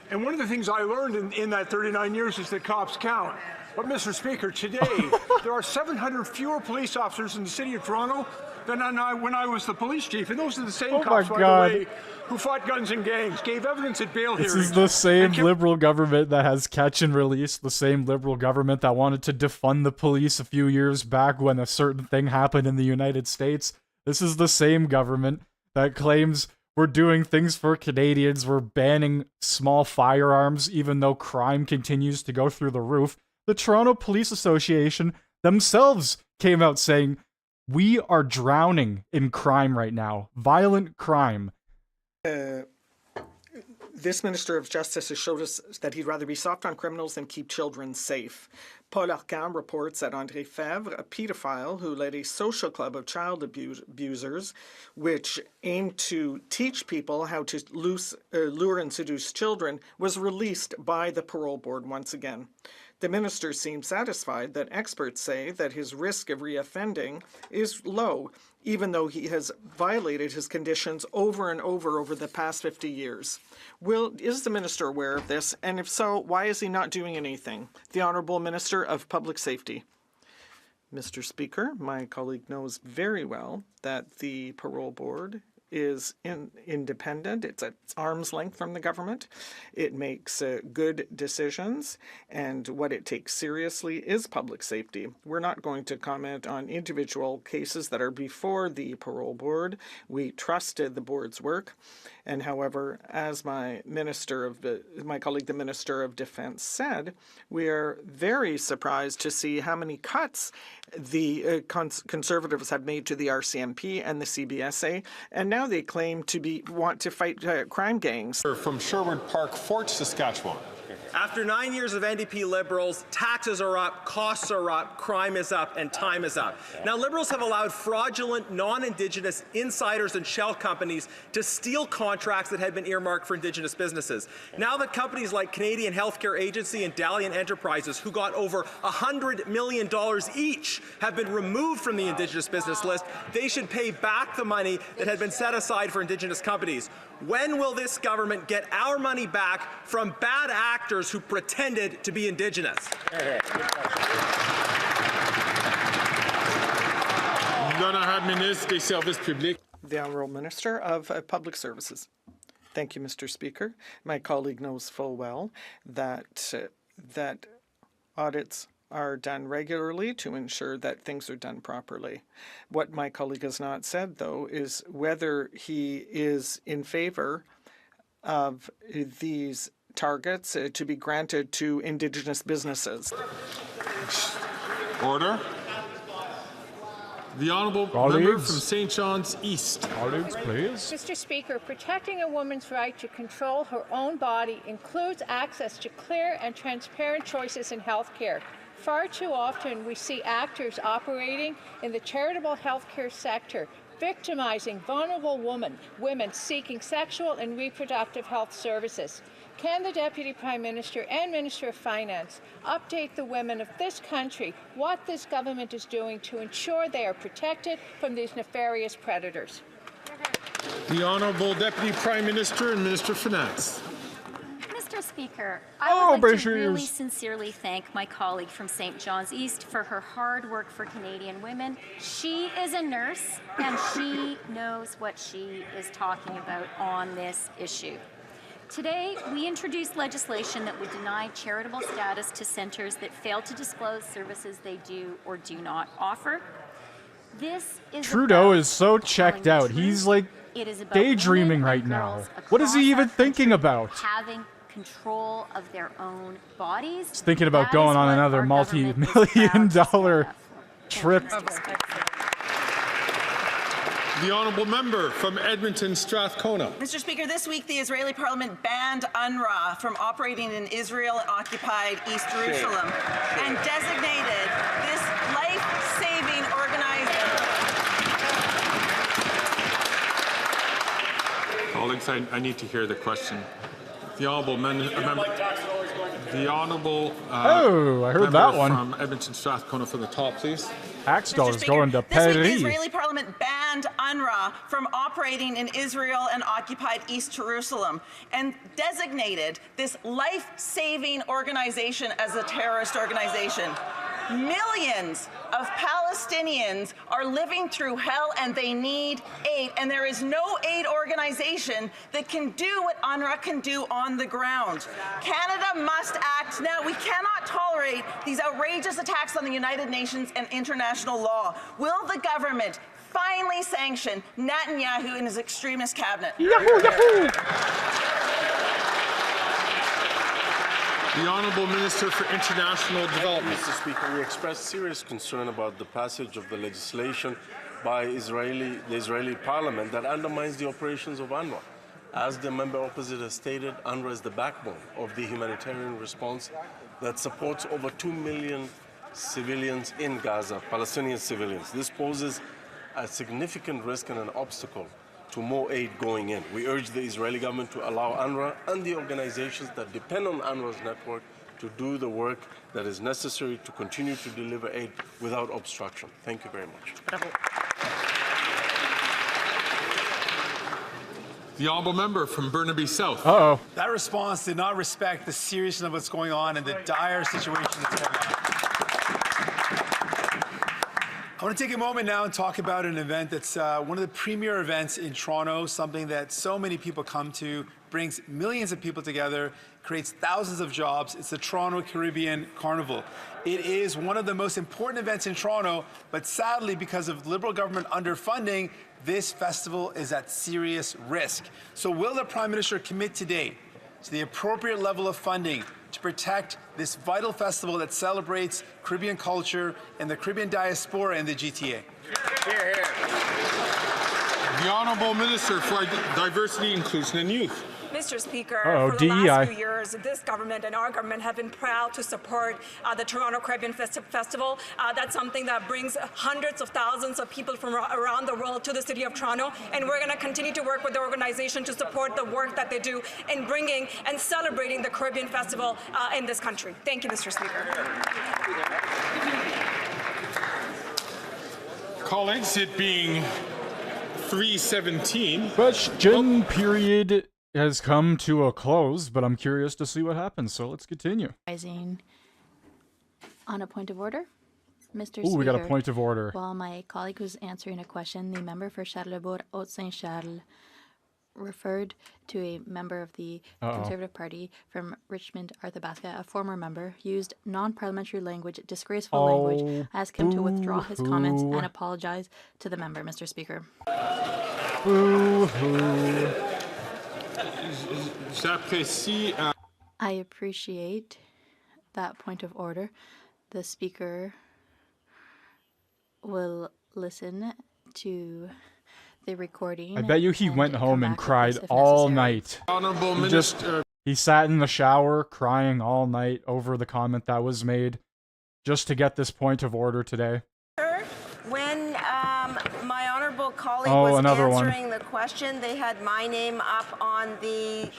And one of the things I learned in that 39 years is that cops count. But, Mr. Speaker, today there are 700 fewer police officers in the City of Toronto than when I was the police chief. And those are the same cops, by the way, who fought guns and gangs, gave evidence at bail hearings. This is the same Liberal government that has catch and release, the same Liberal government that wanted to defund the police a few years back when a certain thing happened in the United States. This is the same government that claims we're doing things for Canadians, we're banning small firearms even though crime continues to go through the roof. The Toronto Police Association themselves came out saying, we are drowning in crime right now. Violent crime. This Minister of Justice has showed us that he'd rather be soft on criminals than keep children safe. Paul Arcand reports that André Fèvre, a pedophile who led a social club of child abusers, which aimed to teach people how to lure and seduce children, was released by the parole board once again. The minister seems satisfied that experts say that his risk of reoffending is low, even though he has violated his conditions over and over the past 50 years. Is the minister aware of this? And if so, why is he not doing anything? The Honourable Minister of Public Safety. Mr. Speaker, my colleague knows very well that the parole board is independent. It's at arm's length from the government. It makes good decisions, and what it takes seriously is public safety. We're not going to comment on individual cases that are before the parole board. We trusted the board's work, and however, as my colleague, the Minister of Defence, said, we are very surprised to see how many cuts the Conservatives have made to the RCMP and the CBSA, and now they claim to want to fight crime gangs. From Sherwood Park, Fort Saskatchewan. After 9 years of NDP Liberals, taxes are up, costs are up, crime is up, and time is up. Now, Liberals have allowed fraudulent, non-Indigenous insiders and shell companies to steal contracts that had been earmarked for Indigenous businesses. Now that companies like Canadian Healthcare Agency and Dalian Enterprises, who got over $100 million each, have been removed from the Indigenous business list, they should pay back the money that had been set aside for Indigenous companies. When will this government get our money back from bad actors who pretended to be Indigenous? The Honourable Minister of Public Services. Thank you, Mr. Speaker. My colleague knows full well that audits are done regularly to ensure that things are done properly. What my colleague has not said, though, is whether he is in favor of these targets to be granted to Indigenous businesses. Order. The Honourable Member from St. John's East. Please. Mr. Speaker, protecting a woman's right to control her own body includes access to clear and transparent choices in health care. Far too often we see actors operating in the charitable healthcare sector, victimizing vulnerable women seeking sexual and reproductive health services. Can the Deputy Prime Minister and Minister of Finance update the women of this country what this government is doing to ensure they are protected from these nefarious predators? The Honourable Deputy Prime Minister and Minister of Finance. Mr. Speaker, I would like to really sincerely thank my colleague from St. John's East for her hard work for Canadian women. She is a nurse and she knows what she is talking about on this issue. Today, we introduced legislation that would deny charitable status to centres that fail to disclose services they do or do not offer. This is Trudeau is so checked out. He's like daydreaming right now. What is he even thinking about? Having control of their own bodies. He's thinking about going on another multi-million-dollar trip. The Honourable Member from Edmonton Strathcona. Mr. Speaker, this week the Israeli Parliament banned UNRWA from operating in Israel-occupied East Jerusalem and designated this life-saving organization. Colleagues, I need to hear the question. The Honourable Member. The Honourable. I heard that one. From Edmonton Strathcona for the top, please. Tax dollars going to This week the Paris. Israeli Parliament banned banned UNRWA from operating in Israel and occupied East Jerusalem and designated this life-saving organization as a terrorist organization. Millions of Palestinians are living through hell and they need aid, and there is no aid organization that can do what UNRWA can do on the ground. Canada must act now. We cannot tolerate these outrageous attacks on the United Nations and international law. Will the government finally sanction Netanyahu and his extremist cabinet? Yahoo, yahoo! The Honourable Minister for International Development. Mr. Speaker, we expressed serious concern about the passage of the legislation by the Israeli Parliament that undermines the operations of UNRWA. As the member opposite has stated, UNRWA is the backbone of the humanitarian response that supports over 2 million civilians in Gaza, Palestinian civilians. This poses a significant risk and an obstacle to more aid going in. We urge the Israeli government to allow UNRWA and the organizations that depend on UNRWA's network to do the work that is necessary to continue to deliver aid without obstruction. Thank you very much. The honourable member from Burnaby South. Uh-oh. That response did not respect the seriousness of what's going on and the dire situation that's going on. I want to take a moment now and talk about an event that's one of the premier events in Toronto, something that so many people come to, brings millions of people together, creates thousands of jobs. It's the Toronto Caribbean Carnival. It is one of the most important events in Toronto, but sadly, because of Liberal government underfunding, this festival is at serious risk. So will the Prime Minister commit today to the appropriate level of funding to protect this vital festival that celebrates Caribbean culture and the Caribbean diaspora in the GTA? Here, here. The Honourable Minister for Diversity, Inclusion and Youth. Mr. Speaker, for the DEI. last few years, this government and our government have been proud to support the Toronto Caribbean Festival. That's something that brings hundreds of thousands of people from around the world to the city of Toronto, and we're going to continue to work with the organization to support the work that they do in bringing and celebrating the Caribbean Festival in this country. Thank you, Mr. Speaker. Colleagues, it being 3:17. Question period has come to a close, but I'm curious to see what happens, so let's continue. Rising on a point of order. Mr. Ooh, Speaker, we got a point of order. While my colleague was answering a question, the member for Charlebourg-Haute-Saint-Charles referred to a member of the Conservative Party from Richmond, Arthabaska, a former member, used non-parliamentary language, disgraceful language. I ask him to withdraw his comments and apologize to the member, Mr. Speaker. Boo-hoo. I appreciate that point of order. The Speaker will listen to the recording. I bet you he went home and cried all night. Honourable Minister. He sat in the shower crying all night over the comment that was made just to get this point of order today. When my honourable colleague was answering the question, they had my name up on the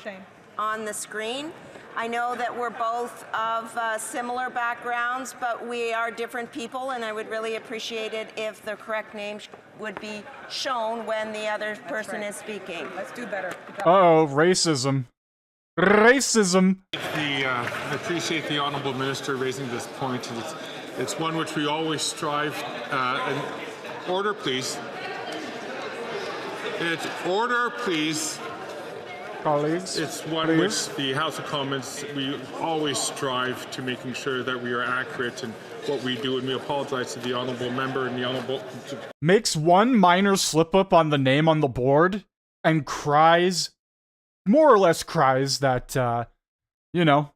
screen. I know that we're both of similar backgrounds, but we are different people, and I would really appreciate it if the correct name would be shown when the other person is speaking. Let's do better. Uh-oh, racism. Racism. I appreciate the Honourable Minister raising this point. It's one which we always strive. Order, please. Order, please. Colleagues, it's one which the House of Commons, we always strive to making sure that we are accurate in what we do, and we apologize to the Honourable Member and the Honourable... Makes one minor slip-up on the name on the board and cries, more or less cries that, you know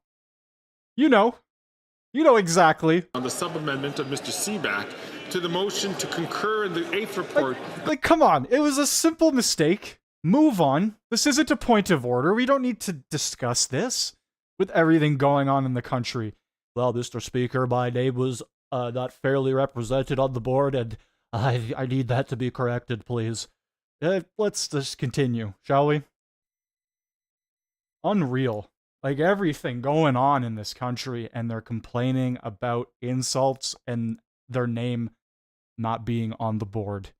exactly. On the sub-amendment of Mr. Seaback to the motion to concur in the 8th report. Like, come on, it was a simple mistake. Move on. This isn't a point of order. We don't need to discuss this with everything going on in the country. Well, Mr. Speaker, my name was not fairly represented on the board, and I need that to be corrected, please. Let's just continue, shall we? Unreal. Like, everything going on in this country, and they're complaining about insults and their name not being on the board.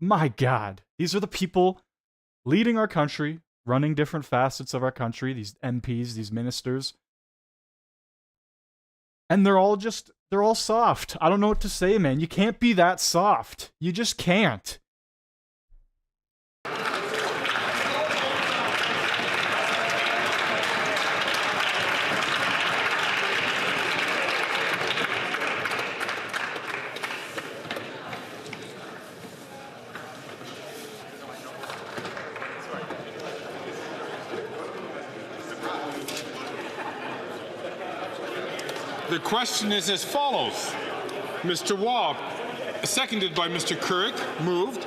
my God, these are the people leading our country, running different facets of our country, these MPs, these ministers. And they're all soft. I don't know what to say, man. You can't be that soft. You just can't. The question is as follows. Mr. Waugh, seconded by Mr. Couric, moved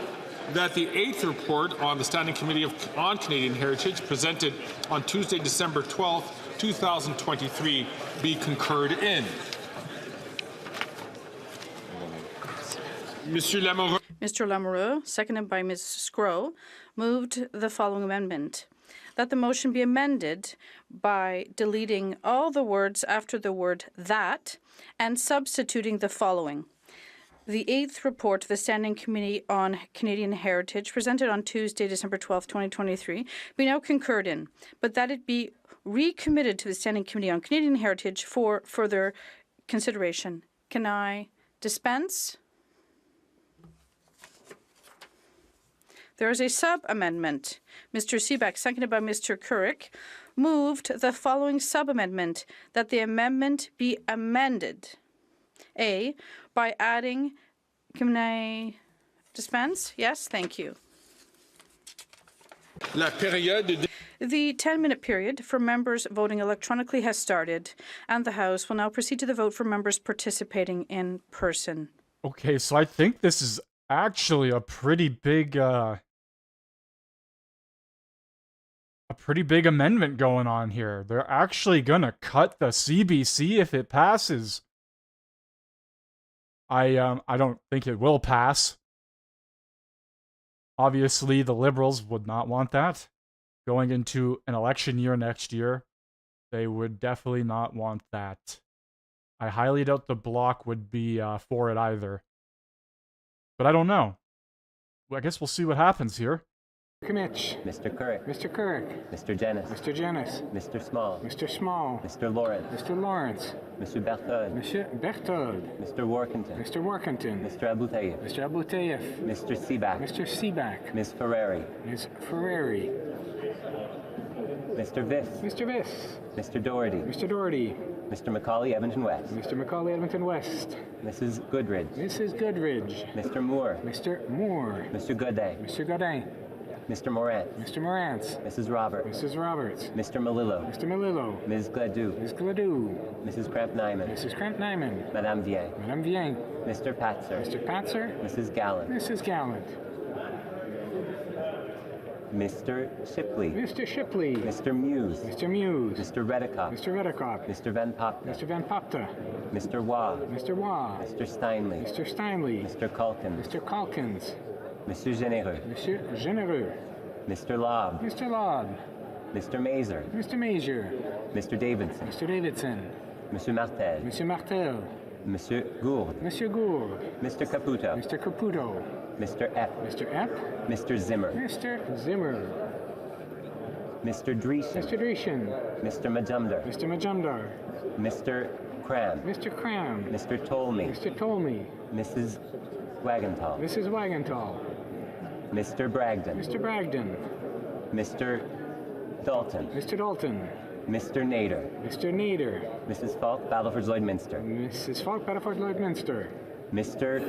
that the 8th report on the Standing Committee on Canadian Heritage presented on Tuesday, December 12th, 2023 be concurred in. Mr. Lamoureux, seconded by Ms. Scrow, moved the following amendment. That the motion be amended by deleting all the words after the word that and substituting the following. The 8th report of the Standing Committee on Canadian Heritage presented on Tuesday, December 12, 2023, be now concurred in, but that it be recommitted to the Standing Committee on Canadian Heritage for further consideration. Can I dispense? There is a sub-amendment. Mr. Seebeck, seconded by Mr. Couric, moved the following sub-amendment, that the amendment be amended. A, by adding, can I dispense? Yes, thank you. The 10-minute period for members voting electronically has started, and the House will now proceed to the vote for members participating in person. Okay, so I think this is actually a pretty big amendment going on here. They're actually gonna cut the CBC if it passes. I don't think it will pass. Obviously, the Liberals would not want that. Going into an election year next year, they would definitely not want that. I highly doubt the Bloc would be for it either. But I don't know. Well, I guess we'll see what happens here. Mitch. Mr. Couric. Mr. Couric. Mr. Jennings. Mr. Jennings. Mr. Small. Mr. Small. Mr. Lawrence. Mr. Lawrence. Mr. Berthold. Monsieur Berthold. Mr. Workington. Mr. Workington. Mr. Aboutayev. Mr. Aboutayev. Mr. Seeback. Mr. Seeback. Ms. Ferrari. Ms. Ferrari. Mr. Viss. Mr. Viss. Mr. Doherty. Mr. Doherty. Mr. Macaulay, Edmonton West. Mr. Macaulay, Edmonton West. Mrs. Goodridge. Mrs. Goodridge. Mr. Moore. Mr. Moore. Mr. Godin. Mr. Godin. Mr. Morant. Mr. Morant. Mrs. Roberts. Mrs. Roberts. Mr. Malillo. Mr. Malillo. Ms. Gladue. Ms. Gladue. Mrs. Cramp-Nyman. Mrs. Cramp-Nyman. Madame Vien. Madame Vien. Mr. Patzer. Mr. Patzer. Mrs. Gallant. Mrs. Gallant. Mr. Shipley. Mr. Shipley. Mr. Muse. Mr. Muse. Mr. Redicott. Mr. Redicott. Mr. Van Popta. Mr. Van Popta. Mr. Waugh. Mr. Waugh. Mr. Steinley. Mr. Steinley. Mr. Calkins. Mr. Calkins. Monsieur Généreux. Monsieur Généreux. Mr. Lobb. Mr. Lobb. Mr. Mazer. Mr. Mazer. Mr. Davidson. Mr. Davidson. Monsieur Martel. Monsieur Martel. Monsieur Gourde. Monsieur Gourde. Mr. Caputo. Mr. Caputo. Mr. Epp. Mr. Epp. Mr. Zimmer. Mr. Zimmer. Mr. Dreesen. Mr. Dreesen. Mr. Majumdar. Mr. Majumdar. Mr. Cram. Mr. Cram. Mr. Tolmie. Mr. Tolmie. Mrs. Wagenthal. Mrs. Wagenthal. Mr. Bragdon. Mr. Bragdon. Mr. Dalton. Mr. Dalton. Mr. Nader. Mr. Nader. Mrs. Falk, Battleford Lloydminster. Mrs. Falk, Battleford Lloydminster. Mr.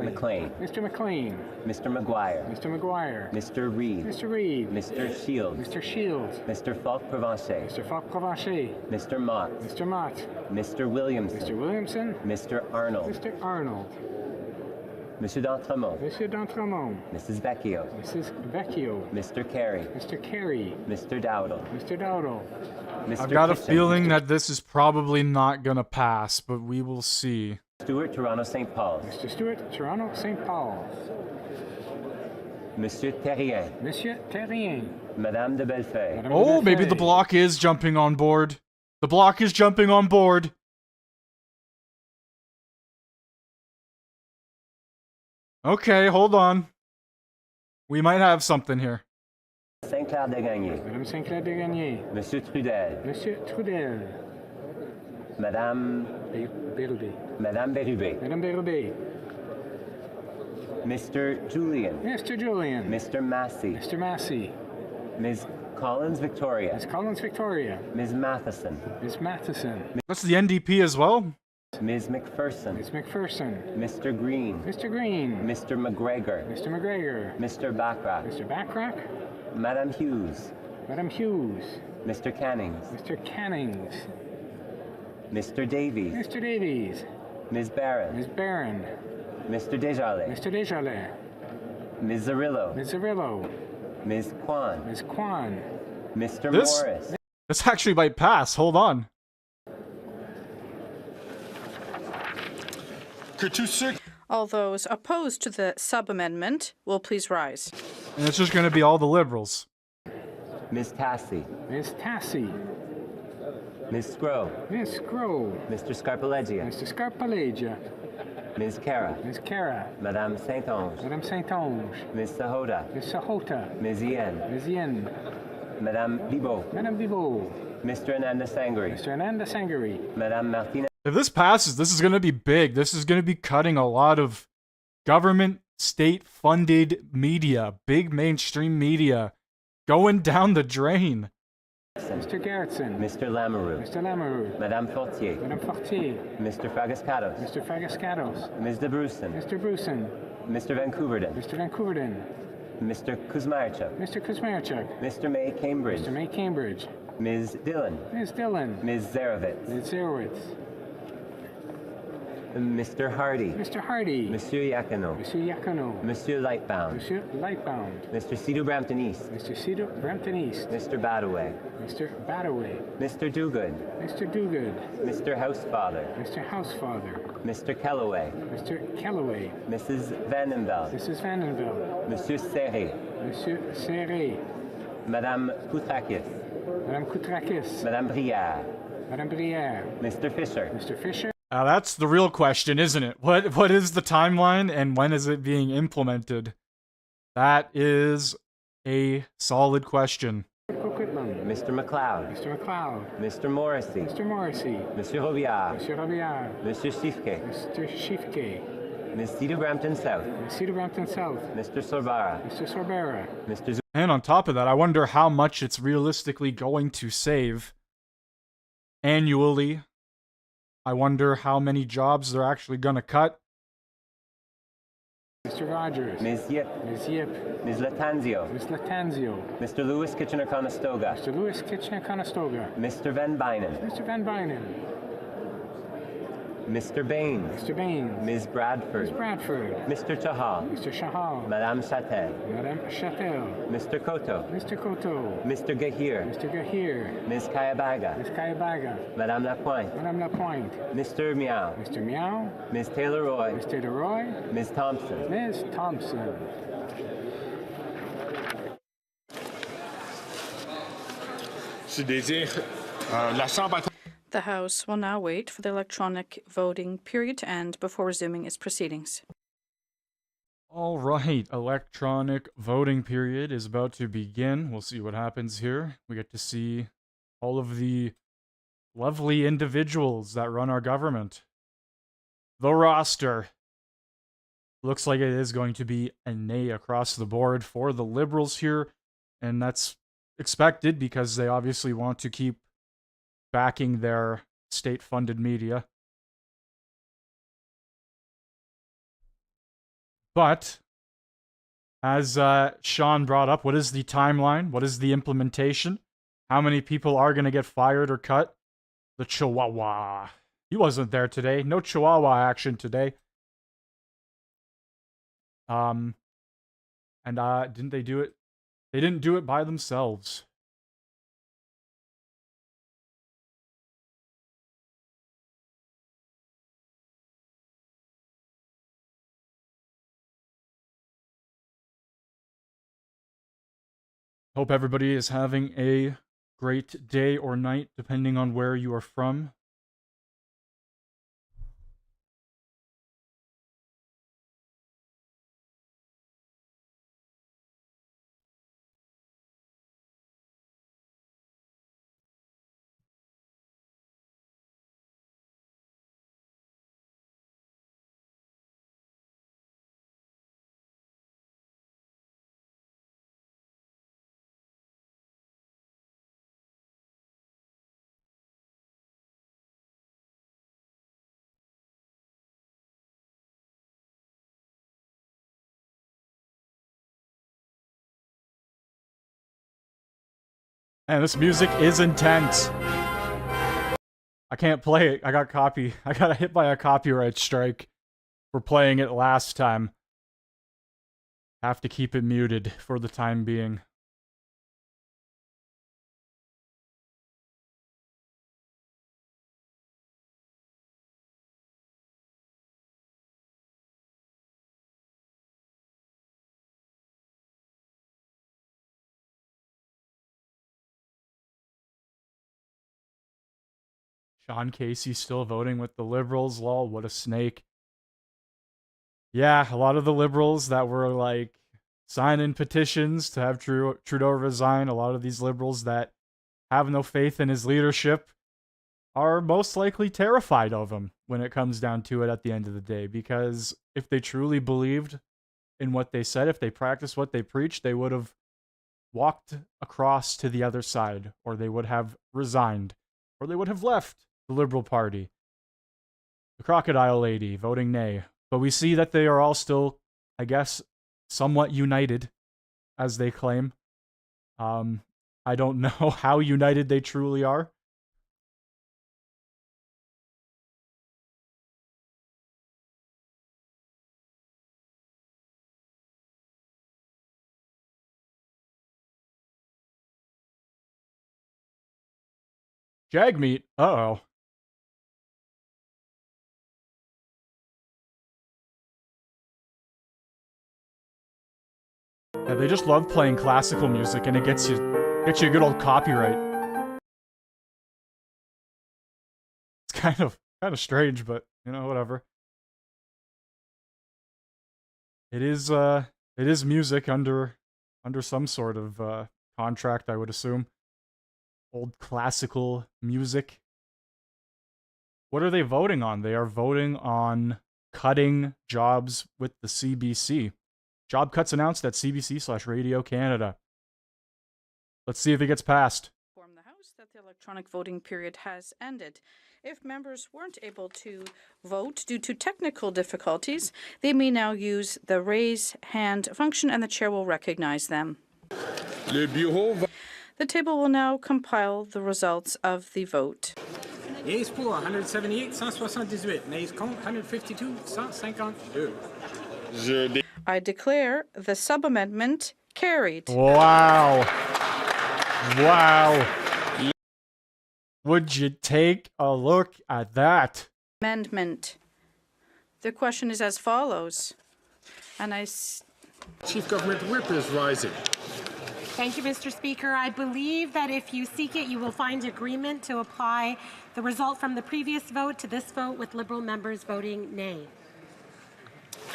McLean. Mr. McLean. Mr. McGuire. Mr. McGuire. Mr. Reed. Mr. Reed. Mr. Shields. Mr. Shields. Mr. Falk Provencher. Mr. Falk Provencher. Mr. Mott. Mr. Mott. Mr. Williamson. Mr. Williamson. Mr. Arnold. Mr. Arnold. Monsieur d'Entremont. Monsieur d'Entremont. Mrs. Vecchio. Mrs. Vecchio. Mr. Carey. Mr. Carey. Mr. Dowdle. Mr. Dowdle. I've got a feeling that this is probably not gonna pass, but we will see. Stewart, Toronto, St. Paul. Mr. Stewart, Toronto, St. Paul. Monsieur Terrien. Monsieur Terrien. Madame de Bellefeuille. Madame Oh, de maybe the Bloc is jumping on board. The Bloc is jumping on board. Okay, hold on. We might have something here. Saint-Clair de Gagné. Madame Saint-Clair de Gagné. Monsieur Trudel. Monsieur Trudel. Madame Bérubé. Madame Bérubé. Madame Bérubé. Mr. Julian. Mr. Julian. Mr. Massey. Mr. Massey. Ms. Collins Victoria. Ms. Collins Victoria. Ms. Matheson. Ms. Matheson. That's the NDP as well. Ms. McPherson. Ms. McPherson. Mr. Green. Mr. Green. Mr. McGregor. Mr. McGregor. Mr. Backrack. Mr. Backrack. Madame Hughes. Madame Hughes. Mr. Cannings. Mr. Cannings. Mr. Davies. Mr. Davies. Ms. Barron. Ms. Barron. Mr. Desjardins. Mr. Desjardins. Ms. Zarillo. Ms. Zarillo. Ms. Kwan. Ms. Kwan. Mr. Morris. This actually might pass. Hold on. All those opposed to the sub-amendment will please rise. And it's just going to be all the Liberals. Ms. Tassi. Ms. Tassi. Ms. Scrow. Ms. Scrow. Mr. Scarpalegia. Mr. Scarpalegia. Ms. Cara. Ms. Cara. Madame Saint-Onge. Madame Saint-Onge. Ms. Sahota. Ms. Sahota. Ms. Yen. Ms. Yen. Madame Bibot. Madame Bibot. Mr. Ananda Sangari. Mr. Ananda Sangari. Madame Martina. If this passes, this is going to be big. This is going to be cutting a lot of government, state-funded media, big mainstream media, going down the drain. Mr. Gerritsen. Mr. Lamoureux. Mr. Lamoureux. Madame Fortier. Madame Fortier. Mr. Fragascatos. Mr. Fragascatos. Ms. de Brusen. Mr. Brusen. Mr. Vancouverden. Mr. Vancouverden. Mr. Kuzmarchuk. Mr. Kuzmarchuk. Mr. May Cambridge. Mr. May Cambridge. Ms. Dillon. Ms. Dillon. Ms. Zarevitz. Ms. Zarowitz. Mr. Hardy. Mr. Hardy. Monsieur Yakino. Monsieur Yakino. Monsieur Lightbound. Monsieur Lightbound. Mr. Cedar Brampton East. Mr. Cedar Brampton East. Mr. Badaway. Mr. Badaway. Mr. Dogood. Mr. Dogood. Mr. Housefather. Mr. Housefather. Mr. Kellaway. Mr. Kellaway. Mrs. Vandenveld. Mrs. Vandenveld. Monsieur Serré. Monsieur Serré. Madame Koutrakis. Madame Koutrakis. Madame Brière. Madame Brière. Mr. Fisher. Mr. Fisher. Now that's the real question, isn't it? What is the timeline and when is it being implemented? That is a solid question. Mr. McLeod. Mr. McLeod. Mr. Morrissey. Mr. Morrissey. Monsieur Robillard. Monsieur Robillard. Monsieur Shifke. Mr. Shifke. Ms. Cedar Brampton South. Ms. Cedar Brampton South. Mr. Sorbara. Mr. Sorbara. Mr. And on top of that, I wonder how much it's realistically going to save annually. I wonder how many jobs they're actually going to cut. Mr. Rogers. Ms. Yip. Ms. Yip. Ms. Latanzio. Ms. Latanzio. Mr. Lewis Kitchener-Conestoga. Mr. Lewis Kitchener-Conestoga. Mr. Van Bynen. Mr. Van Bynen. Mr. Baines. Mr. Baines. Ms. Bradford. Ms. Bradford. Mr. Chahal. Mr. Chahal. Madame Chatel. Madame Chatel. Mr. Koto. Mr. Koto. Mr. Gahir. Mr. Gahir. Ms. Kayabaga. Ms. Kayabaga. Madame Lapointe. Madame Lapointe. Mr. Meow. Mr. Meow. Ms. Taylor-Roy. Ms. Taylor-Roy. Ms. Thompson. Ms. Thompson. The House will now wait for the electronic voting period to end before resuming its proceedings. All right, electronic voting period is about to begin. We'll see what happens here. We get to see all of the lovely individuals that run our government. The roster. Looks like it is going to be a nay across the board for the Liberals here, and that's expected because they obviously want to keep backing their state-funded media. But, as Sean brought up, what is the timeline? What is the implementation? How many people are going to get fired or cut? The Chihuahua. He wasn't there today. No Chihuahua action today. And didn't they do it? They didn't do it by themselves. Hope everybody is having a great day or night, depending on where you are from. Man, this music is intense. I can't play it. I got hit by a copyright strike for playing it last time. Have to keep it muted for the time being. Sean Casey still voting with the Liberals. Lol, what a snake. Yeah, a lot of the Liberals that were like signing petitions to have Trudeau resign, a lot of these Liberals that have no faith in his leadership are most likely terrified of him when it comes down to it at the end of the day. Because if they truly believed in what they said, if they practiced what they preached, they would have walked across to the other side, or they would have resigned, or they would have left the Liberal Party. The crocodile lady voting nay. But we see that they are all still, I guess, somewhat united, as they claim. I don't know how united they truly are. Jagmeat. Uh-oh. Yeah, they just love playing classical music, and it gets you a good old copyright. It's kind of strange, but you know, whatever. It is music under some sort of contract, I would assume. Old classical music. What are they voting on? They are voting on cutting jobs with the CBC. Job cuts announced at CBC/Radio Canada. Let's see if it gets passed. Inform the House that the electronic voting period has ended. If members weren't able to vote due to technical difficulties, they may now use the raise hand function and the chair will recognize them. The table will now compile the results of the vote. Yeas pour 178, 178. Nays contre 152, 152. I declare the sub-amendment carried. Wow. Wow. Would you take a look at that? Amendment. The question is as follows. And Chief Government Whip is rising. Thank you, Mr. Speaker. I believe that if you seek it, you will find agreement to apply the result from the previous vote to this vote with Liberal members voting nay.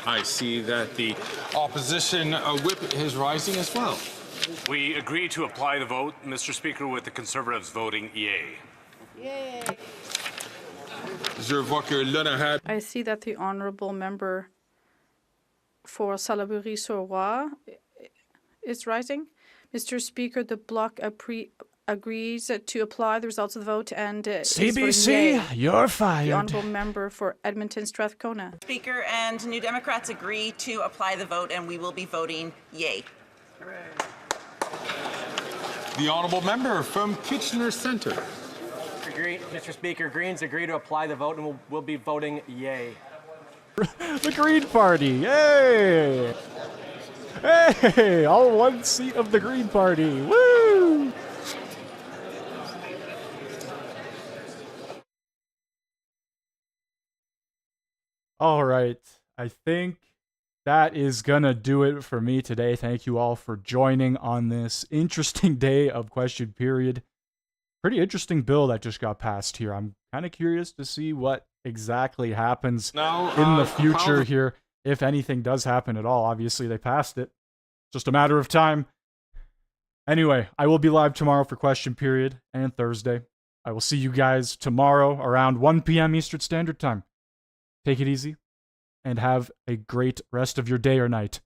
I see that the opposition whip is rising as well. We agree to apply the vote, Mr. Speaker, with the Conservatives voting yay. Yay. I I see that the honourable member for Salaberry-sur-Roi is rising. Mr. Speaker, the bloc agrees to apply the results of the vote and CBC, you're fired. The honourable member for Edmonton Strathcona. Speaker, and New Democrats agree to apply the vote, and we will be voting yay. The honourable member from Kitchener Centre. Agreed, Mr. Speaker. Greens agree to apply the vote, and we'll be voting yay. The Green Party, yay! Hey, all one seat of the Green Party, woo! All right, I think that is gonna do it for me today. Thank you all for joining on this interesting day of question period. Pretty interesting bill that just got passed here. I'm kind of curious to see what exactly happens in the future here, if anything does happen at all. Obviously, they passed it. Just a matter of time. Anyway, I will be live tomorrow for question period and Thursday. I will see you guys tomorrow around 1 p.m. Eastern Standard Time. Take it easy and have a great rest of your day or night.